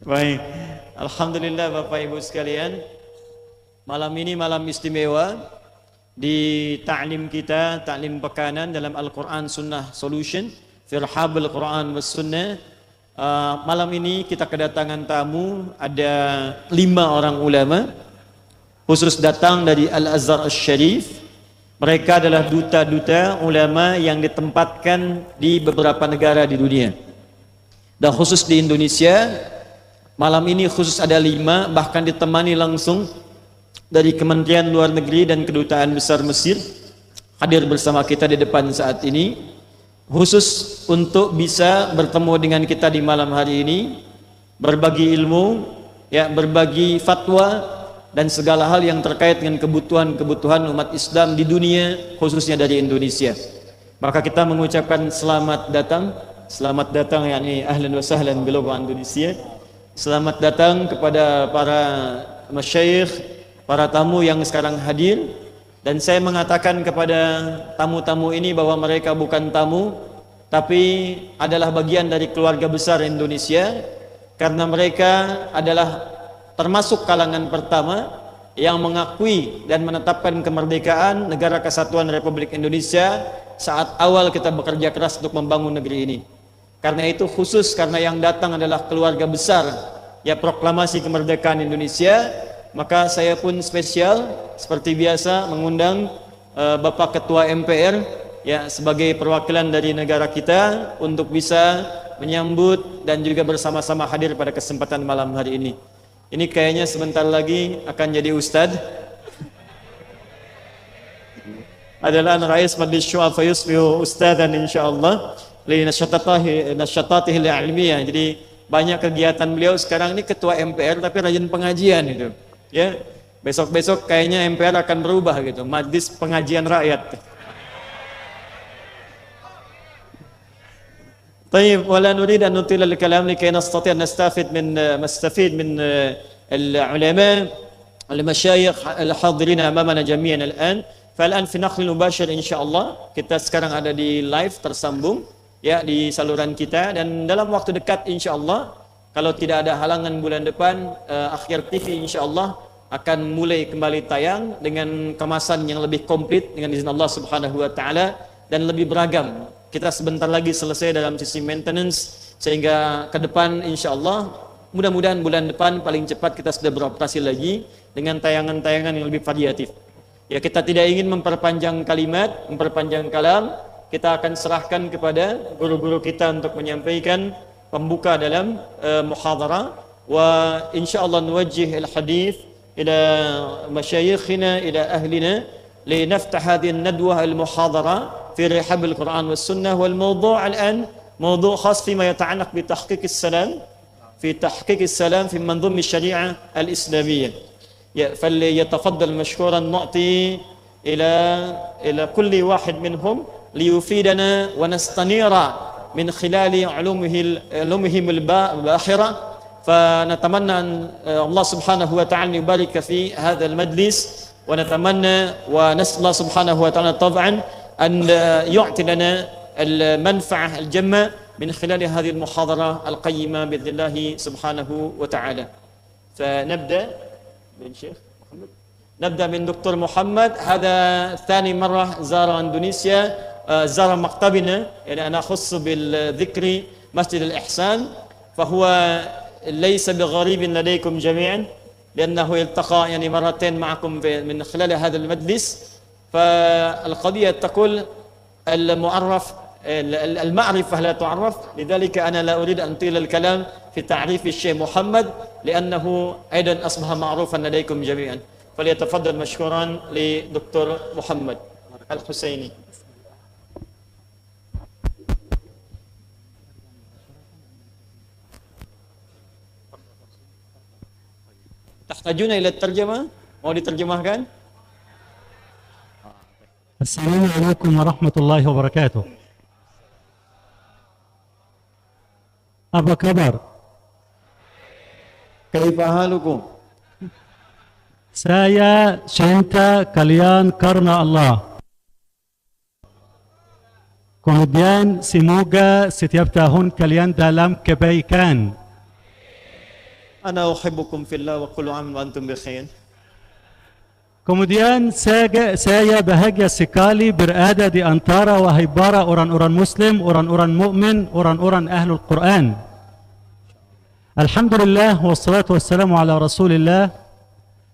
Baik, Alhamdulillah Bapak Ibu sekalian, malam ini malam istimewa di ta'lim kita, ta'lim pekanan dalam Al-Quran Sunnah Solution, Firhabul Quran was Sunnah. Malam ini kita kedatangan tamu, ada 5 orang ulama, khusus datang dari Al-Azhar Al-Sharif. Mereka adalah duta-duta ulama yang ditempatkan di beberapa negara di dunia. Dan khusus di Indonesia, malam ini khusus ada 5, bahkan ditemani langsung dari Kementerian Luar Negeri dan Kedutaan Besar Mesir hadir bersama kita di depan saat ini, khusus untuk bisa bertemu dengan kita di malam hari ini, berbagi ilmu, ya, berbagi fatwa dan segala hal yang terkait dengan kebutuhan-kebutuhan umat Islam di dunia, khususnya dari Indonesia. Maka kita mengucapkan selamat datang yakni ahlan wa sahlan bil Indonesia. Selamat datang kepada para masyayikh, para tamu yang sekarang hadir. Dan saya mengatakan kepada tamu-tamu ini bahwa mereka bukan tamu, tapi adalah bagian dari keluarga besar Indonesia, karena mereka adalah termasuk kalangan pertama yang mengakui dan menetapkan kemerdekaan Negara Kesatuan Republik Indonesia saat awal kita bekerja keras untuk membangun negeri ini. Karena itu khusus karena yang datang adalah keluarga besar ya proklamasi kemerdekaan Indonesia, maka saya pun spesial seperti biasa mengundang Bapak Ketua MPR ya sebagai perwakilan dari negara kita untuk bisa menyambut dan juga bersama-sama hadir pada kesempatan malam hari ini. Ini kayaknya sebentar lagi akan jadi ustadz. Adalah Rais Majlis Syura fayusbihu ustadzan insyaallah li nashatatihi al-ilmiyah. Jadi banyak kegiatan beliau sekarang ini ketua MPR tapi rajin pengajian itu. Ya. Besok-besok kayaknya MPR akan berubah gitu, Majlis Pengajian Rakyat. طيب ولا نريد أن نطيل الكلام لكي نستطيع أن نستفيد من العلماء المشايخ الحاضرين أمامنا جميعا الآن. فالآن في نقل مباشر إن شاء الله, kita sekarang ada di live tersambung ya di saluran kita, dan dalam waktu dekat insya Allah kalau tidak ada halangan bulan depan Akhir TV insya Allah akan mulai kembali tayang dengan kemasan yang lebih komplit dengan izin Allah Subhanahu Wa Taala dan lebih beragam. Kita sebentar lagi selesai dalam sisi maintenance, sehingga ke depan insya Allah mudah-mudahan bulan depan paling cepat kita sudah beroperasi lagi dengan tayangan-tayangan yang lebih variatif. Ya, kita tidak ingin memperpanjang kalimat, memperpanjang kalam. Kita akan serahkan kepada guru-guru kita untuk menyampaikan pembuka dalam muhadharah. Wa insya Allah nuwajjih al-hadith ila masyayikhina ila ahlina لنفتح هذه الندوة المحاضرة في رحاب القرآن والسنة. والموضوع الآن موضوع خاص فيما يتعلق بتحقيق السلام في منظومة الشريعة الإسلامية. فليتفضل مشكورا نعطي إلى كل واحد منهم ليفيدنا ونستنير من خلال علومهم الباحرة. فنتمنى أن الله سبحانه وتعالى يبارك في هذا المجلس، ونتمنى ونسأل الله سبحانه وتعالى طبعا أن يعطي لنا المنفعة الجمة من خلال هذه المحاضرة القيمة بإذن الله سبحانه وتعالى. فنبدأ بالشيخ محمد. نبدأ من دكتور محمد. هذا ثاني مرة زار إندونيسيا، زار مكتبنا، يعني أنا أخص بالذكر مسجد الإحسان، فهو ليس بغريب لديكم جميعا لأنه يلتقى يعني مرتين معكم من خلال هذا المجلس. فالقضية تقول المعرفة لا تعرف، لذلك أنا لا أريد أن أطيل الكلام في تعريف الشيخ محمد لأنه أيضا أصبح معروفا لديكم جميعا. فليتفضل مشكورا لدكتور محمد الحسيني. تحتاجون إلى الترجمة؟ mau diterjemahkan? Assalamualaikum warahmatullahi wabarakatuh. Apa kabar? Kaifa halukum? Saya cinta kalian karena Allah. Kemudian semoga setiap tahun kalian dalam kebaikan. Ana uhibbukum fillah wa kullu 'am wa antum bi khair. Kemudian saya bahagia sekali berada di antara wahai para orang-orang muslim, orang-orang mukmin, orang-orang ahlul Quran. Alhamdulillah wassalatu wassalamu ala Rasulillah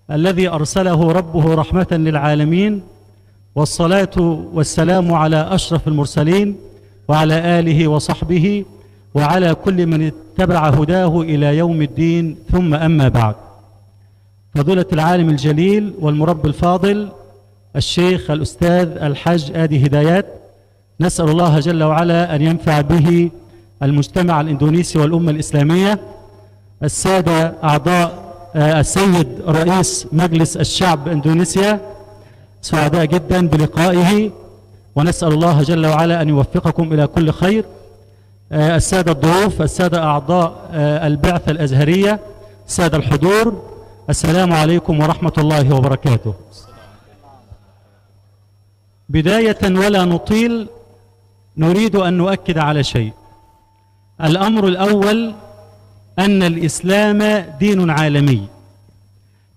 alladhi arsalahu rabbuhu rahmatan lil alamin. Wassalatu wassalamu ala ashrafil mursalin wa ala alihi wa sahbihi wa ala kulli man ittaba'a hudahu ila yaumiddin, thumma amma ba'd. فضيلة العالم الجليل والمربي الفاضل الشيخ الأستاذ الحاج آدي هدايات، نسأل الله جل وعلا أن ينفع به المجتمع الإندونيسي والأمة الإسلامية. السادة أعضاء السيد رئيس مجلس الشعب إندونيسيا، سعداء جدا بلقائه ونسأل الله جل وعلا أن يوفقكم إلى كل خير. السادة الضيوف، السادة أعضاء البعثة الأزهرية، السادة الحضور، السلام عليكم ورحمة الله وبركاته. بداية ولا نطيل نريد أن نؤكد على شيء. الأمر الأول أن الإسلام دين عالمي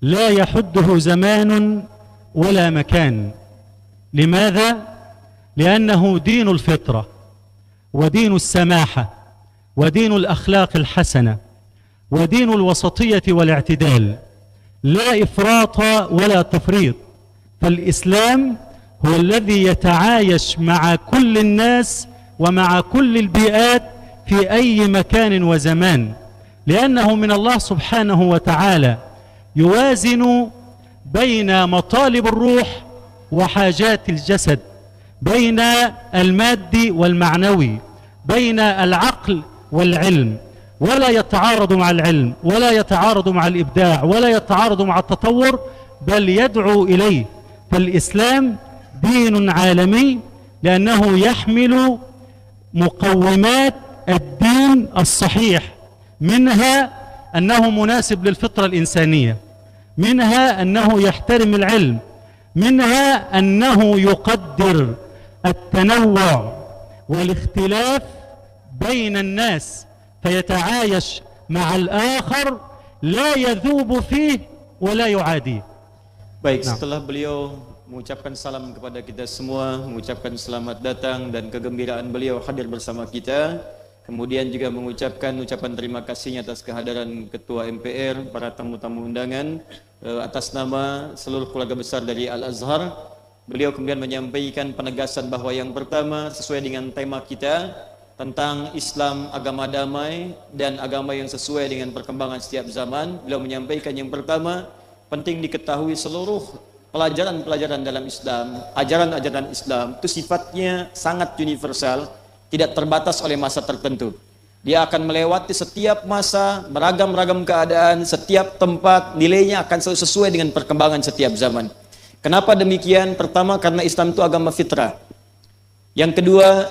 لا يحده زمان ولا مكان. لماذا؟ لأنه دين الفطرة ودين السماحة ودين الأخلاق الحسنة ودين الوسطية والاعتدال، لا إفراط ولا تفريط. فالإسلام هو الذي يتعايش مع كل الناس ومع كل البيئات في أي مكان وزمان، لأنه من الله سبحانه وتعالى يوازن بين مطالب الروح وحاجات الجسد، بين المادي والمعنوي، بين العقل والعلم، ولا يتعارض مع العلم ولا يتعارض مع الإبداع ولا يتعارض مع التطور، بل يدعو إليه. فالإسلام دين عالمي لأنه يحمل مقومات الدين الصحيح، منها أنه مناسب للفطرة الإنسانية، منها أنه يحترم العلم، منها أنه يقدر التنوع والاختلاف بين الناس فيتعايش مع الآخر لا يذوب فيه ولا يعاديه. Baik, setelah beliau mengucapkan salam kepada kita semua, mengucapkan selamat datang dan kegembiraan beliau hadir bersama kita, kemudian juga mengucapkan ucapan terima kasihnya atas kehadiran Ketua MPR, para tamu-tamu undangan, atas nama seluruh keluarga besar dari Al-Azhar. Beliau kemudian menyampaikan penegasan bahwa yang pertama sesuai dengan tema kita tentang Islam agama damai dan agama yang sesuai dengan perkembangan setiap zaman. Beliau menyampaikan yang pertama, penting diketahui seluruh pelajaran-pelajaran dalam Islam, ajaran-ajaran Islam itu sifatnya sangat universal, tidak terbatas oleh masa tertentu. Dia akan melewati setiap masa, beragam-ragam keadaan, setiap tempat, nilainya akan selalu sesuai dengan perkembangan setiap zaman. Kenapa demikian? Pertama, karena Islam itu agama fitrah. Yang kedua,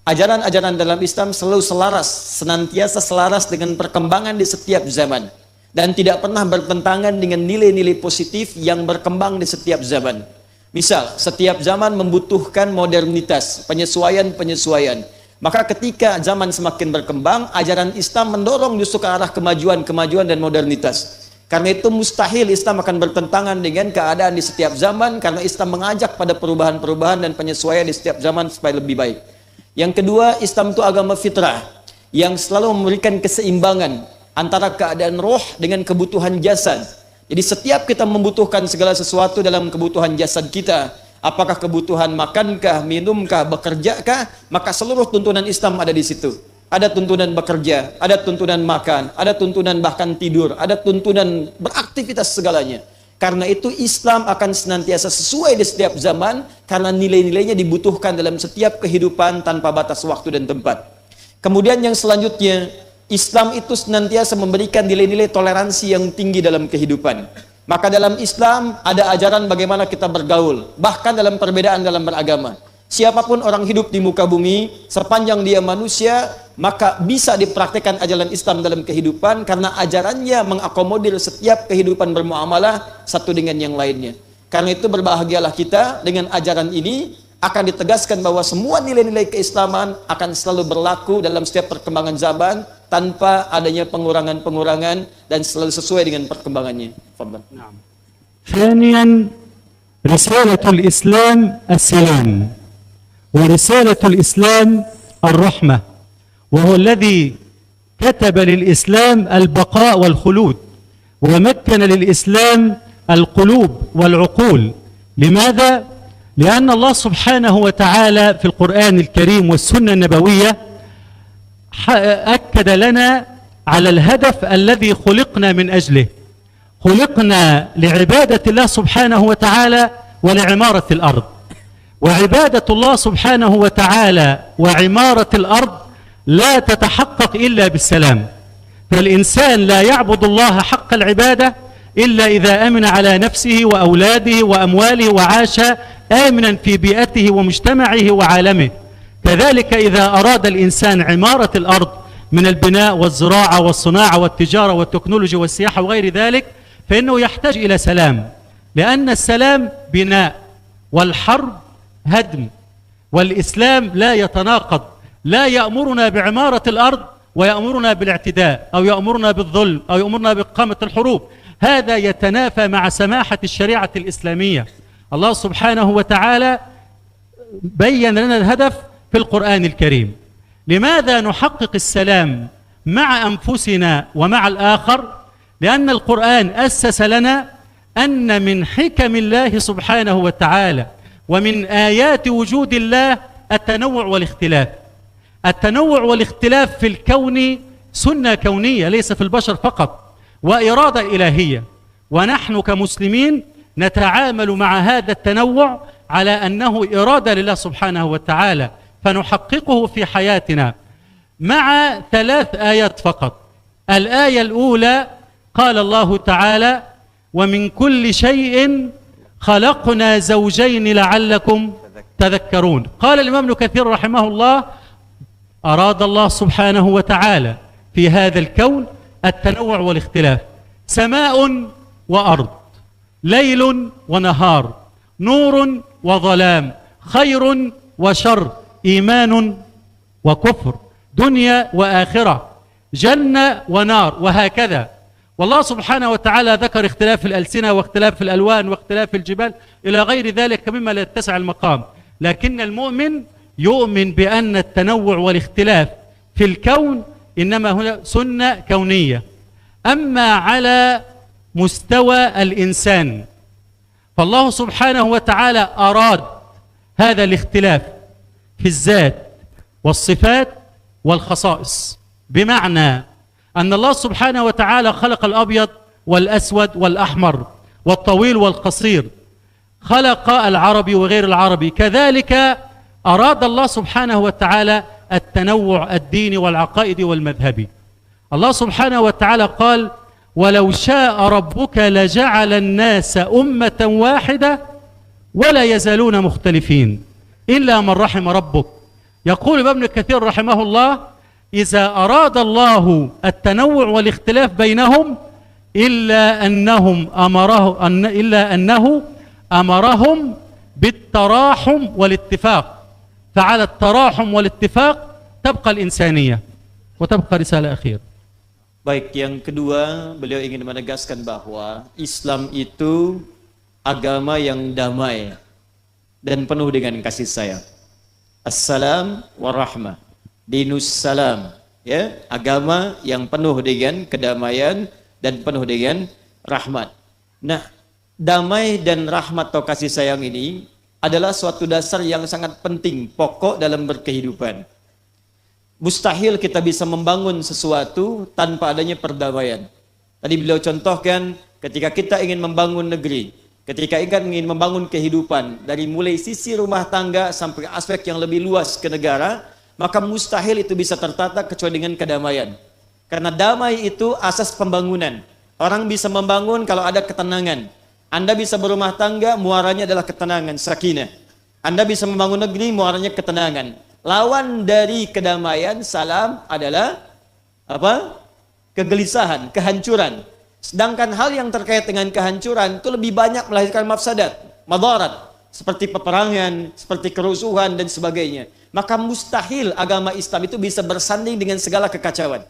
ajaran-ajaran dalam Islam selalu selaras, senantiasa selaras dengan perkembangan di setiap zaman, dan tidak pernah bertentangan dengan nilai-nilai positif yang berkembang di setiap zaman. Misal, setiap zaman membutuhkan modernitas, penyesuaian-penyesuaian. Maka ketika zaman semakin berkembang, ajaran Islam mendorong justru ke arah kemajuan dan modernitas. Karena itu mustahil Islam akan bertentangan dengan keadaan di setiap zaman, karena Islam mengajak pada perubahan-perubahan dan penyesuaian di setiap zaman supaya lebih baik. Yang kedua, Islam itu agama fitrah yang selalu memberikan keseimbangan antara keadaan roh dengan kebutuhan jasad. Jadi setiap kita membutuhkan segala sesuatu dalam kebutuhan jasad kita, apakah kebutuhan makankah, minumkah, bekerjakah, maka seluruh tuntunan Islam ada di situ. Ada tuntunan bekerja, ada tuntunan makan, ada tuntunan bahkan tidur, ada tuntunan beraktivitas segalanya. Karena itu Islam akan senantiasa sesuai di setiap zaman, karena nilai-nilainya dibutuhkan dalam setiap kehidupan tanpa batas waktu dan tempat. Kemudian yang selanjutnya, Islam itu senantiasa memberikan nilai-nilai toleransi yang tinggi dalam kehidupan. Maka dalam Islam ada ajaran bagaimana kita bergaul, bahkan dalam perbedaan dalam beragama. Siapapun orang hidup di muka bumi, sepanjang dia manusia, maka bisa dipraktikkan ajaran Islam dalam kehidupan, karena ajarannya mengakomodir setiap kehidupan bermuamalah satu dengan yang lainnya. Karena itu berbahagialah kita dengan ajaran ini, akan ditegaskan bahwa semua nilai-nilai keislaman akan selalu berlaku dalam setiap perkembangan zaman tanpa adanya pengurangan-pengurangan dan selalu sesuai dengan perkembangannya. Fadhal. ثانيا رسالة الإسلام السلام ورسالة الإسلام الرحمة، وهو الذي كتب للإسلام البقاء والخلود ومكن للإسلام القلوب والعقول. لماذا؟ لأن الله سبحانه وتعالى في القرآن الكريم والسنة النبوية أكد لنا على الهدف الذي خلقنا من أجله. خلقنا لعبادة الله سبحانه وتعالى ولعمارة الأرض، وعبادة الله سبحانه وتعالى وعمارة الأرض لا تتحقق إلا بالسلام، فالإنسان لا يعبد الله حق العبادة إلا إذا أمن على نفسه وأولاده وأمواله وعاش آمنا في بيئته ومجتمعه وعالمه. كذلك إذا أراد الإنسان عمارة الأرض من البناء والزراعة والصناعة والتجارة والتكنولوجيا والسياحة وغير ذلك فإنه يحتاج إلى سلام، لأن السلام بناء والحرب هدم، والإسلام لا يتناقض، لا يأمرنا بعمارة الأرض ويأمرنا بالاعتداء أو يأمرنا بالظلم أو يأمرنا بإقامة الحروب. هذا يتنافى مع سماحة الشريعة الإسلامية. الله سبحانه وتعالى بين لنا الهدف في القرآن الكريم. لماذا نحقق السلام مع أنفسنا ومع الآخر؟ لأن القرآن أسس لنا أن من حكم الله سبحانه وتعالى ومن آيات وجود الله التنوع والاختلاف. التنوع والاختلاف في الكون سنة كونية ليس في البشر فقط، وإرادة إلهية، ونحن كمسلمين نتعامل مع هذا التنوع على أنه إرادة لله سبحانه وتعالى، فنحققه في حياتنا مع 3 آيات فقط. الآية الأولى قال الله تعالى: ومن كل شيء خلقنا زوجين لعلكم تذكرون. قال الإمام ابن كثير رحمه الله: أراد الله سبحانه وتعالى في هذا الكون التنوع والاختلاف، سماء وأرض، ليل ونهار، نور وظلام، خير وشر، إيمان وكفر، دنيا وآخرة، جنة ونار، وهكذا. والله سبحانه وتعالى ذكر اختلاف الألسنة واختلاف الألوان واختلاف الجبال إلى غير ذلك مما لا يتسع المقام، لكن المؤمن يؤمن بأن التنوع والاختلاف في الكون إنما هنا سنة كونية. أما على مستوى الإنسان فالله سبحانه وتعالى أراد هذا الاختلاف في الذات والصفات والخصائص، بمعنى أن الله سبحانه وتعالى خلق الأبيض والأسود والأحمر والطويل والقصير، خلق العربي وغير العربي. كذلك أراد الله سبحانه وتعالى التنوع الديني والعقائدي والمذهبي. الله سبحانه وتعالى قال: ولو شاء ربك لجعل الناس أمة واحدة ولا يزالون مختلفين إلا من رحم ربك. يقول ابن كثير رحمه الله: إذا أراد الله التنوع والاختلاف بينهم إلا أنه أمرهم بالتراحم والاتفاق، فعلى التراحم والاتفاق تبقى الإنسانية وتبقى رسالة أخيرة. Baik, yang kedua beliau ingin menegaskan bahwa Islam itu agama yang damai dan penuh dengan kasih sayang. Assalam warahmah, dinus salam, ya, agama yang penuh dengan kedamaian dan penuh dengan rahmat. Nah, damai dan rahmat atau kasih sayang ini adalah suatu dasar yang sangat penting, pokok dalam berkehidupan. Mustahil kita bisa membangun sesuatu tanpa adanya perdamaian. Tadi beliau contohkan ketika kita ingin membangun negeri, ketika ingin membangun kehidupan, dari mulai sisi rumah tangga sampai aspek yang lebih luas ke negara, maka mustahil itu bisa tertata kecuali dengan kedamaian. Karena damai itu asas pembangunan. Orang bisa membangun kalau ada ketenangan. Anda bisa berumah tangga, muaranya adalah ketenangan, sakinah. Anda bisa membangun negeri, muaranya ketenangan. Lawan dari kedamaian, salam, adalah apa? Kegelisahan, kehancuran. Sedangkan hal yang terkait dengan kehancuran itu lebih banyak melahirkan mafsadat, madarat. seperti peperangan, seperti kerusuhan dan sebagainya, maka mustahil agama Islam itu bisa bersanding dengan segala kekacauan.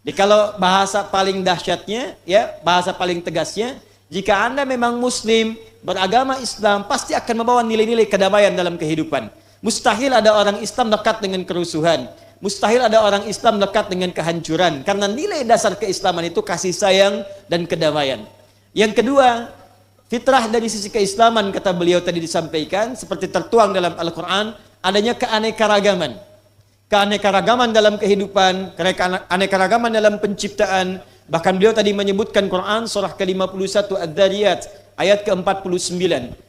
Jadi kalau bahasa paling dahsyatnya, ya, bahasa paling tegasnya, jika Anda memang Muslim, beragama Islam, pasti akan membawa nilai-nilai kedamaian dalam kehidupan. Mustahil ada orang Islam dekat dengan kerusuhan. Mustahil ada orang Islam dekat dengan kehancuran. Karena nilai dasar keislaman itu kasih sayang dan kedamaian. Yang kedua, fitrah dari sisi keislaman, kata beliau tadi disampaikan, seperti tertuang dalam Al-Quran, adanya keanekaragaman. Keanekaragaman dalam kehidupan, keanekaragaman dalam penciptaan. Bahkan beliau tadi menyebutkan Quran surah ke-51 Ad-Dhariyat ayat ke-49.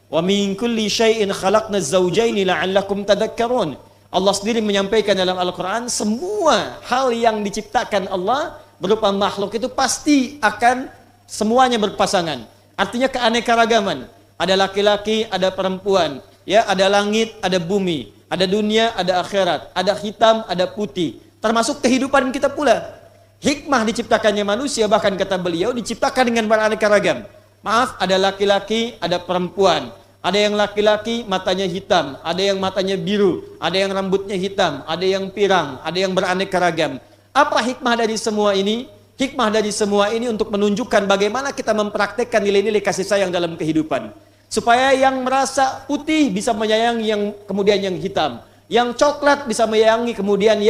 Wa min kulli syai'in khalaqna az-zawjaini la'allakum tadhakkarun. Allah sendiri menyampaikan dalam Al-Quran, semua hal yang diciptakan Allah berupa makhluk itu pasti akan semuanya berpasangan. Artinya keanekaragaman. Ada laki-laki, ada perempuan, ya, ada langit, ada bumi, ada dunia, ada akhirat, ada hitam, ada putih. Termasuk kehidupan kita pula. Hikmah diciptakannya manusia, bahkan kata beliau, diciptakan dengan beraneka ragam. Maaf, ada laki-laki, ada perempuan. Ada yang laki-laki matanya hitam, ada yang matanya biru, ada yang rambutnya hitam, ada yang pirang, ada yang beraneka ragam. Apa hikmah dari semua ini? Hikmah dari semua ini untuk menunjukkan bagaimana kita mempraktekkan nilai-nilai kasih sayang dalam kehidupan. Supaya yang merasa putih bisa menyayangi yang kemudian yang hitam. Yang coklat bisa menyayangi kemudian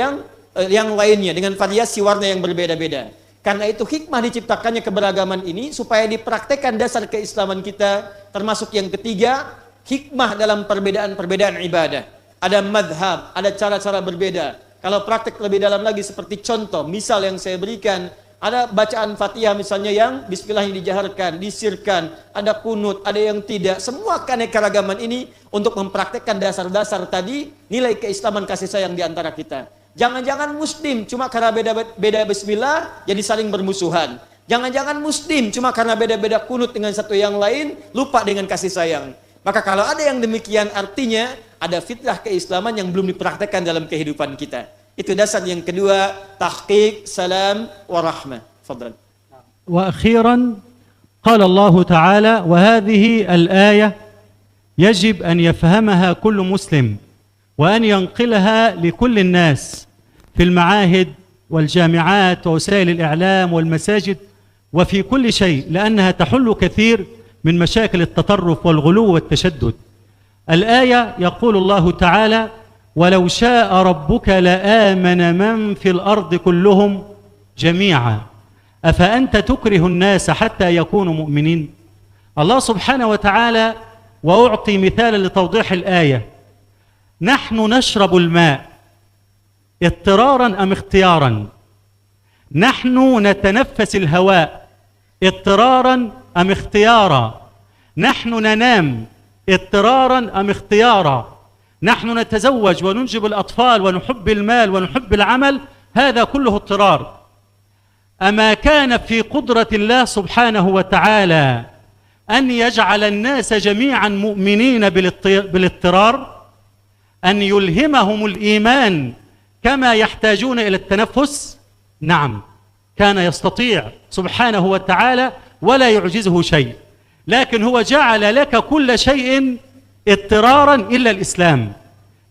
yang lainnya dengan variasi warna yang berbeda-beda. Karena itu hikmah diciptakannya keberagaman ini supaya dipraktekkan dasar keislaman kita. Termasuk yang ketiga, hikmah dalam perbedaan-perbedaan ibadah. Ada madhab, ada cara-cara berbeda. Kalau praktek lebih dalam lagi seperti contoh, misal yang saya berikan, ada bacaan Fatihah misalnya yang bismillah yang dijaharkan, disirkan, ada kunut, ada yang tidak. Semua keanekaragaman ini untuk mempraktekkan dasar-dasar tadi, nilai keislaman kasih sayang di antara kita. Jangan-jangan Muslim cuma karena beda-beda bismillah jadi saling bermusuhan. Jangan-jangan Muslim cuma karena beda-beda kunut dengan satu yang lain lupa dengan kasih sayang. Maka kalau ada yang demikian artinya ada fitrah keislaman yang belum dipraktekkan dalam kehidupan kita. Itu dasar yang kedua, tahqiq salam wa rahmah. Fadlan. وأخيرا قال الله تعالى وهذه الآية يجب أن يفهمها كل مسلم وأن ينقلها لكل الناس في المعاهد والجامعات ووسائل الإعلام والمساجد وفي كل شيء، لأنها تحل كثير من مشاكل التطرف والغلو والتشدد. الآية يقول الله تعالى ولو شاء ربك لآمن من في الأرض كلهم جميعا أفأنت تكره الناس حتى يكونوا مؤمنين. الله سبحانه وتعالى، وأعطي مثالا لتوضيح الآية، نحن نشرب الماء اضطرارا أم اختيارا؟ نحن نتنفس الهواء اضطرارا أم اختيارا؟ نحن ننام اضطرارا أم اختيارا؟ نحن نتزوج وننجب الأطفال ونحب المال ونحب العمل، هذا كله اضطرار. أما كان في قدرة الله سبحانه وتعالى أن يجعل الناس جميعا مؤمنين بالاضطرار، أن يلهمهم الإيمان كما يحتاجون إلى التنفس؟ نعم، كان يستطيع سبحانه وتعالى ولا يعجزه شيء، لكن هو جعل لك كل شيء اضطرارا إلا الإسلام،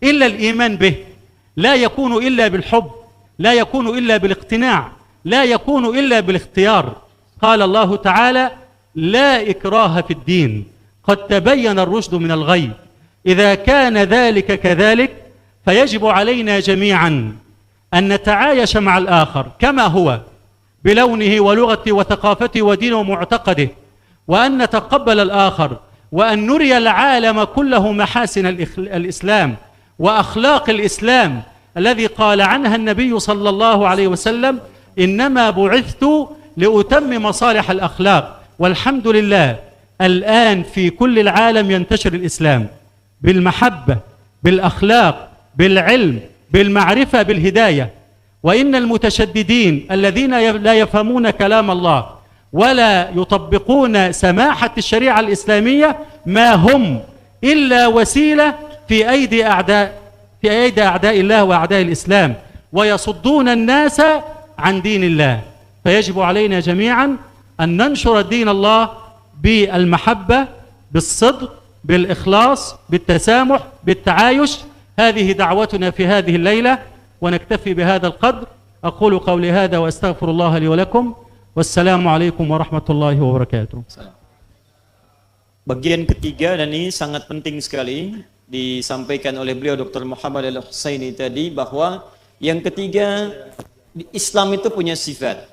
إلا الإيمان به. لا يكون إلا بالحب، لا يكون إلا بالاقتناع، لا يكون إلا بالاختيار. قال الله تعالى لا إكراه في الدين قد تبين الرشد من الغي. إذا كان ذلك كذلك فيجب علينا جميعا أن نتعايش مع الآخر كما هو بلونه ولغته وثقافته ودينه ومعتقده، وأن نتقبل الآخر، وأن نري العالم كله محاسن الإسلام وأخلاق الإسلام الذي قال عنها النبي صلى الله عليه وسلم إنما بعثت لأتمم مصالح الأخلاق. والحمد لله الآن في كل العالم ينتشر الإسلام بالمحبة، بالأخلاق، بالعلم، بالمعرفة، بالهداية. وإن المتشددين الذين لا يفهمون كلام الله ولا يطبقون سماحة الشريعة الإسلامية ما هم إلا وسيلة في أيدي أعداء الله وأعداء الإسلام، ويصدون الناس عن دين الله. فيجب علينا جميعا أن ننشر دين الله بالمحبة، بالصدق، بالإخلاص بالتسامح بالتعايش. هذه دعوتنا في هذه الليلة، ونكتفي بهذا القدر. أقول قولي هذا وأستغفر الله لي ولكم، والسلام عليكم ورحمة الله وبركاته. Bagian ketiga, dan ini sangat penting sekali disampaikan oleh beliau Dr. Muhammad Al-Husaini tadi, bahwa yang ketiga, Islam itu punya sifat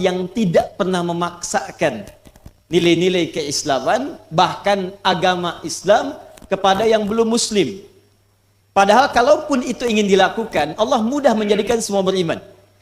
yang tidak pernah memaksakan nilai-nilai keislaman, bahkan agama Islam kepada yang belum muslim. Padahal kalaupun itu ingin dilakukan, Allah mudah menjadikan semua beriman.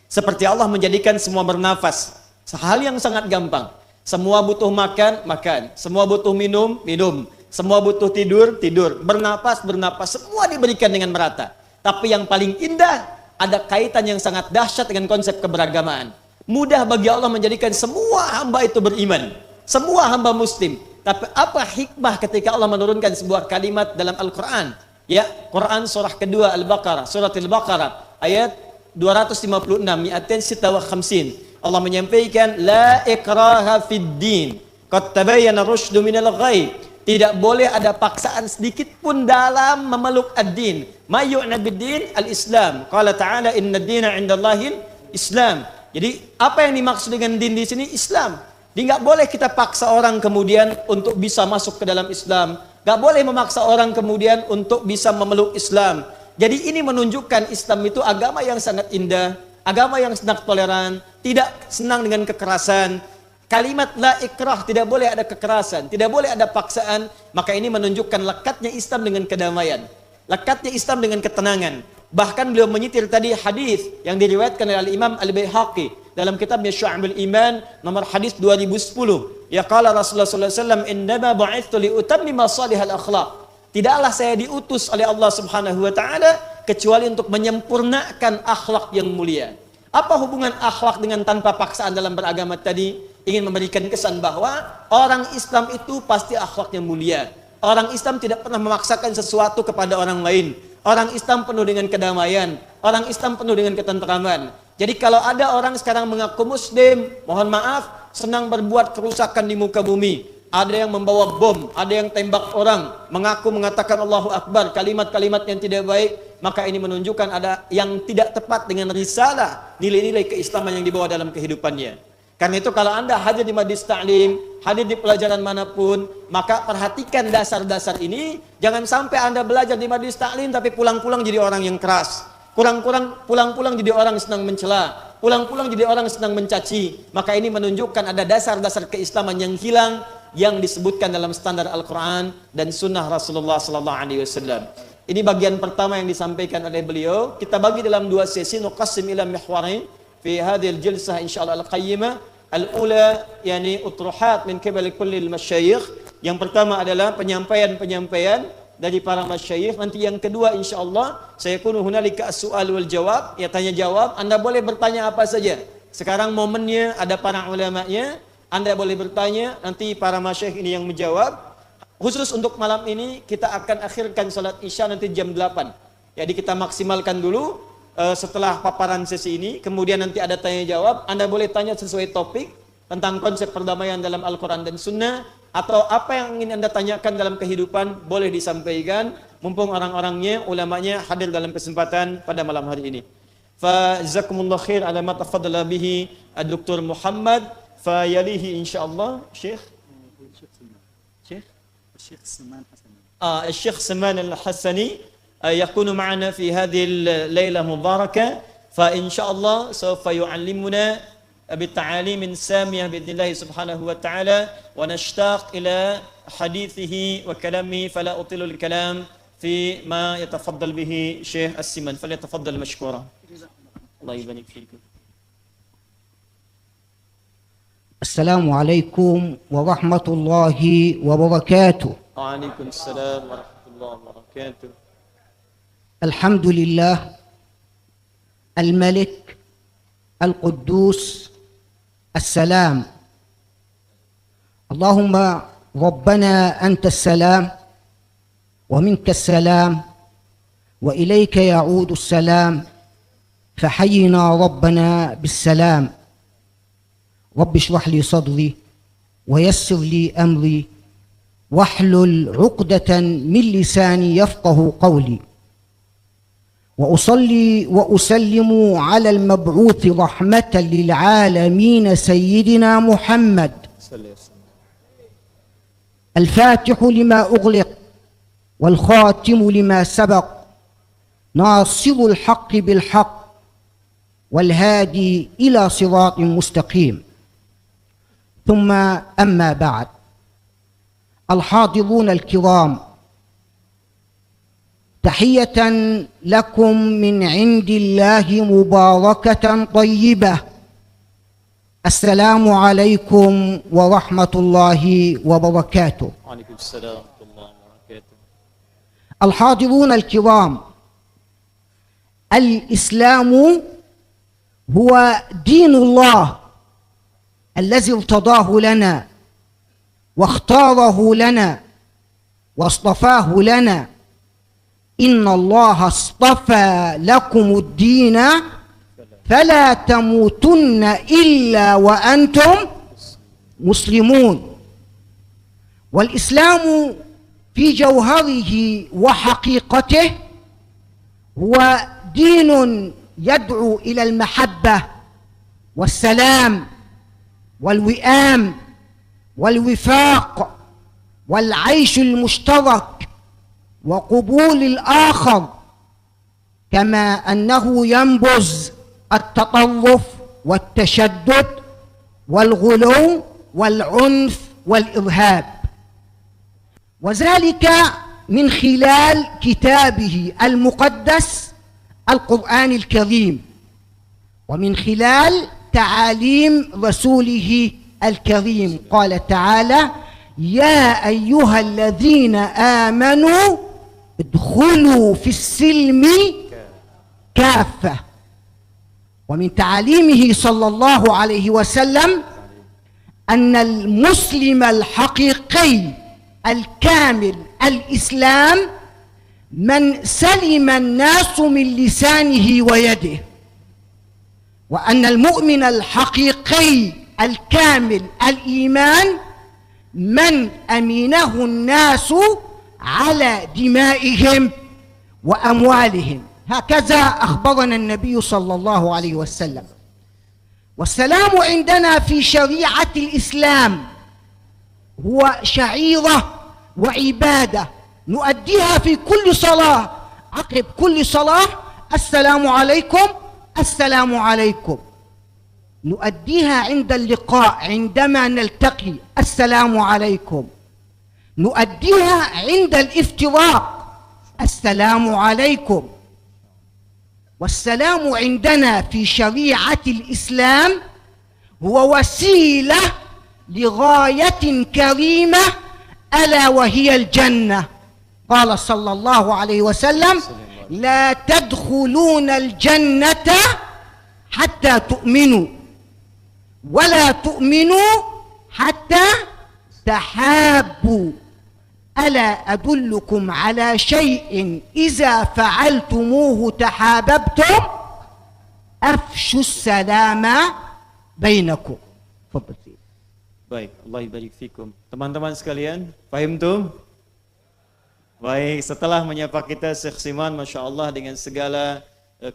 Seperti Allah menjadikan semua bernafas. Hal yang sangat gampang. Semua butuh makan, makan. Semua butuh minum, minum. Semua butuh tidur, tidur. Bernapas, bernapas. Semua diberikan dengan merata. Tapi yang paling indah, ada kaitan yang sangat dahsyat dengan konsep keberagamaan. Mudah bagi Allah menjadikan semua hamba itu beriman. Semua hamba muslim. Tapi apa hikmah ketika Allah menurunkan sebuah kalimat dalam Al-Quran? Ya, Quran surah kedua Al-Baqarah, surat Al-Baqarah ayat 256, 256. Allah menyampaikan la ikraha fid din, qad tabayyana rusydu minal ghayy. Tidak boleh ada paksaan sedikit pun dalam memeluk ad-din. Ma yu'na bid-din al-Islam. Qala ta'ala inna ad-dina 'indallahil Islam. Jadi apa yang dimaksud dengan din di sini? Islam. Jadi nggak boleh kita paksa orang kemudian untuk bisa masuk ke dalam Islam. Nggak boleh memaksa orang kemudian untuk bisa memeluk Islam. Jadi ini menunjukkan Islam itu agama yang sangat indah, agama yang sangat toleran, tidak senang dengan kekerasan. Kalimat la ikrah, tidak boleh ada kekerasan, tidak boleh ada paksaan. Maka ini menunjukkan lekatnya Islam dengan kedamaian, lekatnya Islam dengan ketenangan. Bahkan beliau menyitir tadi hadis yang diriwayatkan oleh Imam Al-Baihaqi dalam kitabnya Syu'abul Iman nomor hadis 2010. Ya qala Rasulullah sallallahu alaihi wasallam, "Innama bu'itsu li utammima salihal akhlaq." Tidaklah saya diutus oleh Allah Subhanahu wa taala kecuali untuk menyempurnakan akhlak yang mulia. Apa hubungan akhlak dengan tanpa paksaan dalam beragama tadi? Ingin memberikan kesan bahwa orang Islam itu pasti akhlaknya mulia. Orang Islam tidak pernah memaksakan sesuatu kepada orang lain. Orang Islam penuh dengan kedamaian. Orang Islam penuh dengan ketentraman. Jadi kalau ada orang sekarang mengaku muslim, mohon maaf, senang berbuat kerusakan di muka bumi. Ada yang membawa bom, ada yang tembak orang, mengaku mengatakan Allahu Akbar, kalimat-kalimat yang tidak baik, maka ini menunjukkan ada yang tidak tepat dengan risalah, nilai-nilai keislaman yang dibawa dalam kehidupannya. Karena itu kalau Anda hadir di majlis ta'lim, hadir di pelajaran manapun, maka perhatikan dasar-dasar ini. Jangan sampai Anda belajar di majlis ta'lim tapi pulang-pulang jadi orang yang keras. Pulang-pulang jadi orang senang mencela, pulang-pulang jadi orang senang mencaci. Maka ini menunjukkan ada dasar-dasar keislaman yang hilang yang disebutkan dalam standar Al-Quran dan sunnah Rasulullah SAW. Ini bagian pertama yang disampaikan oleh beliau. Kita bagi dalam dua sesi, nuqassim ila mihwarain في هذه الجلسة إن شاء الله القيمة. الأولى يعني أطروحات من قبل كل المشايخ. Yang pertama adalah penyampaian dari para masyayikh. Nanti yang kedua insyaallah saya kunu hunalika as-su'al wal jawab, ya tanya jawab. Anda boleh bertanya apa saja. Sekarang momennya ada para ulamanya. Anda boleh bertanya, nanti para masyayikh ini yang menjawab. Khusus untuk malam ini kita akan akhirkan salat Isya nanti jam 8. Jadi kita maksimalkan dulu setelah paparan sesi ini, kemudian nanti ada tanya jawab. Anda boleh tanya sesuai topik tentang konsep perdamaian dalam Al-Quran dan Sunnah, atau apa yang ingin Anda tanyakan dalam kehidupan boleh disampaikan, mumpung orang-orangnya, ulamanya hadir dalam kesempatan pada malam hari ini. Fa jazakumullah khair ala ma tafaddala bihi Dr. Muhammad, fa yalihi insyaallah Syekh Syekh Saman Al-Hasani يكون معنا في هذه الليلة مباركة، فإن شاء الله سوف يعلمنا بالتعاليم سامية بإذن الله سبحانه وتعالى، ونشتاق إلى حديثه وكلامه، فلا أطيل الكلام في ما يتفضل به شيخ السمان، فليتفضل مشكورا. الله يبارك فيكم. السلام عليكم ورحمة الله وبركاته. وعليكم السلام ورحمة الله وبركاته. الحمد لله الملك القدوس السلام. اللهم ربنا أنت السلام ومنك السلام وإليك يعود السلام، فحينا ربنا بالسلام. رب اشرح لي صدري ويسر لي أمري واحلل عقدة من لساني يفقه قولي. وأصلي وأسلم على المبعوث رحمة للعالمين سيدنا محمد الفاتح لما أغلق والخاتم لما سبق ناصر الحق بالحق والهادي إلى صراط مستقيم. ثم أما بعد، الحاضرون الكرام، تحية لكم من عند الله مباركة طيبة. السلام عليكم ورحمة الله وبركاته. وعليكم السلام ورحمة الله وبركاته. الحاضرون الكرام، الإسلام هو دين الله الذي ارتضاه لنا واختاره لنا واصطفاه لنا. إن الله اصطفى لكم الدين فلا تموتن إلا وأنتم مسلمون. والإسلام في جوهره وحقيقته هو دين يدعو إلى المحبة والسلام والوئام والوفاق والعيش المشترك وقبول الآخر، كما أنه ينبذ التطرف والتشدد والغلو والعنف والإرهاب، وذلك من خلال كتابه المقدس القرآن الكريم، ومن خلال تعاليم رسوله الكريم. قال تعالى: يا أيها الذين آمنوا ادخلوا في السلم كافة. ومن تعاليمه صلى الله عليه وسلم أن المسلم الحقيقي الكامل الإسلام من سلم الناس من لسانه ويده، وأن المؤمن الحقيقي الكامل الإيمان من أمينه الناس على دمائهم وأموالهم. هكذا أخبرنا النبي صلى الله عليه وسلم. والسلام عندنا في شريعة الإسلام هو شعيرة وعبادة نؤديها في كل صلاة. عقب كل صلاة: السلام عليكم، السلام عليكم. نؤديها عند اللقاء، عندما نلتقي: السلام عليكم. نؤديها عند الافتراق: السلام عليكم. والسلام عندنا في شريعة الإسلام هو وسيلة لغاية كريمة، ألا وهي الجنة. قال صلى الله عليه وسلم: لا تدخلون الجنة حتى تؤمنوا، ولا تؤمنوا حتى تحابوا. ألا أدلكم على شيء إذا فعلتموه تحاببتم؟ أفشوا السلام بينكم. تفضل. Baik, Allah barik fikum. Teman-teman sekalian, paham tuh? Baik, setelah menyapa kita Syekh Siman, Masya Allah dengan segala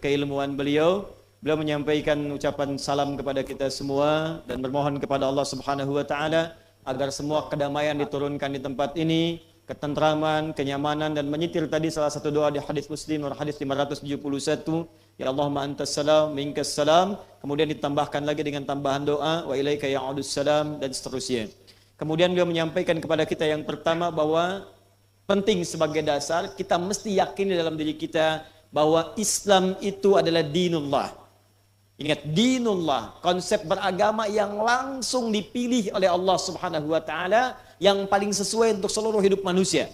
keilmuan beliau menyampaikan ucapan salam kepada kita semua dan bermohon kepada Allah Subhanahu wa taala agar semua kedamaian diturunkan di tempat ini, ketentraman, kenyamanan, dan menyitir tadi salah satu doa di hadis Muslim nomor hadis 571, ya Allahumma antas salam minkas salam, kemudian ditambahkan lagi dengan tambahan doa wa ilaika ya'udus salam, dan seterusnya. Kemudian beliau menyampaikan kepada kita yang pertama bahwa penting sebagai dasar kita mesti yakin di dalam diri kita bahwa Islam itu adalah dinullah. Ingat, dinullah, konsep beragama yang langsung dipilih oleh Allah Subhanahu wa taala, yang paling sesuai untuk seluruh hidup manusia.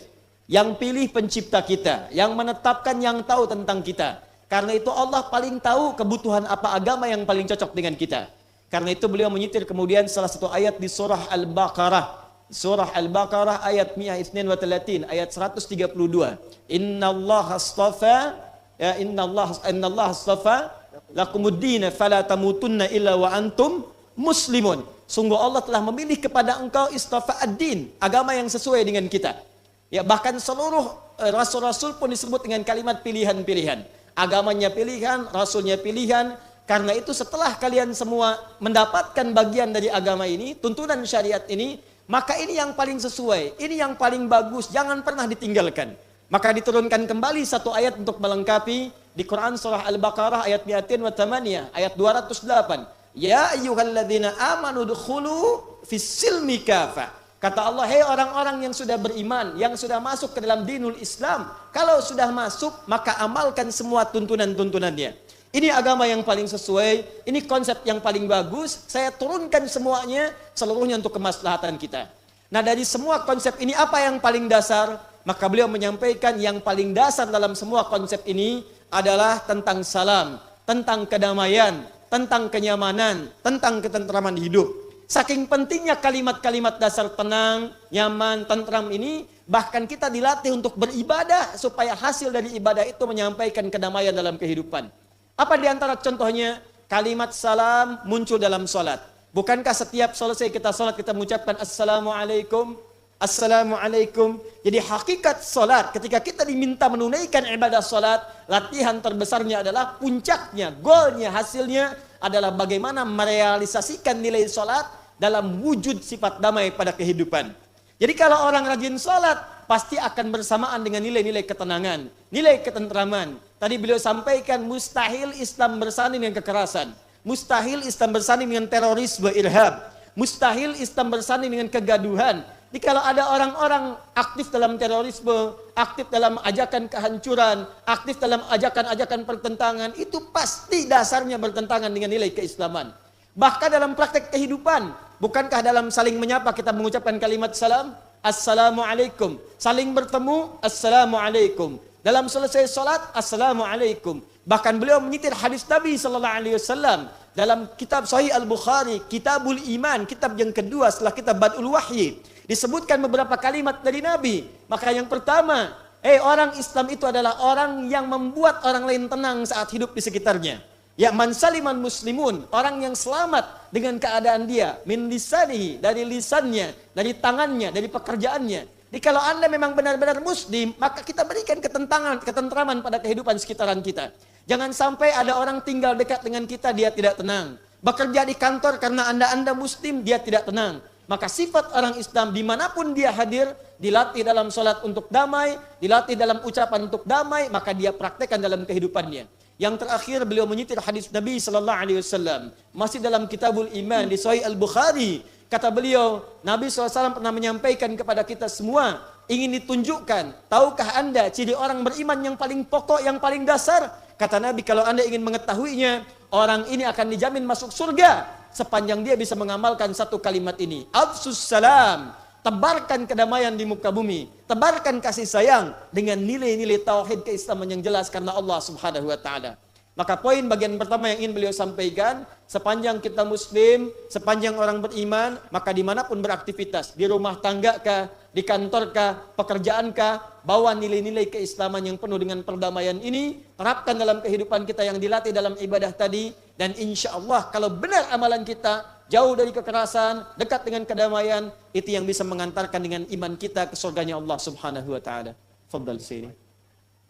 Yang pilih pencipta kita, yang menetapkan, yang tahu tentang kita. Karena itu Allah paling tahu kebutuhan apa agama yang paling cocok dengan kita. Karena itu beliau menyitir kemudian salah satu ayat di surah Al-Baqarah. Surah Al-Baqarah ayat 132, ayat 132. Innallaha astafa, ya innallaha astafa lakumuddin fala tamutunna illa wa antum muslimun. sungguh Allah telah memilih kepada engkau istafa ad-din, agama yang sesuai dengan kita. Ya, bahkan seluruh rasul-rasul pun disebut dengan kalimat pilihan-pilihan. Agamanya pilihan, rasulnya pilihan. Karena itu setelah kalian semua mendapatkan bagian dari agama ini, tuntunan syariat ini, maka ini yang paling sesuai, ini yang paling bagus, jangan pernah ditinggalkan. Maka diturunkan kembali satu ayat untuk melengkapi di Quran surah Al-Baqarah ayat 208, ayat 208. Ya ayyuhalladzina amanu dukhulu fis silmi kafah. Kata Allah, hei orang-orang yang sudah beriman, yang sudah masuk ke dalam dinul Islam, kalau sudah masuk maka amalkan semua tuntunan-tuntunannya. Ini agama yang paling sesuai, ini konsep yang paling bagus, saya turunkan semuanya, seluruhnya untuk kemaslahatan kita. Nah, dari semua konsep ini apa yang paling dasar? Maka beliau menyampaikan yang paling dasar dalam semua konsep ini adalah tentang salam, tentang kedamaian, tentang kenyamanan, tentang ketentraman hidup. Saking pentingnya kalimat-kalimat dasar tenang, nyaman, tentram ini, bahkan kita dilatih untuk beribadah supaya hasil dari ibadah itu menyampaikan kedamaian dalam kehidupan. Apa di antara contohnya? Kalimat salam muncul dalam sholat. Bukankah setiap selesai kita sholat kita mengucapkan Assalamualaikum, Assalamualaikum. Jadi hakikat sholat ketika kita diminta menunaikan ibadah sholat, latihan terbesarnya adalah puncaknya, golnya, hasilnya adalah bagaimana merealisasikan nilai sholat dalam wujud sifat damai pada kehidupan. Jadi kalau orang rajin sholat, pasti akan bersamaan dengan nilai-nilai ketenangan, nilai ketentraman. Tadi beliau sampaikan mustahil Islam bersanding dengan kekerasan. Mustahil Islam bersanding dengan terorisme, irhab. Mustahil Islam bersanding dengan kegaduhan. Jadi kalau ada orang-orang aktif dalam terorisme, aktif dalam ajakan kehancuran, aktif dalam ajakan-ajakan pertentangan, itu pasti dasarnya bertentangan dengan nilai keislaman. Bahkan dalam praktek kehidupan, bukankah dalam saling menyapa kita mengucapkan kalimat salam? Assalamualaikum. Saling bertemu, Assalamualaikum. Dalam selesai salat, Assalamualaikum. Bahkan beliau menyitir hadis Nabi SAW dalam kitab Sahih Al-Bukhari, Kitabul Iman, kitab yang kedua setelah kitab Bad'ul Wahyi. Disebutkan beberapa kalimat dari Nabi. Maka yang pertama, orang Islam itu adalah orang yang membuat orang lain tenang saat hidup di sekitarnya. Ya, man saliman muslimun, orang yang selamat dengan keadaan dia, min lisanihi, dari lisannya, dari tangannya, dari pekerjaannya. Jadi kalau Anda memang benar-benar muslim, maka kita berikan ketentraman pada kehidupan sekitaran kita. Jangan sampai ada orang tinggal dekat dengan kita, dia tidak tenang. Bekerja di kantor karena Anda muslim, dia tidak tenang. Maka sifat orang Islam dimanapun dia hadir, dilatih dalam sholat untuk damai, dilatih dalam ucapan untuk damai, maka dia praktekkan dalam kehidupannya. Yang terakhir beliau menyitir hadis Nabi SAW, masih dalam Kitabul Iman di Sahih Al-Bukhari. Kata beliau, Nabi SAW pernah menyampaikan kepada kita semua, ingin ditunjukkan, tahukah Anda ciri orang beriman yang paling pokok, yang paling dasar? Kata Nabi, kalau Anda ingin mengetahuinya, orang ini akan dijamin masuk surga sepanjang dia bisa mengamalkan satu kalimat ini. Afsus salam, tebarkan kedamaian di muka bumi, tebarkan kasih sayang dengan nilai-nilai tauhid keislaman yang jelas karena Allah Subhanahu wa taala. Maka poin bagian pertama yang ingin beliau sampaikan, sepanjang kita muslim, sepanjang orang beriman, maka dimanapun beraktivitas, di rumah tangga kah, di kantor kah, pekerjaan kah, bawa nilai-nilai keislaman yang penuh dengan perdamaian ini, terapkan dalam kehidupan kita yang dilatih dalam ibadah tadi, dan insya Allah kalau benar amalan kita, jauh dari kekerasan, dekat dengan kedamaian, itu yang bisa mengantarkan dengan iman kita ke surganya Allah Subhanahu wa taala. Fadhal sini.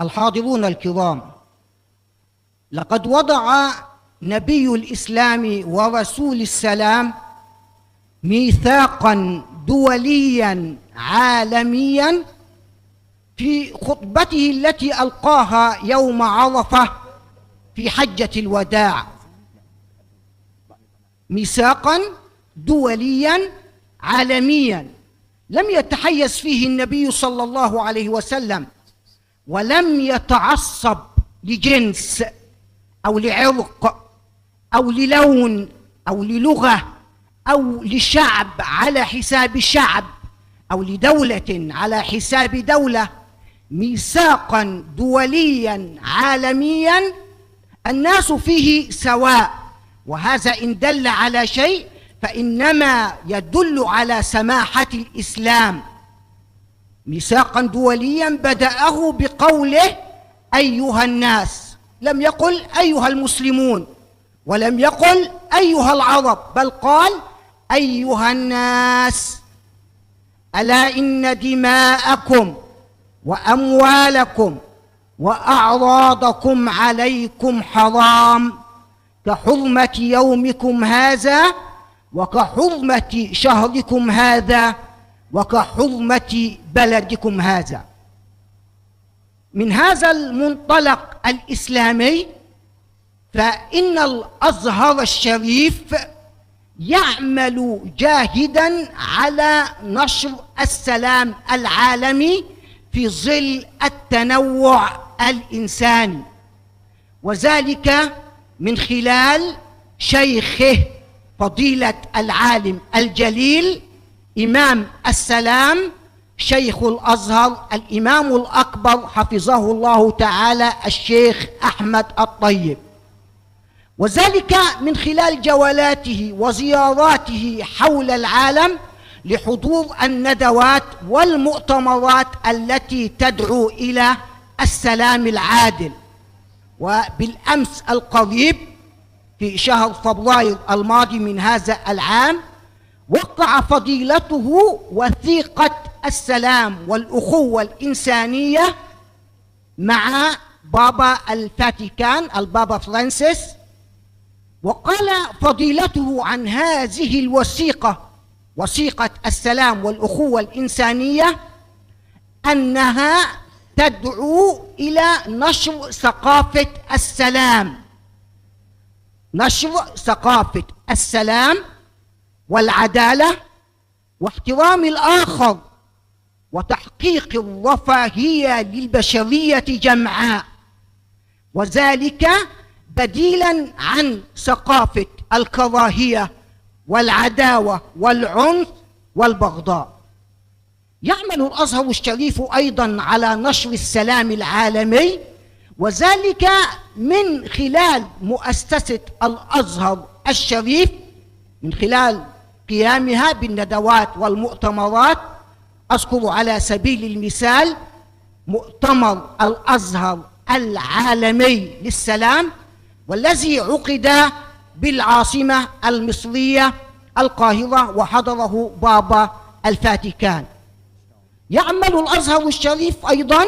الحاضرون الكرام، لقد وضع نبي الإسلام ورسول السلام ميثاقا دوليا عالميا في خطبته التي ألقاها يوم عرفة في حجة الوداع، ميثاقا دوليا عالميا لم يتحيز فيه النبي صلى الله عليه وسلم، ولم يتعصب لجنس أو لعرق أو للون أو للغة أو لشعب على حساب شعب أو لدولة على حساب دولة، ميثاقا دوليا عالميا الناس فيه سواء. وهذا إن دل على شيء فإنما يدل على سماحة الإسلام. ميثاقا دوليا بدأه بقوله أيها الناس، لم يقل أيها المسلمون، ولم يقل أيها العرب، بل قال أيها الناس، ألا إن دماءكم وأموالكم وأعراضكم عليكم حرام كحرمة يومكم هذا وكحرمة شهركم هذا وكحرمة بلدكم هذا. من هذا المنطلق الإسلامي فإن الأزهر الشريف يعمل جاهدا على نشر السلام العالمي في ظل التنوع الإنساني، وذلك من خلال شيخه فضيلة العالم الجليل إمام السلام شيخ الأزهر الإمام الأكبر حفظه الله تعالى الشيخ أحمد الطيب، وذلك من خلال جولاته وزياراته حول العالم لحضور الندوات والمؤتمرات التي تدعو إلى السلام العادل. وبالأمس القريب في شهر فبراير الماضي من هذا العام وقع فضيلته وثيقة السلام والأخوة الإنسانية مع بابا الفاتيكان البابا فرانسيس، وقال فضيلته عن هذه الوثيقة، وثيقة السلام والأخوة الإنسانية، أنها تدعو إلى نشر ثقافة السلام، نشر ثقافة السلام والعدالة واحترام الآخر وتحقيق الرفاهية للبشرية جمعاء، وذلك بديلا عن ثقافة الكراهية والعداوة والعنف والبغضاء. يعمل الأزهر الشريف أيضا على نشر السلام العالمي، وذلك من خلال مؤسسة الأزهر الشريف من خلال قيامها بالندوات والمؤتمرات. أذكر على سبيل المثال مؤتمر الأزهر العالمي للسلام، والذي عقد بالعاصمة المصرية القاهرة وحضره بابا الفاتيكان. يعمل الأزهر الشريف أيضا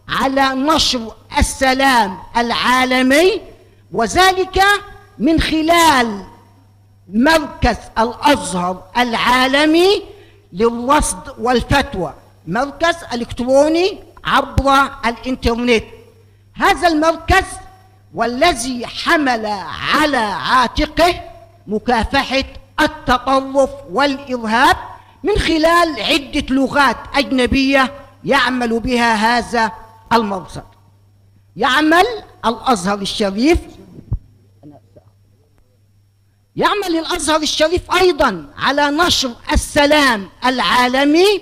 على نشر السلام العالمي، وذلك من خلال مركز الأزهر العالمي للرصد والفتوى، مركز إلكتروني عبر الإنترنت. هذا المركز والذي حمل على عاتقه مكافحة التطرف والإرهاب من خلال عدة لغات أجنبية يعمل بها هذا المرصد. يعمل الأزهر الشريف أيضا على نشر السلام العالمي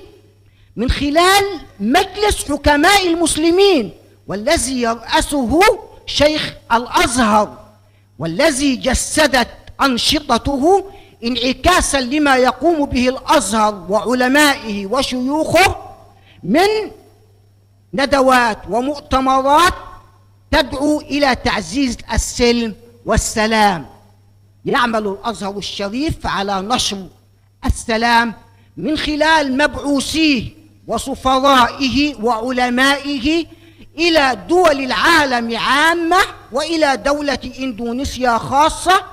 من خلال مجلس حكماء المسلمين، والذي يرأسه شيخ الأزهر، والذي جسدت أنشطته انعكاسا لما يقوم به الأزهر وعلمائه وشيوخه من ندوات ومؤتمرات تدعو إلى تعزيز السلم والسلام. يعمل الأزهر الشريف على نشر السلام من خلال مبعوثيه وسفرائه وعلمائه إلى دول العالم عامة وإلى دولة إندونيسيا خاصة.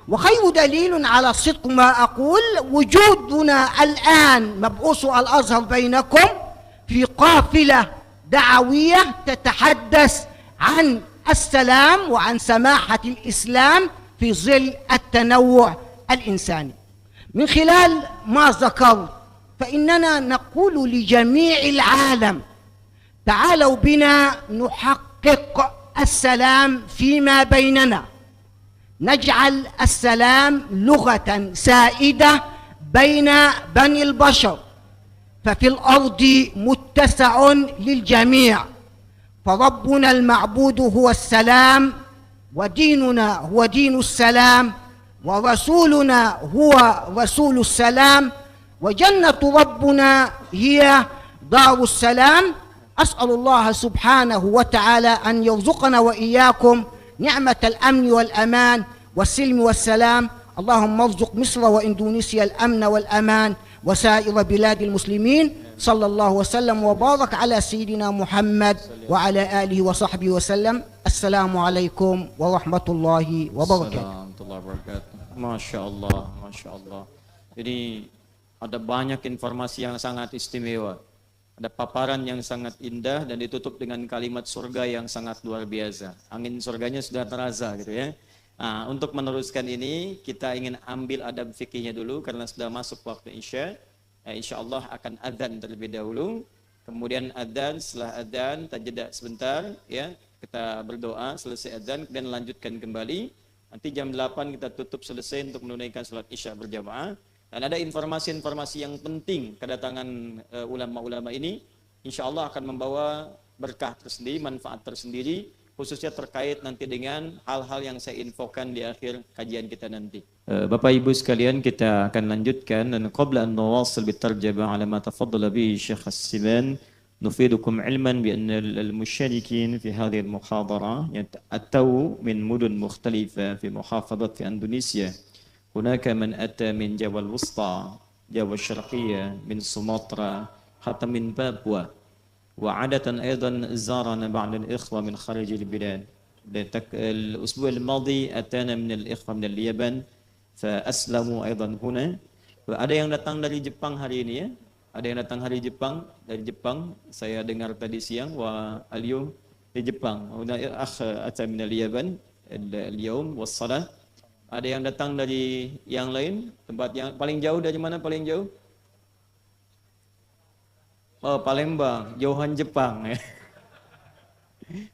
وخير دليل على صدق ما أقول وجودنا الآن مبعوث الأزهر بينكم في قافلة دعوية تتحدث عن السلام وعن سماحة الإسلام في ظل التنوع الإنساني. من خلال ما ذكرت فإننا نقول لجميع العالم تعالوا بنا نحقق السلام فيما بيننا، نجعل السلام لغة سائدة بين بني البشر، ففي الأرض متسع للجميع، فربنا المعبود هو السلام، وديننا هو دين السلام، ورسولنا هو رسول السلام، وجنة ربنا هي دار السلام. أسأل الله سبحانه وتعالى أن يرزقنا وإياكم نعمة الأمن والأمان والسلم والسلام. اللهم ارزق مصر وإندونيسيا الأمن والأمان وسائر بلاد المسلمين. صلى الله وسلم وبارك على سيدنا محمد وعلى آله وصحبه وسلم. السلام عليكم ورحمة الله وبركاته. Warahmatullahi wabarakatuh. Masya Allah, Masya Allah. Jadi ada banyak informasi yang sangat istimewa. Ada paparan yang sangat indah dan ditutup dengan kalimat surga yang sangat luar biasa. Angin surganya sudah terasa gitu ya. Nah, untuk meneruskan ini kita ingin ambil adab fikihnya dulu karena sudah masuk waktu Isya. Insya Allah akan adzan terlebih dahulu. Kemudian adzan, setelah adzan kita jeda sebentar ya. Kita berdoa selesai adzan kemudian lanjutkan kembali. Nanti jam 8 kita tutup selesai untuk menunaikan salat Isya berjamaah. Dan ada informasi-informasi yang penting kedatangan ulama-ulama ini, insya Allah akan membawa berkah tersendiri, manfaat tersendiri, khususnya terkait nanti dengan hal-hal yang saya infokan di akhir kajian kita nanti. Bapak Ibu sekalian, kita akan lanjutkan dan qabla an nawasil bitarjabah ala ma tafaddala bihi Syekh As-Siman, nufidukum ilman bi anna al-musyarikin fi hadhihi al-muhadara yata'attaw min mudun mukhtalifa fi muhafadat fi Indonesia. هناك من أتى من جوا الوسطى جوا الشرقية من سومطرة حتى من بابوا وعادة أيضا زارنا بعض الإخوة من خارج البلاد. الأسبوع الماضي أتانا من الإخوة من اليابان فأسلموا أيضا هنا. Ada yang datang dari Jepang hari ini ya. Ada yang datang hari Jepang dari Jepang. Saya dengar tadi siang al-yawm di Jepang. Huna akh ata min al-Yaban al-yawm was-salah. Ada yang datang dari yang lain, tempat yang paling jauh dari mana paling jauh? Oh, Palembang, jauhan Jepang ya.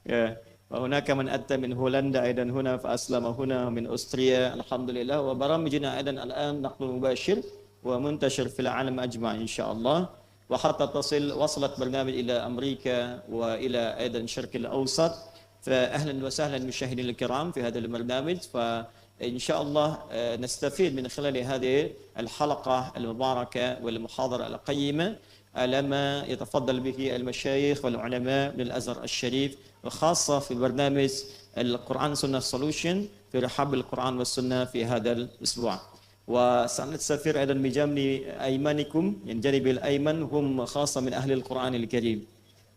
Ya, wa hunaka man atta min Holanda aidan huna fa aslama huna min Austria alhamdulillah wa baramijna aidan al'an naqlu mubashir wa muntashir fil alam ajma' insyaallah wa hatta wasalat barnamij ila Amerika wa ila aidan syarq al-awsat fa ahlan wa sahlan musyahidin al-kiram fi hadha al-barnamij fa إن شاء الله نستفيد من خلال هذه الحلقة المباركة والمحاضرة القيمة على ما يتفضل به المشايخ والعلماء من الأزهر الشريف وخاصة في برنامج القرآن سنة سولوشن في رحاب القرآن والسنة في هذا الأسبوع. وسنستفيد أيضا بجانب أيمانكم الجانب الأيمن هم خاصة من أهل القرآن الكريم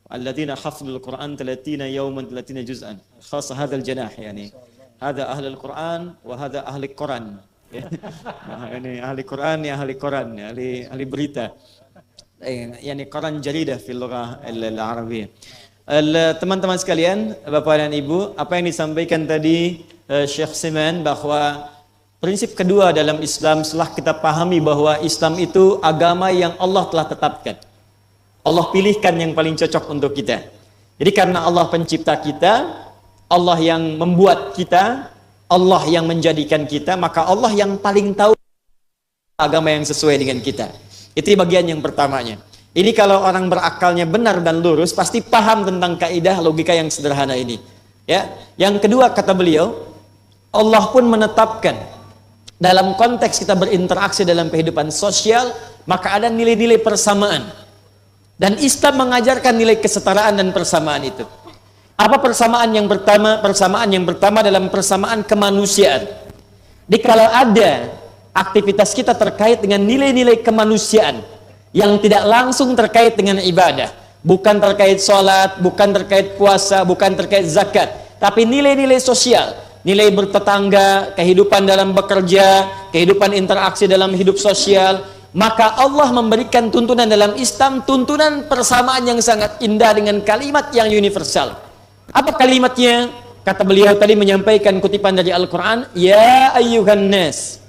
الذين حفظوا القرآن 30 يوما 30 جزءا خاصة هذا الجناح يعني هذا أهل القرآن وهذا أهل القرآن. يعني أهل القرآن يا أهل القرآن أهل berita. يعني قرآن جريدة في اللغة العربية. Teman-teman sekalian, Bapak dan Ibu, apa yang disampaikan tadi Syekh Siman bahwa prinsip kedua dalam Islam setelah kita pahami bahwa Islam itu agama yang Allah telah tetapkan. Allah pilihkan yang paling cocok untuk kita. Jadi karena Allah pencipta kita, Allah yang membuat kita, Allah yang menjadikan kita, maka Allah yang paling tahu agama yang sesuai dengan kita. Itu bagian yang pertamanya. Ini kalau orang berakalnya benar dan lurus, pasti paham tentang kaidah logika yang sederhana ini. Ya. Yang kedua kata beliau, Allah pun menetapkan dalam konteks kita berinteraksi dalam kehidupan sosial, maka ada nilai-nilai persamaan. Dan Islam mengajarkan nilai kesetaraan dan persamaan itu. Apa persamaan yang pertama? Persamaan yang pertama dalam persamaan kemanusiaan. Jadi kalau ada aktivitas kita terkait dengan nilai-nilai kemanusiaan yang tidak langsung terkait dengan ibadah, bukan terkait sholat, bukan terkait puasa, bukan terkait zakat, tapi nilai-nilai sosial, nilai bertetangga, kehidupan dalam bekerja, kehidupan interaksi dalam hidup sosial, maka Allah memberikan tuntunan dalam Islam, tuntunan persamaan yang sangat indah dengan kalimat yang universal. Apa kalimatnya? Kata beliau tadi menyampaikan kutipan dari Al-Quran, Ya ayyuhan nas,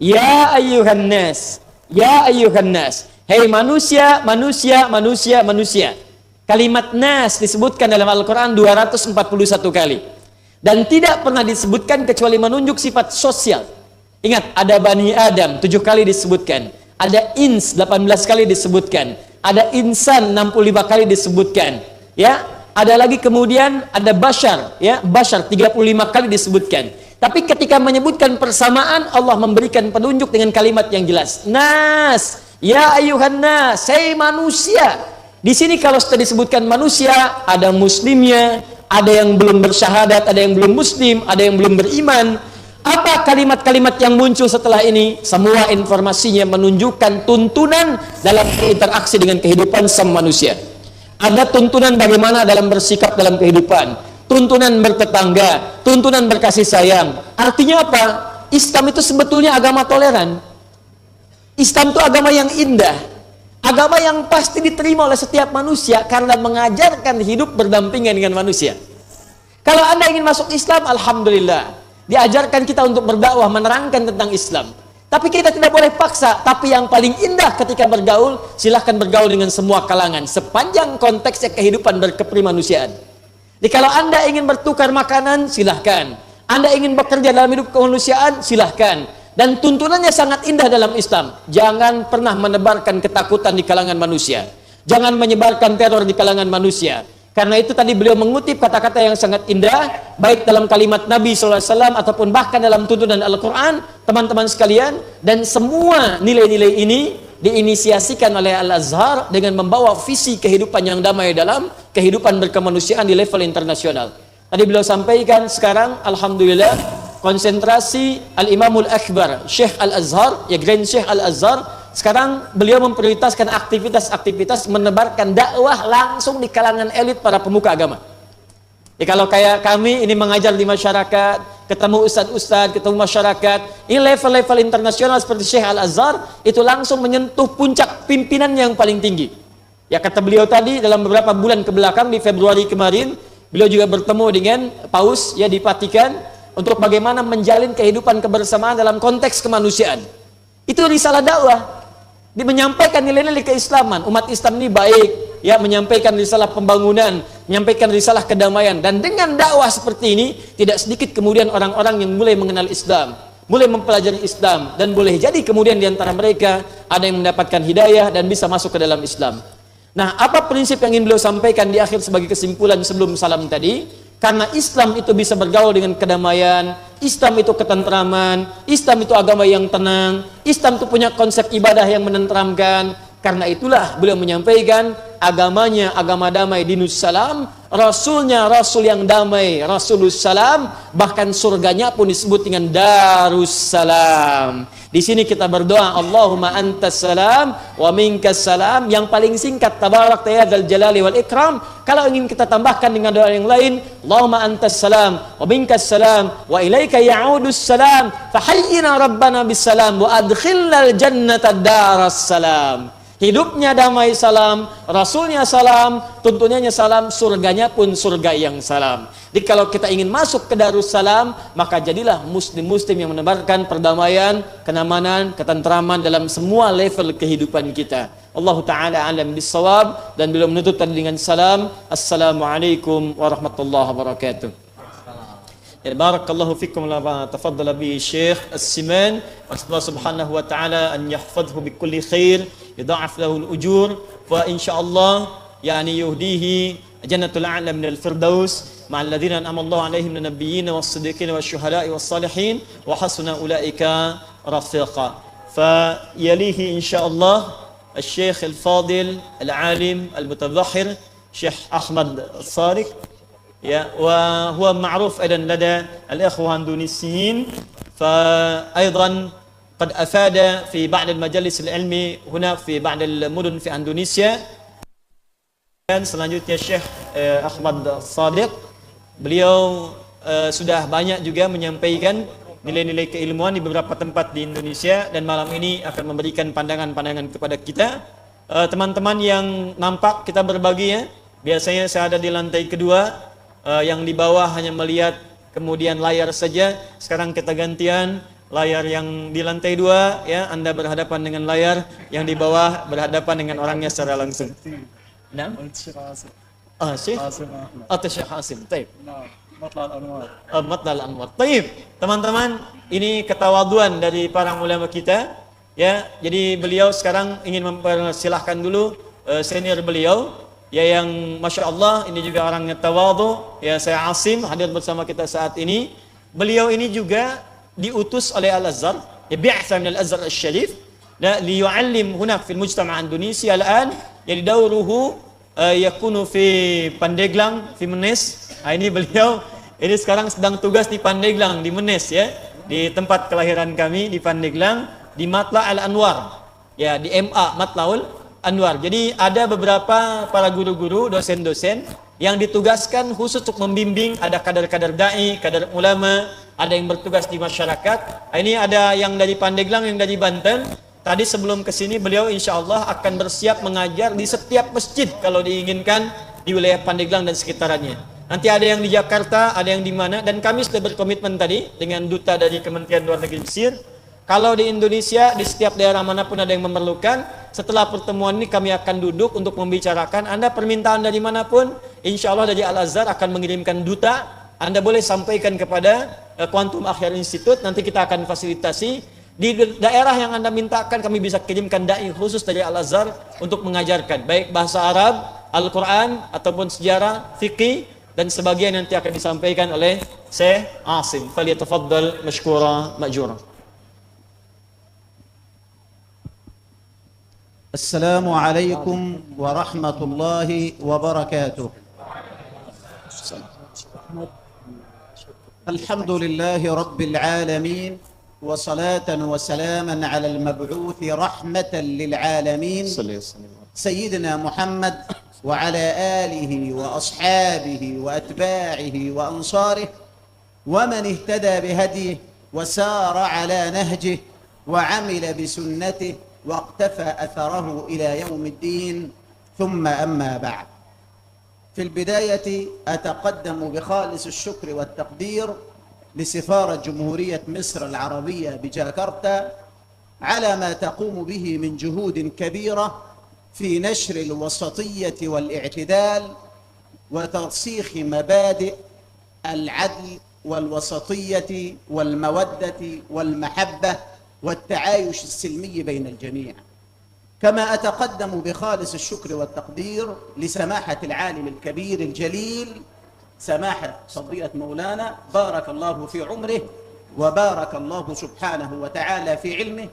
Ya ayyuhan nas, Ya ayyuhan nas. Hei manusia, manusia, manusia, manusia. Kalimat nas disebutkan dalam Al-Quran 241 kali. Dan tidak pernah disebutkan kecuali menunjuk sifat sosial. Ingat, ada Bani Adam 7 kali disebutkan. Ada ins 18 kali disebutkan. Ada insan 65 kali disebutkan. Ya, ada lagi kemudian ada bashar, ya, bashar 35 kali disebutkan. Tapi ketika menyebutkan persamaan, Allah memberikan penunjuk dengan kalimat yang jelas. Nas, ya ayyuhan nas, hey manusia. Di sini kalau sudah disebutkan manusia, ada muslimnya, ada yang belum bersyahadat, ada yang belum muslim, ada yang belum beriman, Apa kalimat-kalimat yang muncul setelah ini? Semua informasinya menunjukkan tuntunan dalam interaksi dengan kehidupan sama manusia. Ada tuntunan bagaimana dalam bersikap dalam kehidupan, tuntunan bertetangga, tuntunan berkasih sayang. Artinya apa? Islam itu sebetulnya agama toleran. Islam itu agama yang indah, agama yang pasti diterima oleh setiap manusia karena mengajarkan hidup berdampingan dengan manusia. Kalau Anda ingin masuk Islam, alhamdulillah, diajarkan kita untuk berdakwah, menerangkan tentang Islam. Tapi kita tidak boleh paksa. Tapi yang paling indah ketika bergaul, silahkan bergaul dengan semua kalangan, sepanjang konteksnya kehidupan berkeprimanusiaan. Jadi kalau Anda ingin bertukar makanan, silahkan. Anda ingin bekerja dalam hidup kemanusiaan, silahkan. Dan tuntunannya sangat indah dalam Islam. Jangan pernah menebarkan ketakutan di kalangan manusia. Jangan menyebarkan teror di kalangan manusia. Karena itu tadi beliau mengutip kata-kata yang sangat indah, baik dalam kalimat Nabi SAW ataupun bahkan dalam tuntunan Al-Quran, teman-teman sekalian. Dan semua nilai-nilai ini diinisiasikan oleh Al-Azhar dengan membawa visi kehidupan yang damai dalam kehidupan berkemanusiaan di level internasional. Tadi beliau sampaikan, sekarang alhamdulillah konsentrasi Al-Imamul Akbar Syekh Al-Azhar, ya Grand Syekh Al-Azhar, sekarang beliau memprioritaskan aktivitas-aktivitas menebarkan dakwah langsung di kalangan elit para pemuka agama. Ya, kalau kayak kami ini mengajar di masyarakat, ketemu ustadz-ustadz, ketemu masyarakat, ini level-level internasional seperti Syekh Al-Azhar, itu langsung menyentuh puncak pimpinan yang paling tinggi. Ya, kata beliau tadi, dalam beberapa bulan kebelakang di Februari kemarin, beliau juga bertemu dengan Paus ya di Vatikan untuk bagaimana menjalin kehidupan kebersamaan dalam konteks kemanusiaan. Itu risalah dakwah. Dia menyampaikan nilai-nilai keislaman. Umat Islam ini baik, ya, menyampaikan risalah pembangunan, menyampaikan risalah kedamaian. Dan dengan dakwah seperti ini, tidak sedikit kemudian orang-orang yang mulai mengenal Islam, mulai mempelajari Islam, dan boleh jadi kemudian di antara mereka ada yang mendapatkan hidayah dan bisa masuk ke dalam Islam. Nah, apa prinsip yang ingin beliau sampaikan di akhir sebagai kesimpulan sebelum salam tadi? Karena Islam itu bisa bergaul dengan kedamaian, Islam itu ketentraman, Islam itu agama yang tenang, Islam itu punya konsep ibadah yang menenteramkan. Karena itulah beliau menyampaikan agamanya agama damai, dinus salam, rasulnya rasul yang damai, rasulus salam, bahkan surganya pun disebut dengan darus salam. Di sini kita berdoa, Allahumma antas salam wa minkas salam. Yang paling singkat, tabarak ya dzal jalali wal ikram. Kalau ingin kita tambahkan dengan doa yang lain, Allahumma antas salam wa minkas salam wa ilaika ya'udus salam fahayyina rabbana bis salam wa adkhilnal jannata daras salam. Hidupnya damai salam, rasulnya salam, tuntunannya salam, surganya pun surga yang salam. Jadi kalau kita ingin masuk ke Darussalam, maka jadilah muslim-muslim yang menebarkan perdamaian, kenyamanan, ketentraman dalam semua level kehidupan kita. Allah Ta'ala alam bisawab. Dan beliau menutup tadi dengan salam. Assalamualaikum warahmatullahi wabarakatuh. Ya, barakallahu fikum lama tafaddala bi Syekh As-Siman. Allah Subhanahu wa taala an yahfazhu bi kulli khair, yudha'af lahu al-ujur wa insyaallah yani yuhdihi jannatul a'la min al-firdaus ma'al ladzina an'ama Allahu 'alaihim minan nabiyyin was-siddiqin wasyuhada'i was-salihin wa hasuna ulaika rafiqa. Fa yalihi insyaallah Al-Syekh Al-Fadil Al-Alim Al-Mutadhahhir Syekh Ahmad Sadiq. يا وهو معروف أيضا لدى الإخوة الإندونيسيين فأيضا قد أفاد في بعض المجالس العلمي هنا في بعض المدن في Indonesia. Dan selanjutnya Syekh Ahmad Sadiq, beliau sudah banyak juga menyampaikan nilai-nilai keilmuan di beberapa tempat di Indonesia dan malam ini akan memberikan pandangan-pandangan kepada kita. Teman-teman yang nampak kita berbagi ya, biasanya saya ada di lantai kedua. Yang di bawah hanya melihat kemudian layar saja. Sekarang kita gantian, layar yang di lantai 2 ya, Anda berhadapan dengan layar, yang di bawah berhadapan dengan orangnya secara langsung. Nah, Syekh atau Syekh Hasim. Baik. Matlal Anwar. Baik. Teman-teman, ini ketawaduan dari para ulama kita ya. Jadi beliau sekarang ingin mempersilahkan dulu senior beliau ya, yang Masya Allah ini juga orangnya tawadhu ya, saya Asim hadir bersama kita saat ini. Beliau ini juga diutus oleh Al-Azhar ya, bi'atha min Al-Azhar Al-Syarif liyu'allim hunak fil mujtama' Indonesia al-an, jadi dauruhu yakunu fi Pandeglang fi Menes. Ini beliau ini sekarang sedang tugas di Pandeglang di Menes ya. di tempat kelahiran kami di Pandeglang, di Matla Al-Anwar. Ya, di MA Matlaul Anwar. Jadi ada beberapa para guru-guru, dosen-dosen yang ditugaskan khusus untuk membimbing, ada kader-kader dai, kader ulama, ada yang bertugas di masyarakat. Ini ada yang dari Pandeglang, yang dari Banten. Tadi sebelum ke sini beliau insya Allah akan bersiap mengajar di setiap masjid kalau diinginkan di wilayah Pandeglang dan sekitarannya. Nanti ada yang di Jakarta, ada yang di mana, dan kami sudah berkomitmen tadi dengan duta dari Kementerian Luar Negeri Mesir. Kalau di Indonesia, di setiap daerah manapun ada yang memerlukan, setelah pertemuan ini kami akan duduk untuk membicarakan. Anda permintaan dari manapun, insya Allah dari Al-Azhar akan mengirimkan duta. Anda boleh sampaikan kepada Quantum Akhyar Institute, nanti kita akan fasilitasi. Di daerah yang Anda mintakan, kami bisa kirimkan dai khusus dari Al-Azhar untuk mengajarkan, baik bahasa Arab, Al-Quran, ataupun sejarah, fikih, dan sebagian nanti akan disampaikan oleh Syekh Asim. Falyatafaddal mashkura ma'jura. السلام عليكم ورحمة الله وبركاته. الحمد لله رب العالمين، وصلاة وسلاما على المبعوث رحمة للعالمين سيدنا محمد وعلى آله وأصحابه وأتباعه وأنصاره ومن اهتدى بهديه وسار على نهجه وعمل بسنته واقتفى أثره إلى يوم الدين، ثم أما بعد. في البداية أتقدم بخالص الشكر والتقدير لسفارة جمهورية مصر العربية بجاكرتا على ما تقوم به من جهود كبيرة في نشر الوسطية والاعتدال وترسيخ مبادئ العدل والوسطية والمودة والمحبة والتعايش السلمي بين الجميع. كما أتقدم بخالص الشكر والتقدير لسماحة العالم الكبير الجليل سماحة فضيلة مولانا، بارك الله في عمره وبارك الله سبحانه وتعالى في علمه.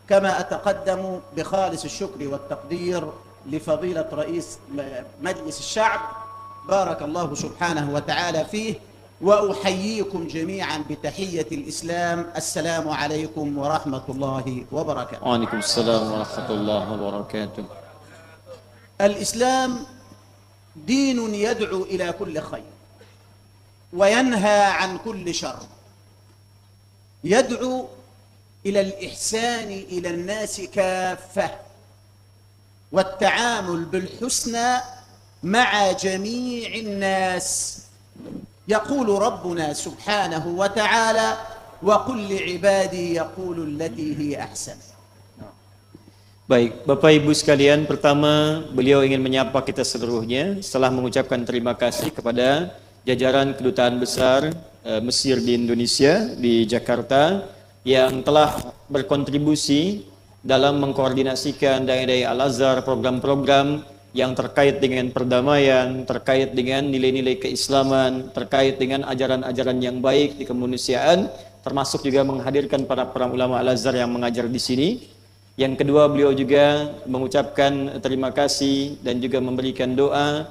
كما أتقدم بخالص الشكر والتقدير لفضيلة رئيس مجلس الشعب، بارك الله سبحانه وتعالى فيه. وأحييكم جميعا بتحية الإسلام، السلام عليكم ورحمة الله وبركاته. وعليكم السلام ورحمة الله وبركاته. الإسلام دين يدعو إلى كل خير وينهى عن كل شر، يدعو إلى الإحسان إلى الناس كافة والتعامل بالحسنى مع جميع الناس. يقول ربنا سبحانه وتعالى: وقل لعبادي يقولوا التي هي أحسن. Baik, Bapak Ibu sekalian, pertama beliau ingin menyapa kita seluruhnya setelah mengucapkan terima kasih kepada jajaran Kedutaan Besar Mesir di Indonesia di Jakarta yang telah berkontribusi dalam mengkoordinasikan dai-dai Al-Azhar, program-program yang terkait dengan perdamaian, terkait dengan nilai-nilai keislaman, terkait dengan ajaran-ajaran yang baik di kemanusiaan, termasuk juga menghadirkan para ulama Al-Azhar yang mengajar di sini. Yang kedua, beliau juga mengucapkan terima kasih dan juga memberikan doa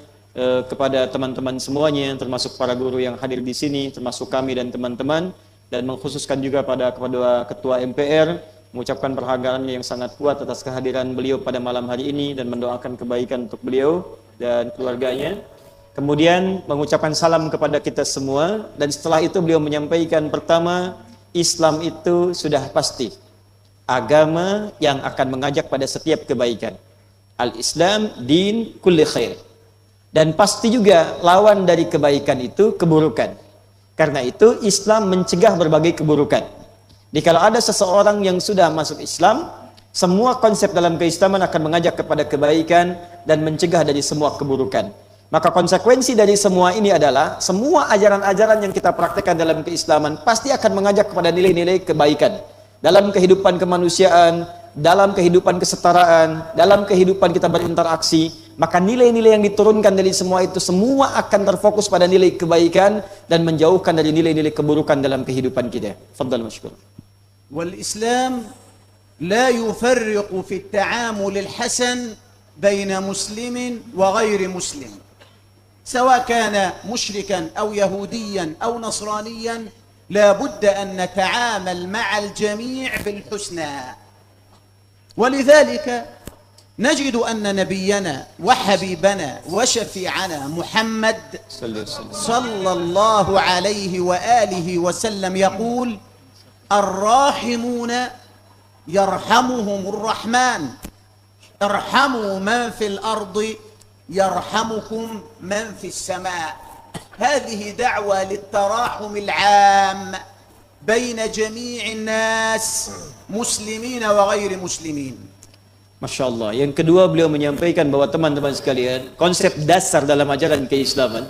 kepada teman-teman semuanya, termasuk para guru yang hadir di sini, termasuk kami dan teman-teman, dan mengkhususkan juga kepada Ketua MPR, mengucapkan penghargaan yang sangat kuat atas kehadiran beliau pada malam hari ini dan mendoakan kebaikan untuk beliau dan keluarganya. Kemudian mengucapkan salam kepada kita semua, dan setelah itu beliau menyampaikan, pertama, Islam itu sudah pasti agama yang akan mengajak pada setiap kebaikan. Al-Islam din kulli khair. Dan pasti juga lawan dari kebaikan itu keburukan. Karena itu Islam mencegah berbagai keburukan. Jadi kalau ada seseorang yang sudah masuk Islam, semua konsep dalam keislaman akan mengajak kepada kebaikan dan mencegah dari semua keburukan. Maka konsekuensi dari semua ini adalah semua ajaran-ajaran yang kita praktekkan dalam keislaman pasti akan mengajak kepada nilai-nilai kebaikan dalam kehidupan kemanusiaan, dalam kehidupan kesetaraan, dalam kehidupan kita berinteraksi. Maka nilai-nilai yang diturunkan dari semua itu semua akan terfokus pada nilai kebaikan dan menjauhkan dari nilai-nilai keburukan dalam kehidupan kita. Fadhal mashkur. والإسلام لا يفرق في التعامل الحسن بين مسلم وغير مسلم، سواء كان مشركا أو يهوديا أو نصرانيا لا بد أن نتعامل مع الجميع بالحسنى. ولذلك نجد أن نبينا وحبيبنا وشفيعنا محمد صلى الله عليه وآله وسلم يقول: الراحمون يرحمهم الرحمن، ارحموا من في الأرض يرحمكم من في السماء. هذه دعوة للتراحم العام بين جميع الناس مسلمين وغير مسلمين. Masya Allah. Yang kedua, beliau menyampaikan bahwa teman-teman sekalian, konsep dasar dalam ajaran keislaman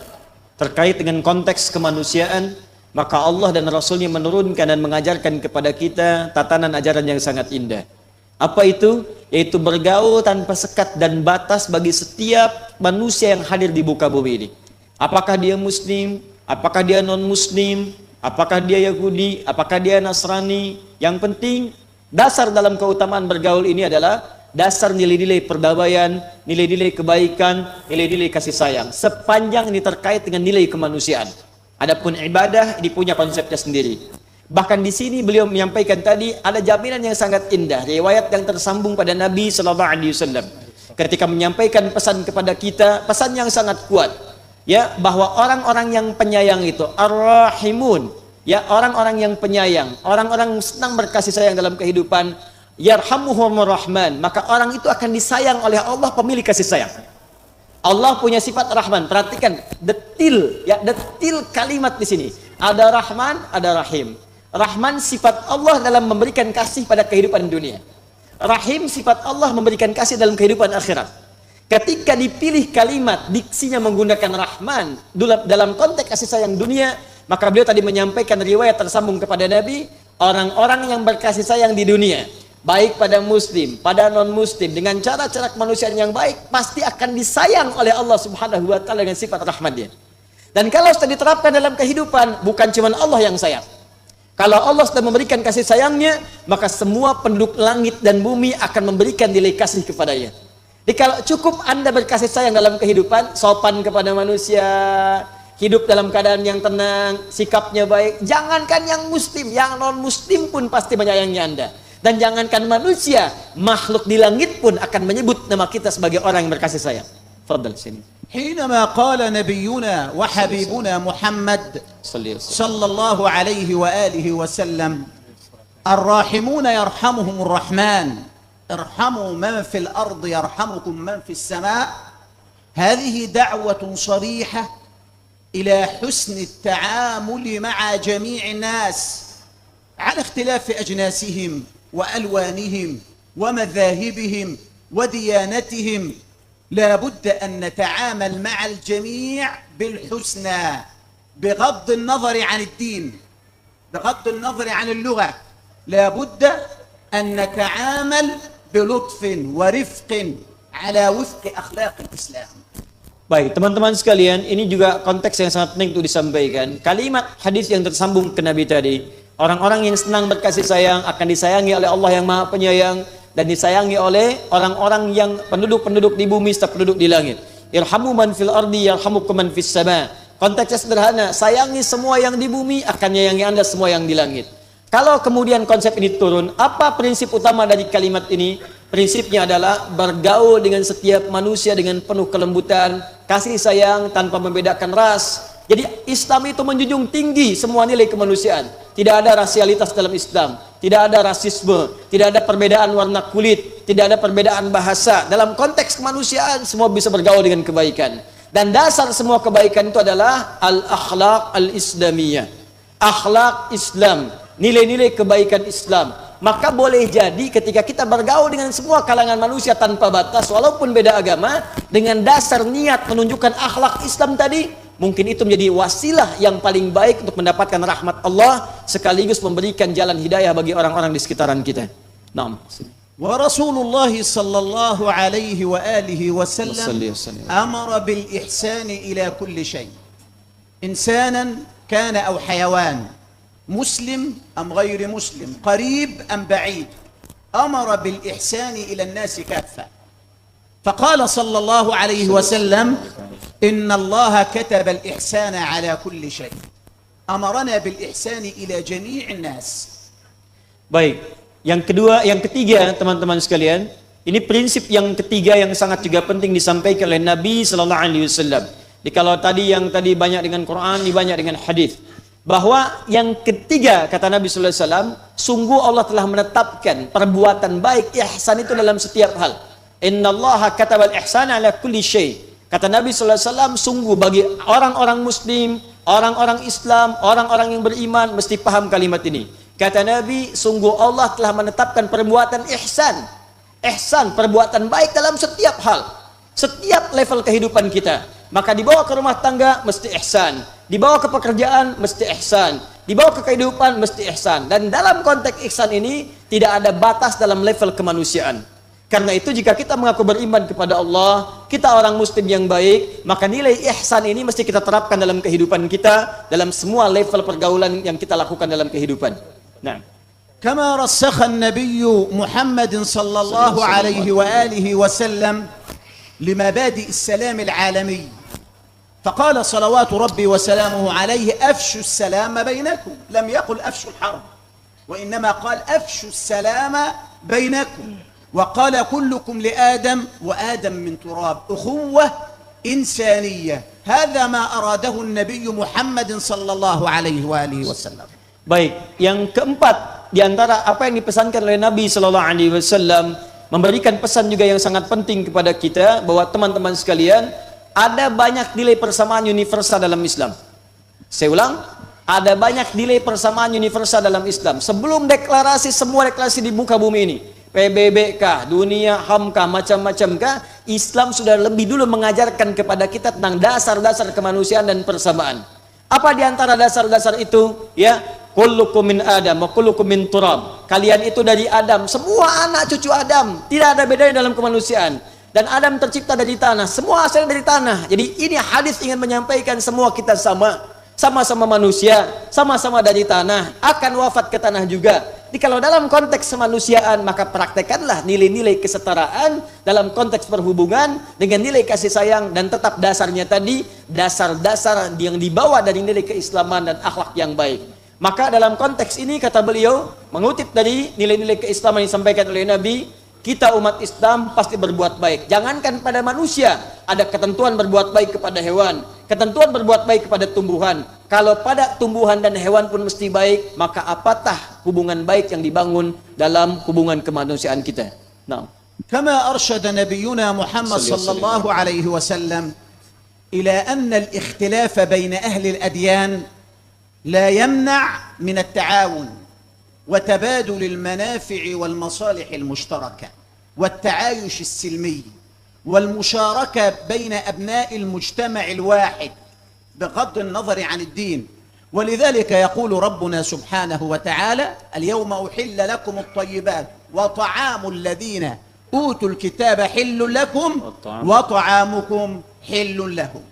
terkait dengan konteks kemanusiaan, maka Allah dan Rasulnya menurunkan dan mengajarkan kepada kita tatanan ajaran yang sangat indah. Apa itu? Yaitu bergaul tanpa sekat dan batas bagi setiap manusia yang hadir di muka bumi ini. Apakah dia Muslim, apakah dia non-Muslim, apakah dia Yahudi, apakah dia Nasrani. Yang penting, dasar dalam keutamaan bergaul ini adalah dasar nilai-nilai perdamaian, nilai-nilai kebaikan, nilai-nilai kasih sayang. Sepanjang ini terkait dengan nilai kemanusiaan. Adapun ibadah, ini punya konsepnya sendiri. Bahkan di sini beliau menyampaikan tadi ada jaminan yang sangat indah, riwayat yang tersambung pada Nabi SAW ketika menyampaikan pesan kepada kita, pesan yang sangat kuat, ya, bahwa orang-orang yang penyayang itu ar-rahimun, ya, orang-orang yang penyayang, orang-orang senang berkasih sayang dalam kehidupan, yarhamuhumur rahman, maka orang itu akan disayang oleh Allah, pemilik kasih sayang. Allah punya sifat Rahman. Perhatikan detil, ya, detil kalimat di sini. Ada Rahman, ada Rahim. Rahman sifat Allah dalam memberikan kasih pada kehidupan dunia. Rahim sifat Allah memberikan kasih dalam kehidupan akhirat. Ketika dipilih kalimat diksinya menggunakan Rahman dalam konteks kasih sayang dunia, maka beliau tadi menyampaikan riwayat tersambung kepada Nabi, orang-orang yang berkasih sayang di dunia, baik pada muslim, pada non-muslim, dengan cara-cara kemanusiaan yang baik, pasti akan disayang oleh Allah Subhanahu wa taala dengan sifat rahmatnya. Dan kalau sudah diterapkan dalam kehidupan, bukan cuma Allah yang sayang. Kalau Allah sudah memberikan kasih sayangnya, maka semua penduduk langit dan bumi akan memberikan nilai kasih kepadanya. Jadi kalau cukup Anda berkasih sayang dalam kehidupan, sopan kepada manusia, hidup dalam keadaan yang tenang, sikapnya baik, jangankan yang muslim, yang non-muslim pun pasti menyayangi Anda. Dan jangankan manusia, makhluk di langit pun akan menyebut nama kita sebagai orang yang berkasih sayang. Fadal sini. حينما قال نبينا وحبيبنا محمد صلى الله عليه وآله وسلم: الراحمون يرحمهم الرحمن، ارحموا من في الأرض يرحمكم من في السماء. هذه دعوة صريحة إلى حسن التعامل مع جميع الناس على اختلاف أجناسهم وألوانهم ومذاهبهم وديانتهم. لا بد أن نتعامل مع الجميع بالحسنى بغض النظر عن الدين، بغض النظر عن اللغة. لا بد أن نتعامل بلطف ورفق على وفق أخلاق الإسلام. Baik, teman-teman sekalian, ini juga konteks yang sangat penting untuk disampaikan. Kalimat hadis yang tersambung ke Nabi tadi, orang-orang yang senang berkasih sayang akan disayangi oleh Allah yang Maha Penyayang dan disayangi oleh orang-orang yang penduduk-penduduk di bumi serta penduduk di langit. Irhamu man fil ardi yarhamukum man fis sama. Konteksnya sederhana, sayangi semua yang di bumi akan menyayangi Anda semua yang di langit. Kalau kemudian konsep ini turun, apa prinsip utama dari kalimat ini? Prinsipnya adalah bergaul dengan setiap manusia dengan penuh kelembutan, kasih sayang tanpa membedakan ras. Jadi Islam itu menjunjung tinggi semua nilai kemanusiaan. Tidak ada rasialitas dalam Islam, tidak ada rasisme, tidak ada perbedaan warna kulit, tidak ada perbedaan bahasa. Dalam konteks kemanusiaan semua bisa bergaul dengan kebaikan. Dan dasar semua kebaikan itu adalah al-akhlaq al-islamiyah. Akhlak Islam, nilai-nilai kebaikan Islam. Maka boleh jadi ketika kita bergaul dengan semua kalangan manusia tanpa batas, walaupun beda agama, dengan dasar niat menunjukkan akhlak Islam tadi, mungkin itu menjadi wasilah yang paling baik untuk mendapatkan rahmat Allah, sekaligus memberikan jalan hidayah bagi orang-orang di sekitaran kita. Naam. ورسول الله صلى الله عليه وآله وسلم أمر بالإحسان إلى كل شيء، إنسانا كان أو حيوان، مسلم أم غير مسلم، قريب أم بعيد، أمر بالإحسان إلى الناس كافة. فقال صلى الله عليه وسلم: إن الله كتب الإحسان على كل شيء. أمرنا بالإحسان إلى جميع الناس. Baik, yang ketiga teman-teman sekalian, ini prinsip yang ketiga yang sangat juga penting disampaikan oleh Nabi Sallallahu Alaihi Wasallam. Jadi kalau yang tadi banyak dengan Quran, ini banyak dengan hadis. Bahwa yang ketiga kata Nabi Sallallahu Alaihi Wasallam, sungguh Allah telah menetapkan perbuatan baik, ihsan itu dalam setiap hal. Innallaha katabal ihsana ala kulli syai. Kata Nabi Sallallahu Alaihi Wasallam, sungguh bagi orang-orang Muslim, orang-orang Islam, orang-orang yang beriman mesti paham kalimat ini. Kata Nabi, sungguh Allah telah menetapkan perbuatan ihsan. Ihsan, perbuatan baik dalam setiap hal. Setiap level kehidupan kita. Maka dibawa ke rumah tangga, mesti ihsan. Dibawa ke pekerjaan, mesti ihsan. Dibawa ke kehidupan, mesti ihsan. Dan dalam konteks ihsan ini, tidak ada batas dalam level kemanusiaan. Karena itu jika kita mengaku beriman kepada Allah, kita orang muslim yang baik, maka nilai ihsan ini mesti kita terapkan dalam kehidupan kita, dalam semua level pergaulan yang kita lakukan dalam kehidupan. Nah, كما رسخ النبي محمد صلى الله عليه وآله وسلم لمبادئ السلام العالمي، فقال صلوات ربي وسلامه عليه أفشوا السلام بينكم، لم يقل أفشوا الحرب، وإنما قال أفشوا السلام بينكم، وقال كلكم لآدم وآدم من تراب، أخوة إنسانية. هذا ما أراده النبي محمد صلى الله عليه وآله وسلم. baik, yang keempat di antara apa yang dipesankan oleh Nabi Sallallahu Alaihi Wasallam, memberikan pesan juga yang sangat penting kepada kita bahwa teman-teman sekalian, ada banyak nilai persamaan universal dalam Islam. Saya ulang, ada banyak nilai persamaan universal dalam Islam. Sebelum semua deklarasi di muka bumi ini, PBB kah, dunia HAM kah, macam-macam kah, Islam sudah lebih dulu mengajarkan kepada kita tentang dasar-dasar kemanusiaan dan persamaan. Apa di antara dasar-dasar itu? Ya, kullukum min Adam wa kullukum min turab. Kalian itu dari Adam, semua anak cucu Adam, tidak ada bedanya dalam kemanusiaan. Dan Adam tercipta dari tanah, semua asalnya dari tanah. Jadi ini hadis ingin menyampaikan semua kita sama-sama manusia, sama-sama dari tanah, akan wafat ke tanah juga. Jadi kalau dalam konteks kemanusiaan, maka praktekanlah nilai-nilai kesetaraan dalam konteks perhubungan dengan nilai kasih sayang, dan tetap dasarnya tadi, dasar-dasar yang dibawa dari nilai keislaman dan akhlak yang baik. Maka dalam konteks ini kata beliau, mengutip dari nilai-nilai keislaman yang disampaikan oleh Nabi, kita umat Islam pasti berbuat baik. Jangankan pada manusia, ada ketentuan berbuat baik kepada hewan, ketentuan berbuat baik kepada tumbuhan. Kalau pada tumbuhan dan hewan pun mesti baik, maka apatah hubungan baik yang dibangun dalam hubungan kemanusiaan kita. Nah, كما أرشد نبينا محمد صلى الله عليه وسلم إلى أن الاختلاف بين أهل الأديان لا يمنع من التعاون وتبادل المنافع والمصالح المشتركة والتعايش السلمي والمشاركة بين أبناء المجتمع الواحد بغض النظر عن الدين. ولذلك يقول ربنا سبحانه وتعالى: اليوم أحل لكم الطيبات وطعام الذين أوتوا الكتاب حل لكم وطعامكم حل لهم.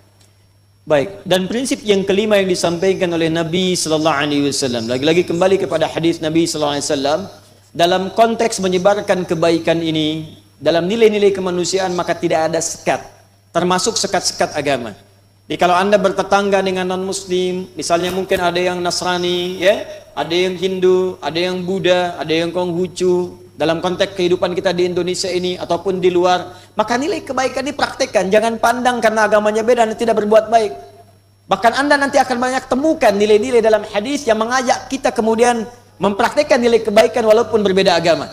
baik, dan prinsip yang kelima yang disampaikan oleh Nabi Sallallahu Alaihi Wasallam, lagi-lagi kembali kepada hadis Nabi Sallallahu Alaihi Wasallam, dalam konteks menyebarkan kebaikan ini, dalam nilai-nilai kemanusiaan, maka tidak ada sekat, termasuk sekat-sekat agama. Jadi kalau Anda bertetangga dengan non-muslim, misalnya mungkin ada yang Nasrani, ya, ada yang Hindu, ada yang Buddha, ada yang Konghucu, dalam konteks kehidupan kita di Indonesia ini ataupun di luar, maka nilai kebaikan ini praktekkan. Jangan pandang karena agamanya beda dan tidak berbuat baik. Bahkan Anda nanti akan banyak temukan nilai-nilai dalam hadis yang mengajak kita kemudian mempraktekkan nilai kebaikan walaupun berbeda agama.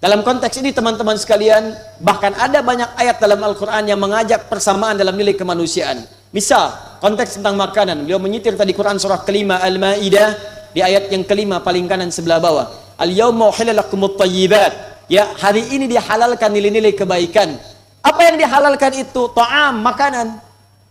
Dalam konteks ini teman-teman sekalian, bahkan ada banyak ayat dalam Al-Quran yang mengajak persamaan dalam nilai kemanusiaan. Misal, konteks tentang makanan, beliau menyitir tadi Quran surah kelima Al-Ma'idah, di ayat yang kelima paling kanan sebelah bawah. Al-yawma uhilla lakumut thayyibat. Ya, hari ini dihalalkan nilai-nilai kebaikan. Apa yang dihalalkan itu? Ta'am, makanan.